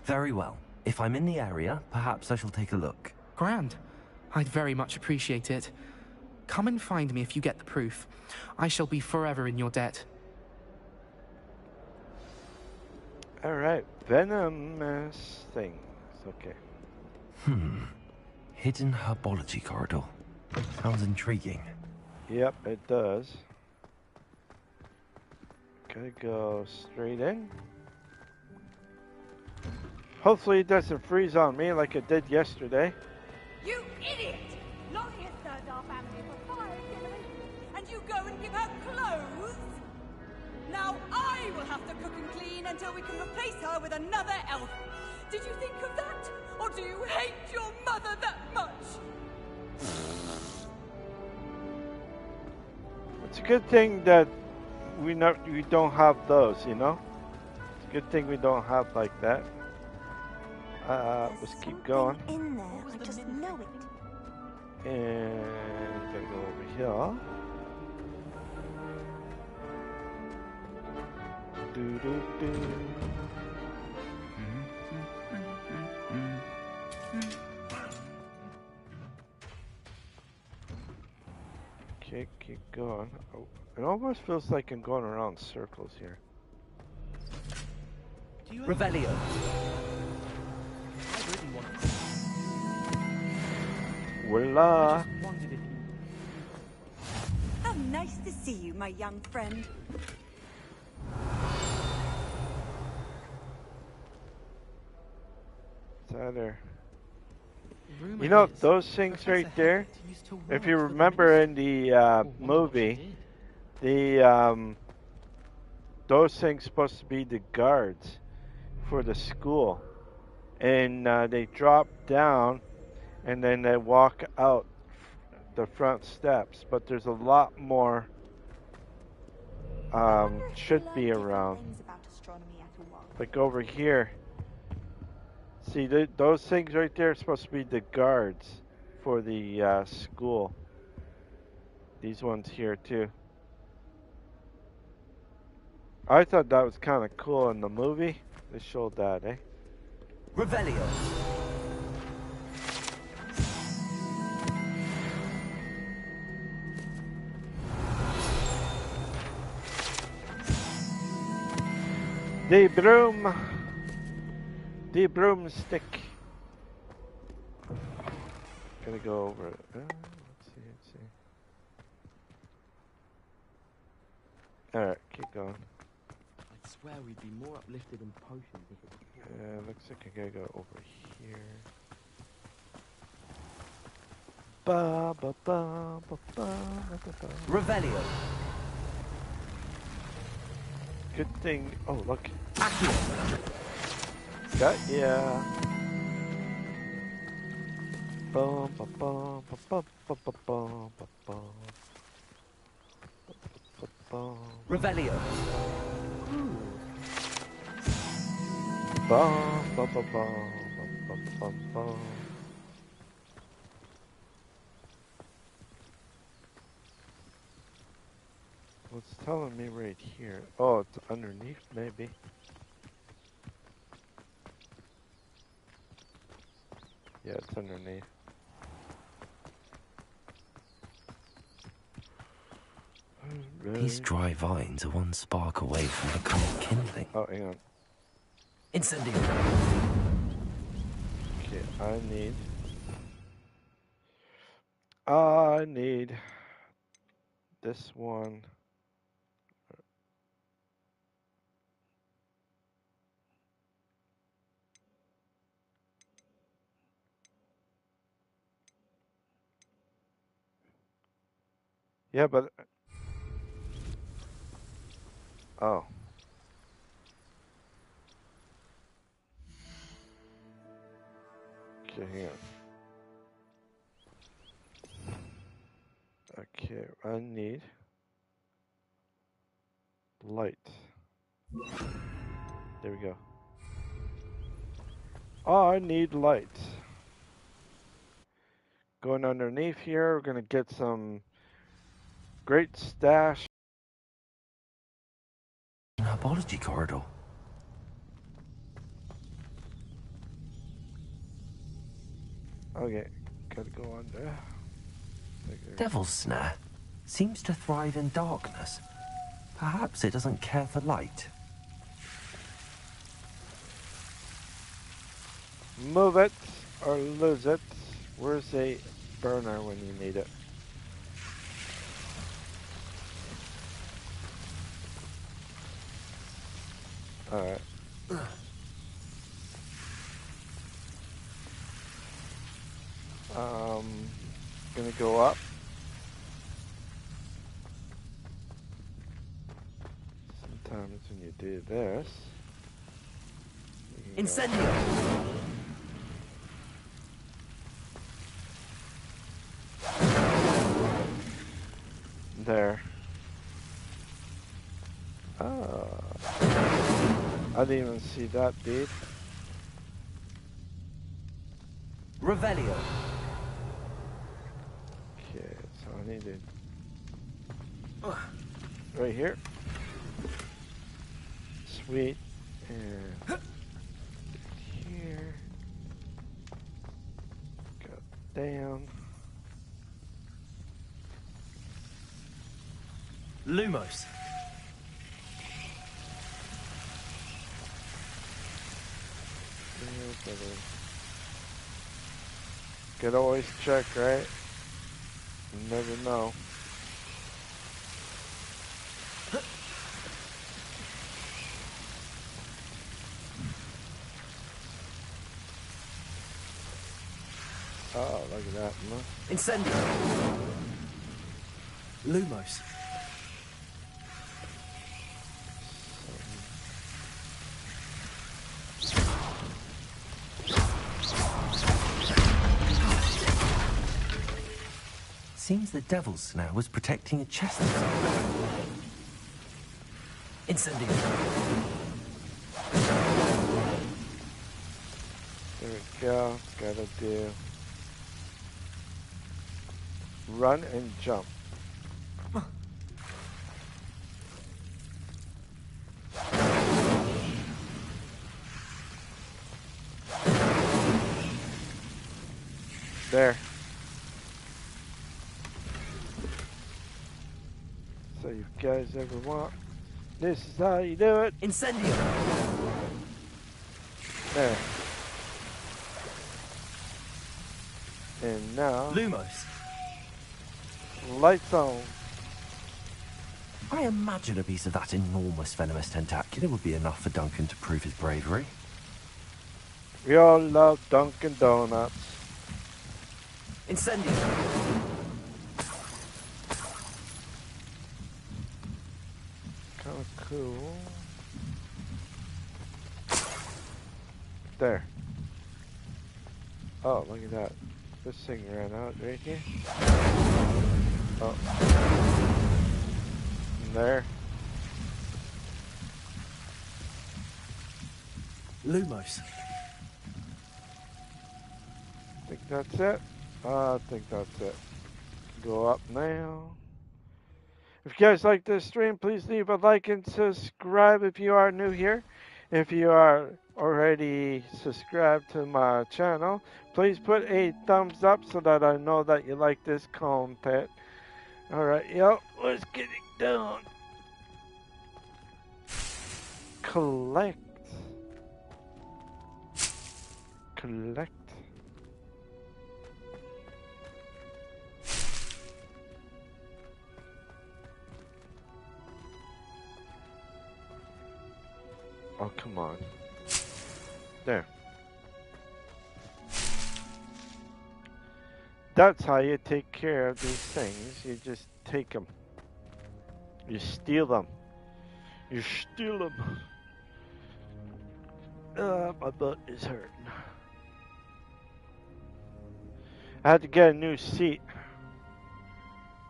Very well. If I'm in the area, perhaps I shall take a look. Grand. I'd very much appreciate it. Come and find me if you get the proof. I shall be forever in your debt. Alright, venomous things. Okay. Hidden herbology corridor. Sounds intriguing. Yep, it does. Gotta go straight in. Hopefully it doesn't freeze on me like it did yesterday. You idiot! Lottie has served our family for 5 generations, and you go and give her clothes? Now I will have to cook and clean until we can replace her with another elf. Did you think of that? Or do you hate your mother that much? It's a good thing that we don't have those, you know? It's a good thing we don't have like that. Let's keep going. In there, I just know it. And gotta go over here. Okay, keep going. Oh, it almost feels like I'm going around in circles here. Revelio. Voila! How nice to see you, my young friend. What's that there? You know, those things right there, if you remember in the movie, the those things supposed to be the guards for the school. And they drop down and then they walk out the front steps. But there's a lot more should be around. Like over here. See, those things right there are supposed to be the guards for the school. These ones here too. I thought that was kind of cool in the movie. They showed that, eh? Revelio. The broomstick. Gonna go over it. Let's see. Alright, keep going. I swear we'd be more uplifted in potions if it was... Looks like I gotta go over here. Ba ba ba ba ba ba ba. Revelio. Good thing. Oh, look. Got ya. Bum ba bum ba bum ba ba bum ba bum. Revelio. Bum ba ba bum ba bum bum. What's telling me right here. Oh, it's underneath, maybe. Yeah, it's underneath. These dry vines are one spark away from becoming kindling. Oh, hang on. Incendio. Okay, I need this one. Yeah, but oh. Okay, hang on. Okay, I need light. There we go. I need light. Going underneath here, we're gonna get some great stash. An herbology corridor. Okay, gotta go under. Devil's Snare seems to thrive in darkness. Perhaps it doesn't care for light. Move it or lose it. Where's a burner when you need it? Alright. Gonna go up. Sometimes when you do this, Incendio. There. I didn't even see that, dude. Revelio. Okay, so I need it right here. Sweet. And here. Go down. Lumos. Could always check, right? You never know. Oh, look at that. Incendio. Lumos. Seems the Devil's Snare was protecting a chest. Incendio. There we go. Gotta do. Run and jump. There. So you guys ever want, this is how you do it. Incendio. There. And now. Lumos. Lights on. I imagine a piece of that enormous venomous tentacular would be enough for Duncan to prove his bravery. We all love Dunkin' Donuts. Incendio. Kind of cool. There. Oh, look at that. This thing ran out right here. Oh. And there. Lumos. I think that's it. I think that's it. Go up now. If you guys like this stream, please leave a like and subscribe if you are new here. If you are already subscribed to my channel, please put a thumbs up so that I know that you like this content. Alright, yo, let's get it done. Collect. Collect. Oh, come on. There. That's how you take care of these things. You just take them. You steal them. You steal them. My butt is hurting. I had to get a new seat.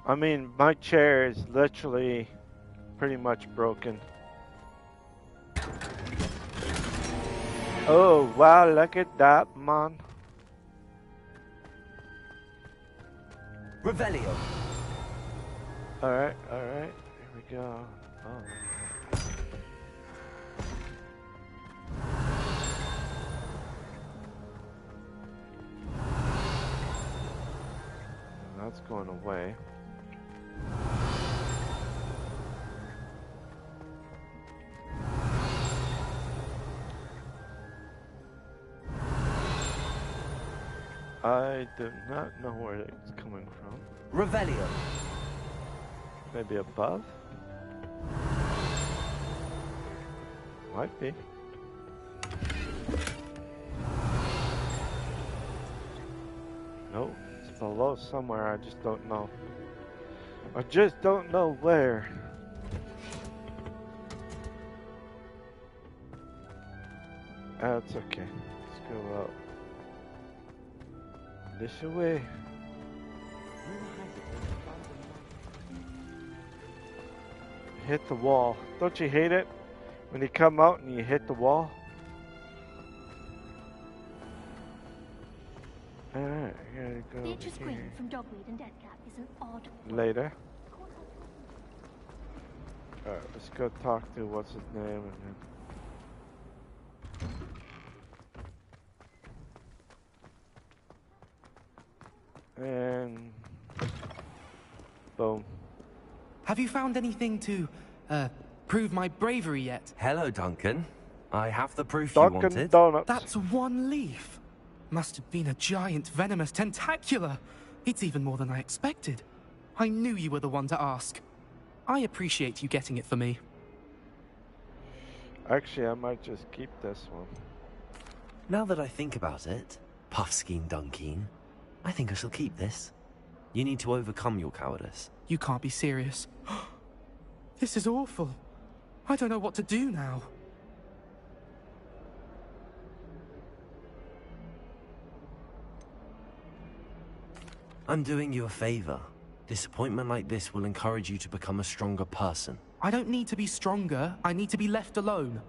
I mean, my chair is literally pretty much broken. Oh, wow, look at that, man. Revelio. Alright, alright. Here we go. Oh. That's going away. I do not know where it's coming from. Revelio. Maybe above? Might be. No, it's below somewhere, I just don't know. I just don't know where. That's okay. Let's go up. This away. Hit the wall. Don't you hate it when you come out and you hit the wall? Alright, I gotta go Beatrice here. Green from Dogweed and Deathcap is an odd... Later. Alright, let's go talk to what's his name and then... And boom. Have you found anything to, prove my bravery yet? Hello, Duncan. I have the proof Dunkin' you wanted. Donuts. That's one leaf. Must have been a giant venomous tentacula. It's even more than I expected. I knew you were the one to ask. I appreciate you getting it for me. Actually, I might just keep this one. Now that I think about it, Puffskein Dunkeen, I think I shall keep this. You need to overcome your cowardice. You can't be serious. This is awful. I don't know what to do now. I'm doing you a favor. Disappointment like this will encourage you to become a stronger person. I don't need to be stronger. I need to be left alone.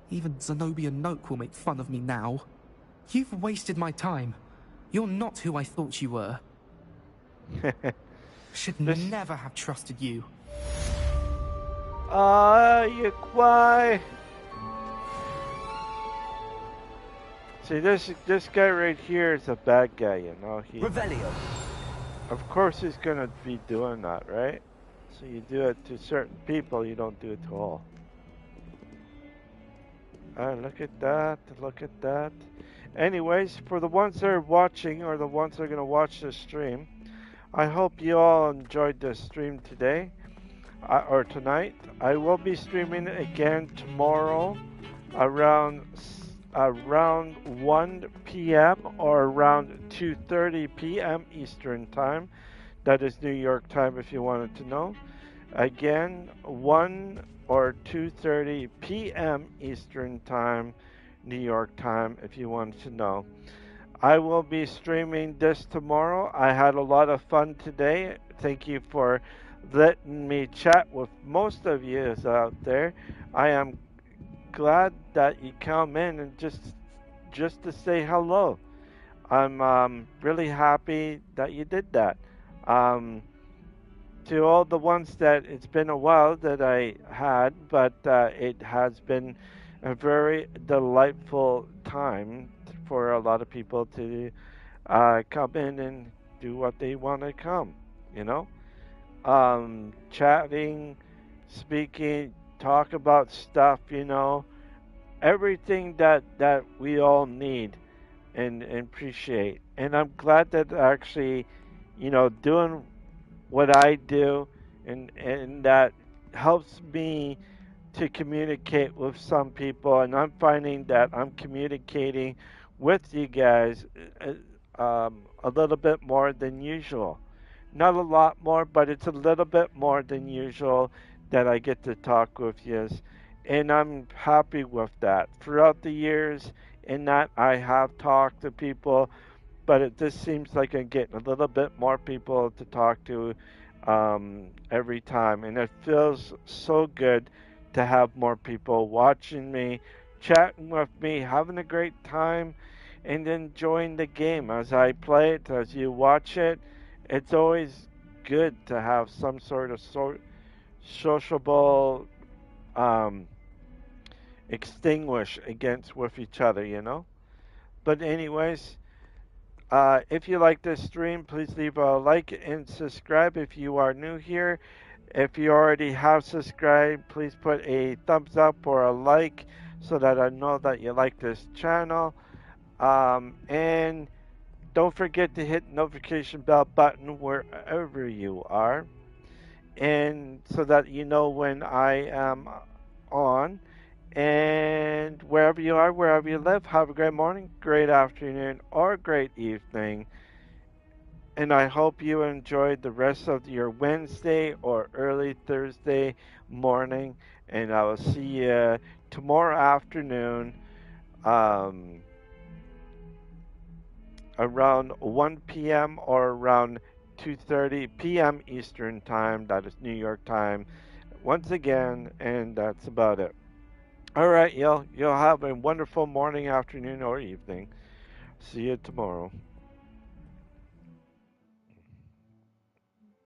Even Zenobia Noak will make fun of me now. You've wasted my time. You're not who I thought you were. Should never have trusted you. You why? See, this guy right here is a bad guy, you know. Revelio. Of course he's gonna be doing that, right? So you do it to certain people, you don't do it to all. Look at that, look at that. Anyways, for the ones that are watching, or the ones that are gonna watch this stream, I hope you all enjoyed this stream today, or tonight. I will be streaming again tomorrow around 1 p.m. or around 2:30 p.m. Eastern Time. That is New York time if you wanted to know. Again, 1 or 2:30 p.m. Eastern Time, New York time if you wanted to know. I will be streaming this tomorrow. I had a lot of fun today. Thank you for letting me chat with most of you out there. I am glad that you come in and just to say hello. I'm really happy that you did that. to all the ones that it's been a while that I had, but it has been a very delightful time for a lot of people to come in and do what they want to come, you know? Chatting, speaking, talk about stuff, everything that we all need and appreciate. And I'm glad that actually, doing what I do and that helps me to communicate with some people, and I'm finding that I'm communicating with you guys a little bit more than usual. Not a lot more, but it's a little bit more than usual that I get to talk with you, and I'm happy with that. Throughout the years, in that I have talked to people, but it just seems like I'm getting a little bit more people to talk to every time, and it feels so good to have more people watching me, chatting with me, having a great time, and enjoying the game as I play it, as you watch it. It's always good to have some sort of sociable um, extinguish against with each other. But anyways, if you like this stream, please leave a like and subscribe if you are new here. If you already have subscribed, please put a thumbs up or a like so that I know that you like this channel. And don't forget to hit notification bell button wherever you are, and so that you know when I am on. And wherever you are, wherever you live, have a great morning, great afternoon, or great evening. And I hope you enjoyed the rest of your Wednesday or early Thursday morning. And I will see you tomorrow afternoon around 1 p.m. or around 2:30 p.m. Eastern Time. That is New York time. Once again, and that's about it. All right, you'll have a wonderful morning, afternoon, or evening. See you tomorrow.